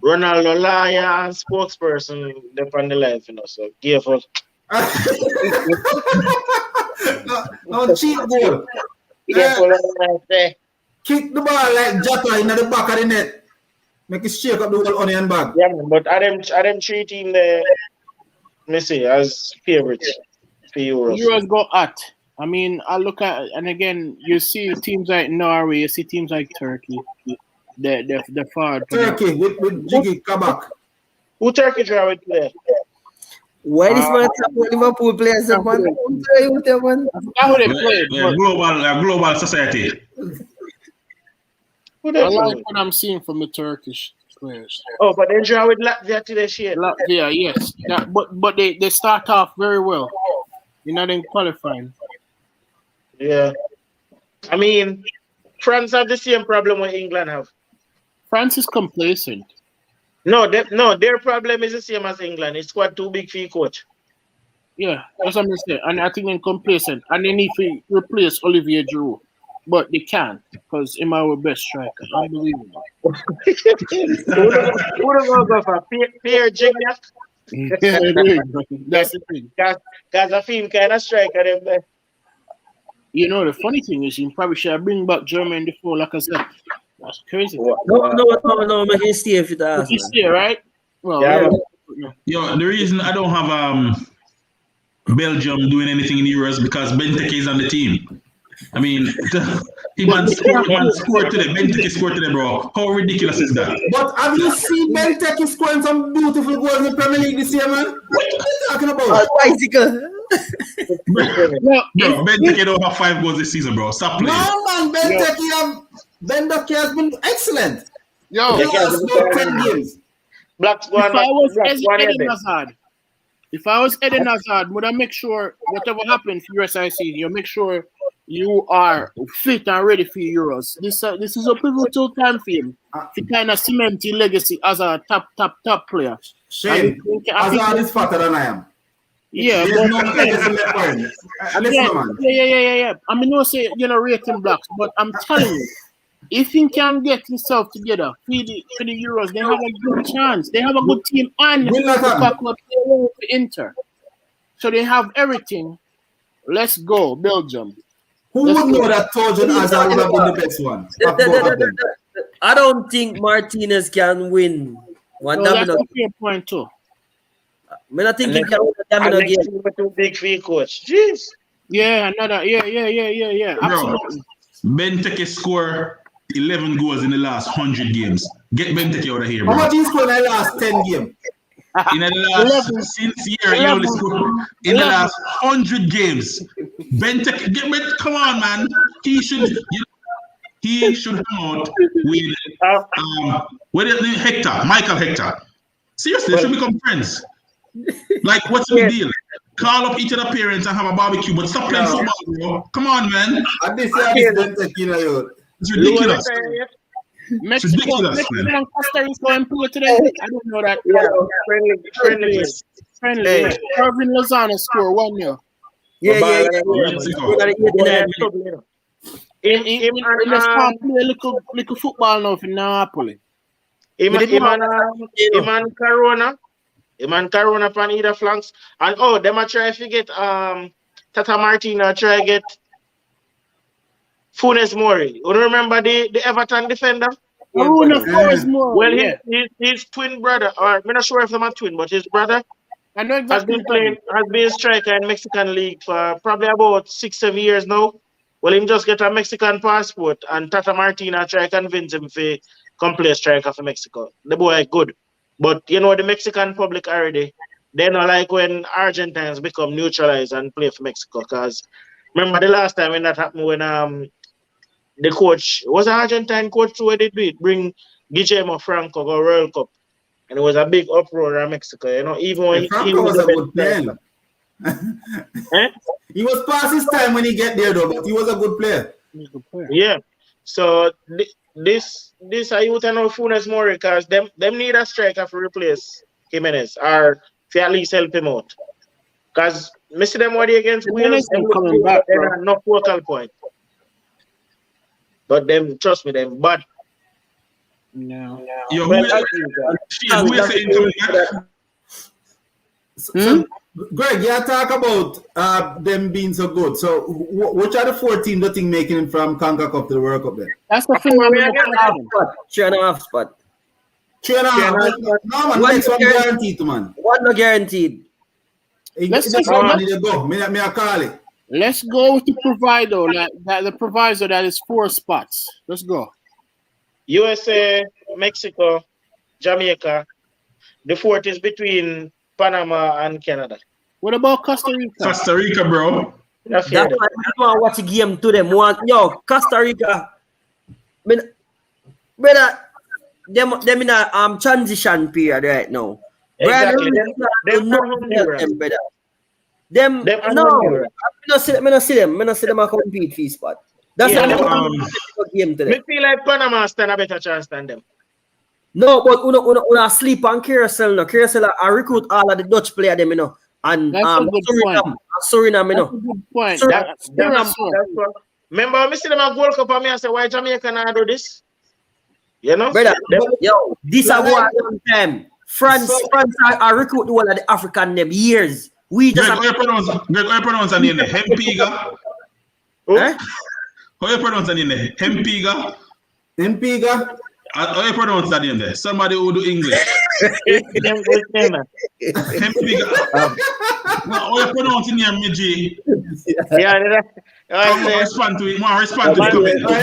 Ronaldo liar and spokesperson depend on the life, you know, so careful. No cheap goal. Careful on that. Kick the ball like Jota in the back of the net. Make it shake up the whole onion bag. Yeah, man, but are them 3 teams there, me say, as favorites for Euros? Euros go at. I mean, I look at, and again, you see teams like Norway, you see teams like Turkey. They're far. Turkey with Jiggy Kabak. Who Turkey draw with today? Why this man talk about Liverpool players, man? I'm telling you, that one. How they play? Yeah, global society. Who I they like play? what I'm seeing from the Turkish players. Oh, but they draw with Latvia today, shit. Latvia, yes. But they start off very well. You know, then qualifying. Yeah. I mean, France have the same problem what England have. France is complacent. No, their problem is the same as England. It's quite too big for your coach. Yeah, that's what I'm saying. And I think they're complacent. And they need to replace Olivier Giroud. but they can't because him our best striker. Unbelievable. Who don't go for Pierre Gignac? Yeah, there you go. That's the thing. Because I feel kind of striker them there. You know, the funny thing is, you probably should bring back Jermaine Defoe like I said. That's crazy. No, make him stay if it has. He's here, right? Well, Yeah, Yo, the reason I don't have Belgium doing anything in Euros because Benteke is on the team. I mean, he man scored today. Benteke scored today, bro. How ridiculous is that? But have you seen Benteke scoring some beautiful goals in the Premier League this year, man? What are you talking about? Bicycle. Bro, Benteke don't have 5 goals this season, bro. Stop playing. No, man, Benteke has been excellent. Yo, He has scored 10 games. Black Swan. If I was Eden Hazard, would I make sure whatever happens for USIC, you make sure you are fit and ready for Euros. This is a pivotal time for him to kind of cement his legacy as a top player. Shane, Hazard is fatter than I am. Yeah, there's no legacy left for him. Listen, man. Yeah. I mean, no say you're not rating blocks, but I'm telling you, if he can get himself together for the Euros, they have a good chance. They have a good team and the Inter. So they have everything. Let's go, Belgium. Who would know that Trojan Hazard would have been the best one? I don't think Martinez can win one. No, that's a fair point too. I don't think he can win the domino game. Too big for you, coach. Jeez. Yeah, another. Yeah. Absolutely. Benteke score 11 goals in the last 100 games. Get Benteke out of here, bro. How much he scored in the last 10 games? In the last since year, he only scored in the last 100 games. Benteke, come on, man. He should come out with Hector, Michael Hector. Seriously, they should become friends. Like, what's the deal? Call up each other parents and have a barbecue, but stop playing football, bro. Come on, man. And this year, Benteke, it's ridiculous. Mexico and Costa Rica and play today. I don't know that. Friendly. Irvin Lozano score 1-0. Yeah. He can't play little football now for Napoli. Iman Corona on either flanks. And them are trying to get Tata Martino try to get Funes Mori. You remember the Everton defender? Funes Mori. Well, his twin brother, or I'm not sure if they're twin, but his brother has been striker in Mexican league for probably about 6-7 years now. Well, him just get a Mexican passport, and Tata Martino try to convince him to come play striker for Mexico. The boy good. But the Mexican public already, they don't like when Argentines become neutralized and play for Mexico. Because remember the last time when that happened, when the coach was an Argentine coach, who did it bring Guillermo Franco go World Cup, and it was a big uproar in Mexico. Even when he was a good player. He was past his time when he get there though, but he was a good player. Yeah. So this I youth and Funes Mori, because them need a striker to replace Jimenez or to at least help him out. Because Messi them what against Wales, they are no focal point. But them, trust me, them bad. No. Yo, who is saying coming back? So, Greg, you talk about them being so good. So, which are the 4 teams that think making it from CONCACAF to the World Cup then? That's the thing. 3.5 spot. 3.5. No, man, next one guaranteed, man. One not guaranteed. Let's go. Me call it. Let's go with the proviso that is 4 spots. Let's go. USA, Mexico, Jamaica. The 4th is between Panama and Canada. What about Costa Rica? Costa Rica, bro. That's why I want to watch a game to them. Costa Rica. Brother, them in a transition period right now. Exactly. Them no. I don't see them. I don't see them a compete for spot. That's game today. I feel like Panama stand a better chance than them. No, but una sleep on Carousel. No, Carousel I recruit all of the Dutch player them, And Suriname, Suriname, That's a good point. Remember, I see them at World Cup and me and say, why Jamaica not do this? You know? Brother, yo, this is one time. France are recruit the whole of the African them years. We just Greg, how you pronounce the name? Hempiga? eh? How you pronounce the name? Hempiga? Hempiga? How you pronounce that name there? Somebody who do English. Hempiga. How you pronounce the name, Miji? Yeah, Respond to it. Respond to the comment. I'm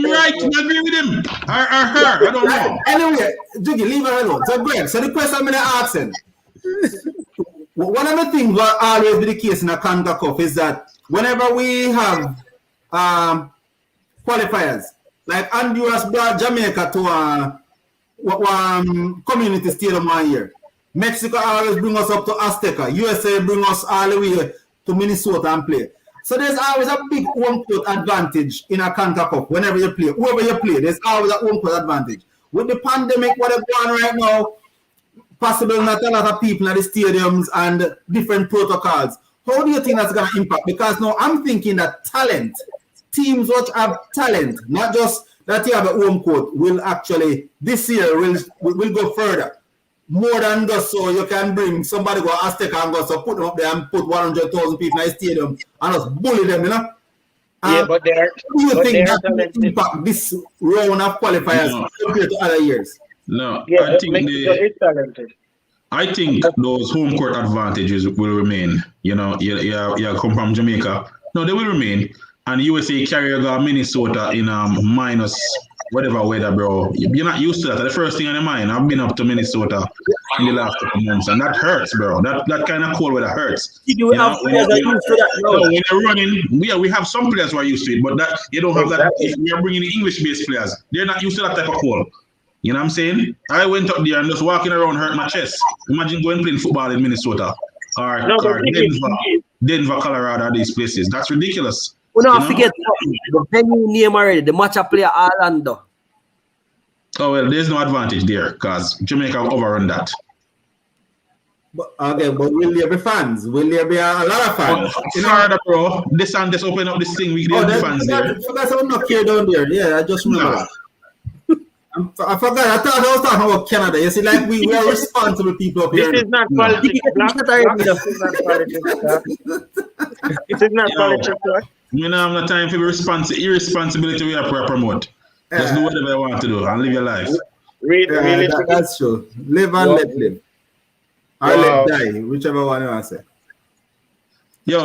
right. I agree with him. Or her. I don't know. Anyway, Jiggy, leave her alone. So, Greg, so the question I'm going to ask him. One of the things that always be the case in a Conca Cup is that whenever we have qualifiers, like Honduras brought Jamaica to a community stadium 1 year. Mexico always bring us up to Azteca. USA bring us all the way to Minnesota and play. So there's always a big home court advantage in a Conca Cup whenever you play. Whoever you play, there's always a home court advantage. With the pandemic, what is going on right now, possible not a lot of people at the stadiums and different protocols. How do you think that's going to impact? Because now I'm thinking that talent, teams which have talent, not just that you have a home court, will actually, this year, will go further. More than just so you can bring somebody go Azteca and go so put them up there and put 100,000 people in the stadium and just bully them, you know? Yeah, but they're. Do you think that will impact this round of qualifiers compared to other years? No, Yeah, it's talented. I think those home court advantages will remain. You know, you come from Jamaica. No, they will remain. And USA carry Minnesota in minus whatever weather, bro. You're not used to that. The first thing on your mind, I've been up to Minnesota in the last couple months, and that hurts, bro. That kind of cold weather hurts. You have players that are used to that, bro. No, when you're running, we have some players who are used to it, but that you don't have that. If we are bringing the English-based players, they're not used to that type of cold. You know what I'm saying? I went up there and just walking around hurt my chest. Imagine going playing football in Minnesota or Denver, Colorado, these places. That's ridiculous. We don't forget the venue name already, the matchup player Orlando. Oh, well, there's no advantage there because Jamaica overrun that. But will there be fans? Will there be a lot of fans? Florida, bro. This and just open up this thing. We can fans there. That's I'm not here down there. Yeah, I just remember. I forgot. I thought I was talking about Canada. You see, like we are responsible people up here. This is not politics. This is not politics. You know, I'm not time for irresponsibility we have to promote. Just do whatever you want to do and live your life. That's true. Live and let live. Or let die, whichever one you want to say. Yo,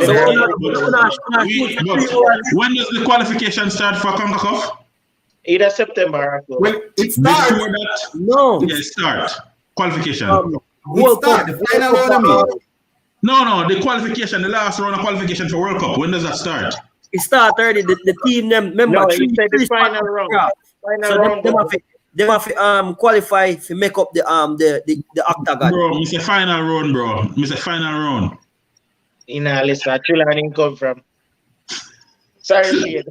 when does the qualification start for Conca Cup? Either September or October. Well, it starts. No. Yeah, start. Qualification. It start. The final round. No, the qualification, the last round of qualification for World Cup. When does that start? It start already. The team them remember. No, you said the final round. They have to qualify to make up the octagon. Bro, it's a final round, bro. It's a final round. In a list, I didn't come from. Sorry,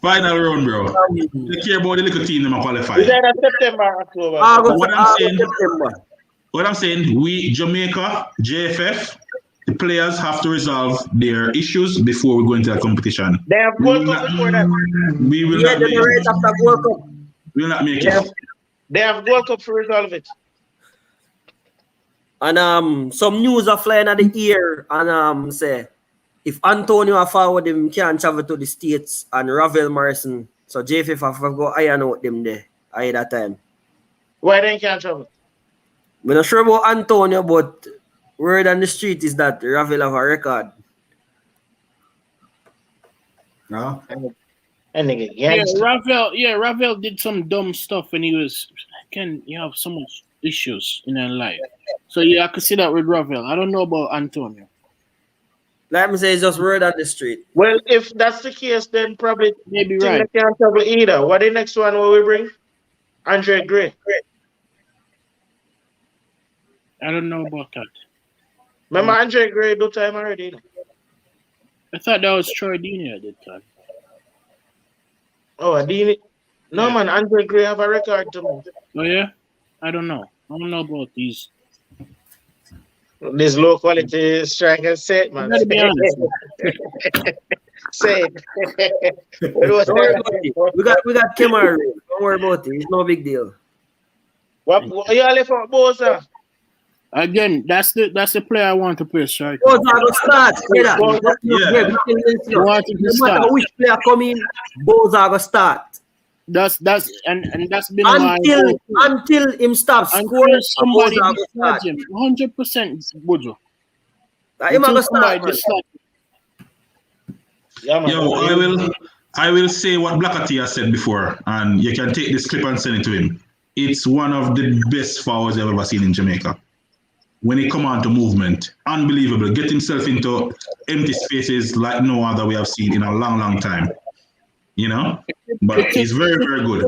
final round, bro. They care about the little team that qualify. Is that September, October? What I'm saying, we Jamaica, JFF, the players have to resolve their issues before we go into the competition. They have World Cup before that. We will not make it. After World Cup. We will not make it. They have World Cup to resolve it. And some news are flying at the ear and say if Antonio forward them can't travel to the States and Ravel Morrison, so JFF have to go iron out them there at that time. Why they can't travel? I'm not sure about Antonio, but word on the street is that Ravel have a record. No. Ravel did some dumb stuff when he was. You have so much issues in their life. So I could see that with Ravel. I don't know about Antonio. Let me say it's just word on the street. Well, if that's the case, then probably maybe right. They can't travel either. What the next one will we bring? Andre Gray. I don't know about that. Remember Andre Gray do time already? I thought that was Troy Deeney at that time. Oh, Deeney? No, man, Andre Gray have a record to move. Oh, yeah? I don't know. I don't know about these. This low quality striker set, man. Let's be honest. Say it. Don't worry about it. We got Kemar. Don't worry about it. It's no big deal. What you all left for Bosa? Again, that's the player I want to play striker. Boza go start. Yeah. No matter which player come in, Boza go start. That's and that's been my Until him stops until scoring, somebody Boza go start. discharge him. 100% Bojo. Him go Until start. somebody Man. discharge him. Yeah, man. Yo, I will say what Blackati has said before, and you can take this clip and send it to him. It's one of the best fouls I've ever seen in Jamaica. When he come on to movement, unbelievable. Get himself into empty spaces like no other we have seen in a long, long time. You know? But he's very, very good.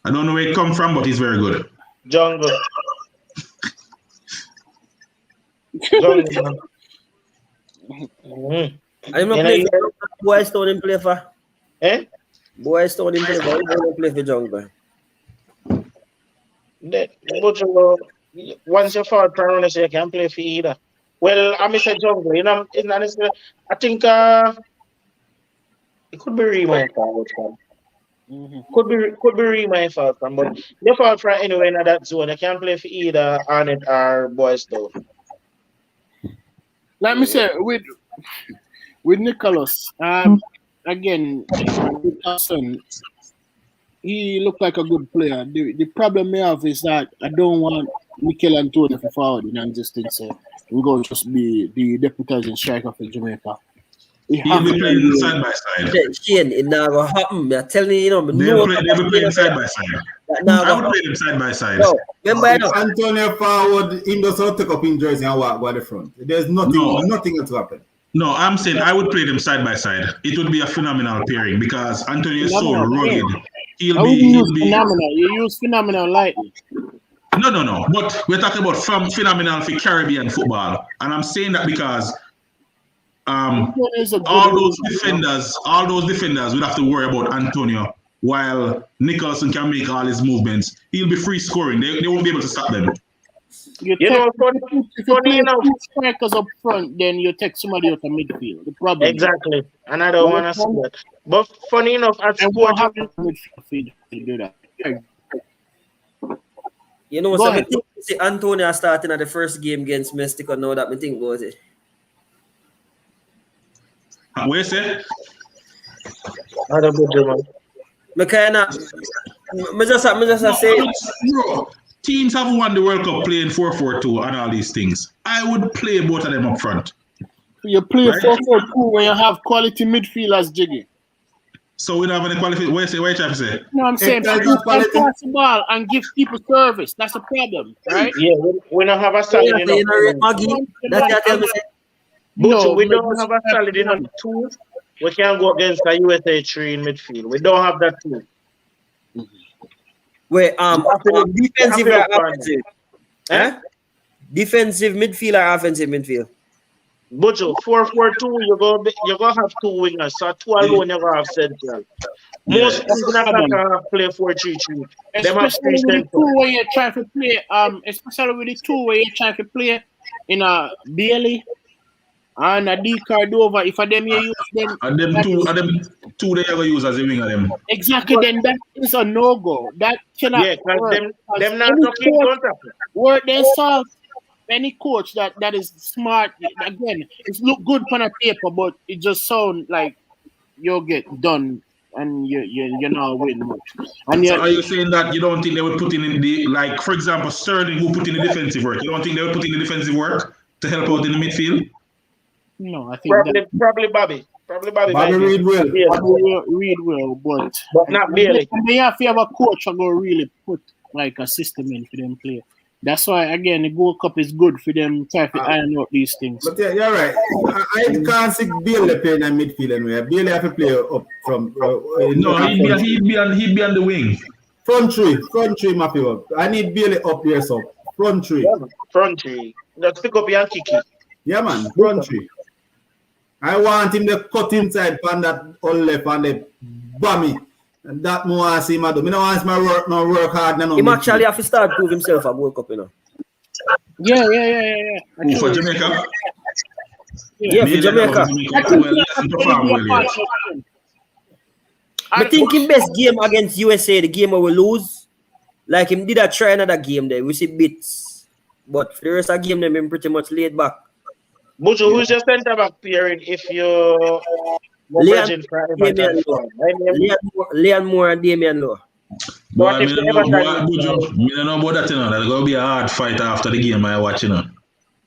I don't know where it come from, but he's very good. Jungle. Jungle, man. I'm not playing for Boy Stone him play for. Eh? Boy Stone him play for. He don't play for Jungle. Once you fall prone, you can play for either. Well, I miss a Jungle. You know, it's not necessarily, I think it could be Rema fault. Could be Rema fault, but they fall from anywhere in that zone. You can play for either Arnett or Boy Stone. Like me say, with Nicholas, again, with Hassan, he looked like a good player. The problem I have is that I don't want Mikel Antonio for forward and just think say we're going to just be the deputizing striker for Jamaica. He'll be playing side by side. Shane, it now go happen. I'm telling you, They'll be playing side by side. I would play them side by side. No, remember, Antonio forward, him does not take up injuries and walk by the front. There's nothing else to happen. No, I'm saying I would play them side by side. It would be a phenomenal pairing because Antonio is so rugged. He'll be phenomenal. You use phenomenal lightly. No. But we're talking about phenomenal for Caribbean football, and I'm saying that because all those defenders would have to worry about Antonio, while Nicholson can make all his movements. He'll be free scoring. They won't be able to stop them. If you play two strikers up front, then you take somebody out of midfield. The problem Exactly. And I don't want to see that. But funny enough, at sport, do that. You know, so I think see Antonio starting at the first game against Mexico. Now that I think about it. Where is it? I don't know, man. I just say. Bro, teams have won the World Cup playing 4-4-2 and all these things. I would play both of them up front. You play 4-4-2 when you have quality midfielders, Jiggy. So we don't have any quality. What you trying to say? No, I'm saying pass the ball and give people service. That's a problem, right? Yeah, we don't have a solid enough. We don't have a solid enough tool. We can't go against the USA 3 in midfield. We don't have that tool. Wait, defensive or offensive? Defensive midfield or offensive midfield? Bojo, 4-4-2, you're gonna have two wingers, so two alone you're gonna have central. Most people gonna play 4-3-3. Especially with the two where you're trying to play, in a Bailey and a D Cardova. If them you use them, and them two they ever use as a winger them. Exactly, then that is a no-go. That cannot work. Them not talking contact. Work themselves. Any coach that is smart, again, it look good on a paper, but it just sound like you'll get done and you're not winning much. And so are you saying that you don't think they would put in the, like, for example, Sterling, who put in the defensive work? You don't think they would put in the defensive work to help out in the midfield? No, I think probably Bobby. Bobby Reid will. Reid will, but not Bailey. They have to have a coach who go really put like a system in for them play. That's why, again, the Gold Cup is good for them trying to iron out these things. But yeah, you're right. I can't see Bailey playing in midfield anyway. Bailey have to play up from. He'd be on the wing. Front three, Matthew. I need Bailey up here, so front three. Yeah, front three. Let's pick up your Kiki. Yeah, man, front three. I want him to cut inside on that all left and the bummy. And that more I see, man. I don't want him to work hard. He actually have to start prove himself at World Cup, you know. Yeah. Who, for Jamaica? Yeah, for Jamaica. Well, he hasn't performed well yet. I think him best game against USA, the game where we lose, like him did a try another game there. We see bits. But for the rest of the game, them him pretty much laid back. Buju, who's your centre back pairing if you're Leon Moore and Damian Lowe. Boy, I don't know about that, you know. That's going to be a hard fight after the game I watch, you know.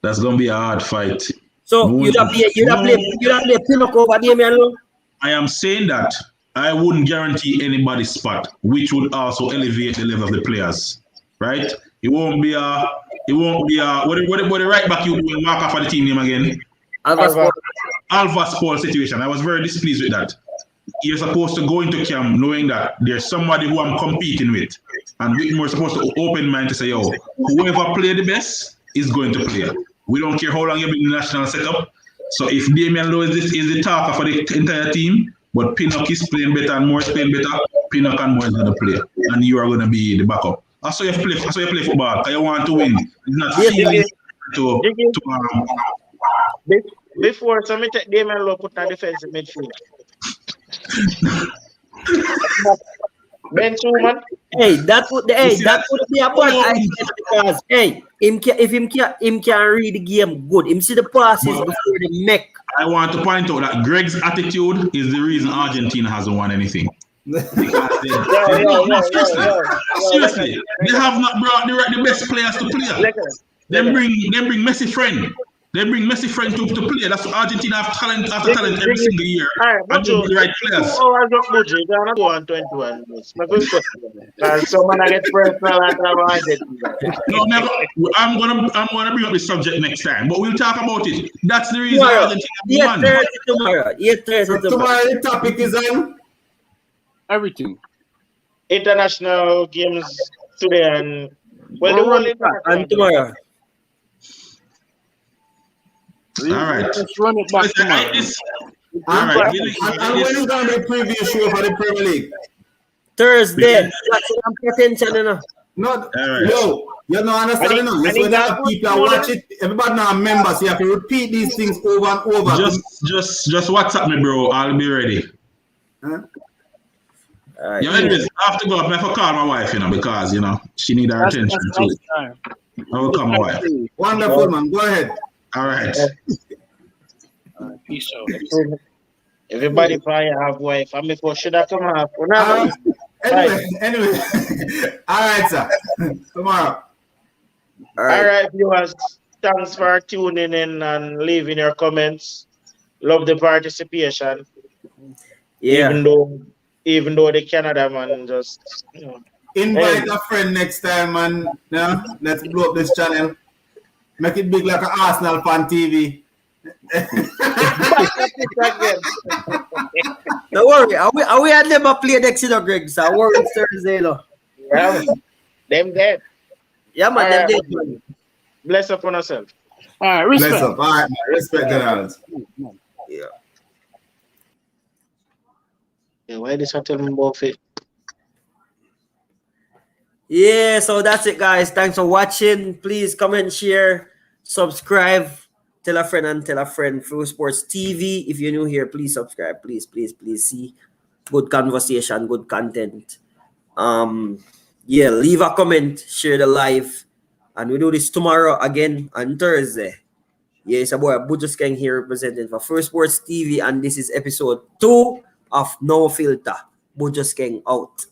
That's going to be a hard fight. So you'd have play Pinnock over Damian Lowe? I am saying that I wouldn't guarantee anybody's spot, which would also elevate the level of the players, right? It won't be a what the right back you will mark off for the team name again? Alvas Paul situation. I was very displeased with that. You're supposed to go into camp knowing that there's somebody who I'm competing with, and we're supposed to open mind to say, yo, whoever play the best is going to play. We don't care how long you've been in the national setup. So if Damian Lowe is the talker for the entire team, but Pinnock is playing better and Moore is playing better, Pinnock and Moore is going to play, and you are going to be the backup. I saw you play football because you want to win. It's not before somebody take Damian Lowe put on defensive midfield. Ben Truman. Hey, that would be a bad idea because if him can read the game good, him see the passes before the make. I want to point out that Greg's attitude is the reason Argentina hasn't won anything. Because seriously, they have not brought the best players to play. They bring Messi friend. They bring Messi friend to play. That's what Argentina have talent after talent every single year. And they bring the right players. No, never. I'm gonna bring up the subject next time, but we'll talk about it. That's the reason Argentina won. Tomorrow. Tomorrow the topic is on everything. International games today and and tomorrow. All right. Let's run it back tomorrow. And when is going to be preview show for the Premier League? Thursday. I'm paying attention, you know. No, yo, you don't understand, you know. When you have people watch it, everybody now members, so you have to repeat these things over and over. Just WhatsApp me, bro. I'll be ready. Huh? Yeah, anyways, I have to go up. I have to call my wife, you know, because, you know, she needs our attention too. I will call my wife. Wonderful, man. Go ahead. All right. Peace out. Everybody probably have wife. I mean, for should I come up? Anyway. All right, sir. Tomorrow. All right, viewers. Thanks for tuning in and leaving your comments. Love the participation. Yeah. Even though the Canada man just invite a friend next time, man. Yeah, let's blow up this channel. Make it big like an Arsenal fan TV. Don't worry. Are we had never play next year, Greg? So worry Thursday, no. Yeah, them dead. Yeah, man, them dead. Bless up on yourself. All right, respect. Bless up. All right, man. Respect the Yeah. Yeah, why this I tell me about it? Yeah, so that's it, guys. Thanks for watching. Please comment, share, subscribe, tell a friend and tell a friend. Flow Sports TV. If you're new here, please subscribe. Please see good conversation, good content. Yeah, leave a comment, share the live, and we do this tomorrow again on Thursday. Yeah, it's a boy Buju Skeng here representing for Flow Sports TV, and this is episode 2 of No Filter. Buju Skeng out.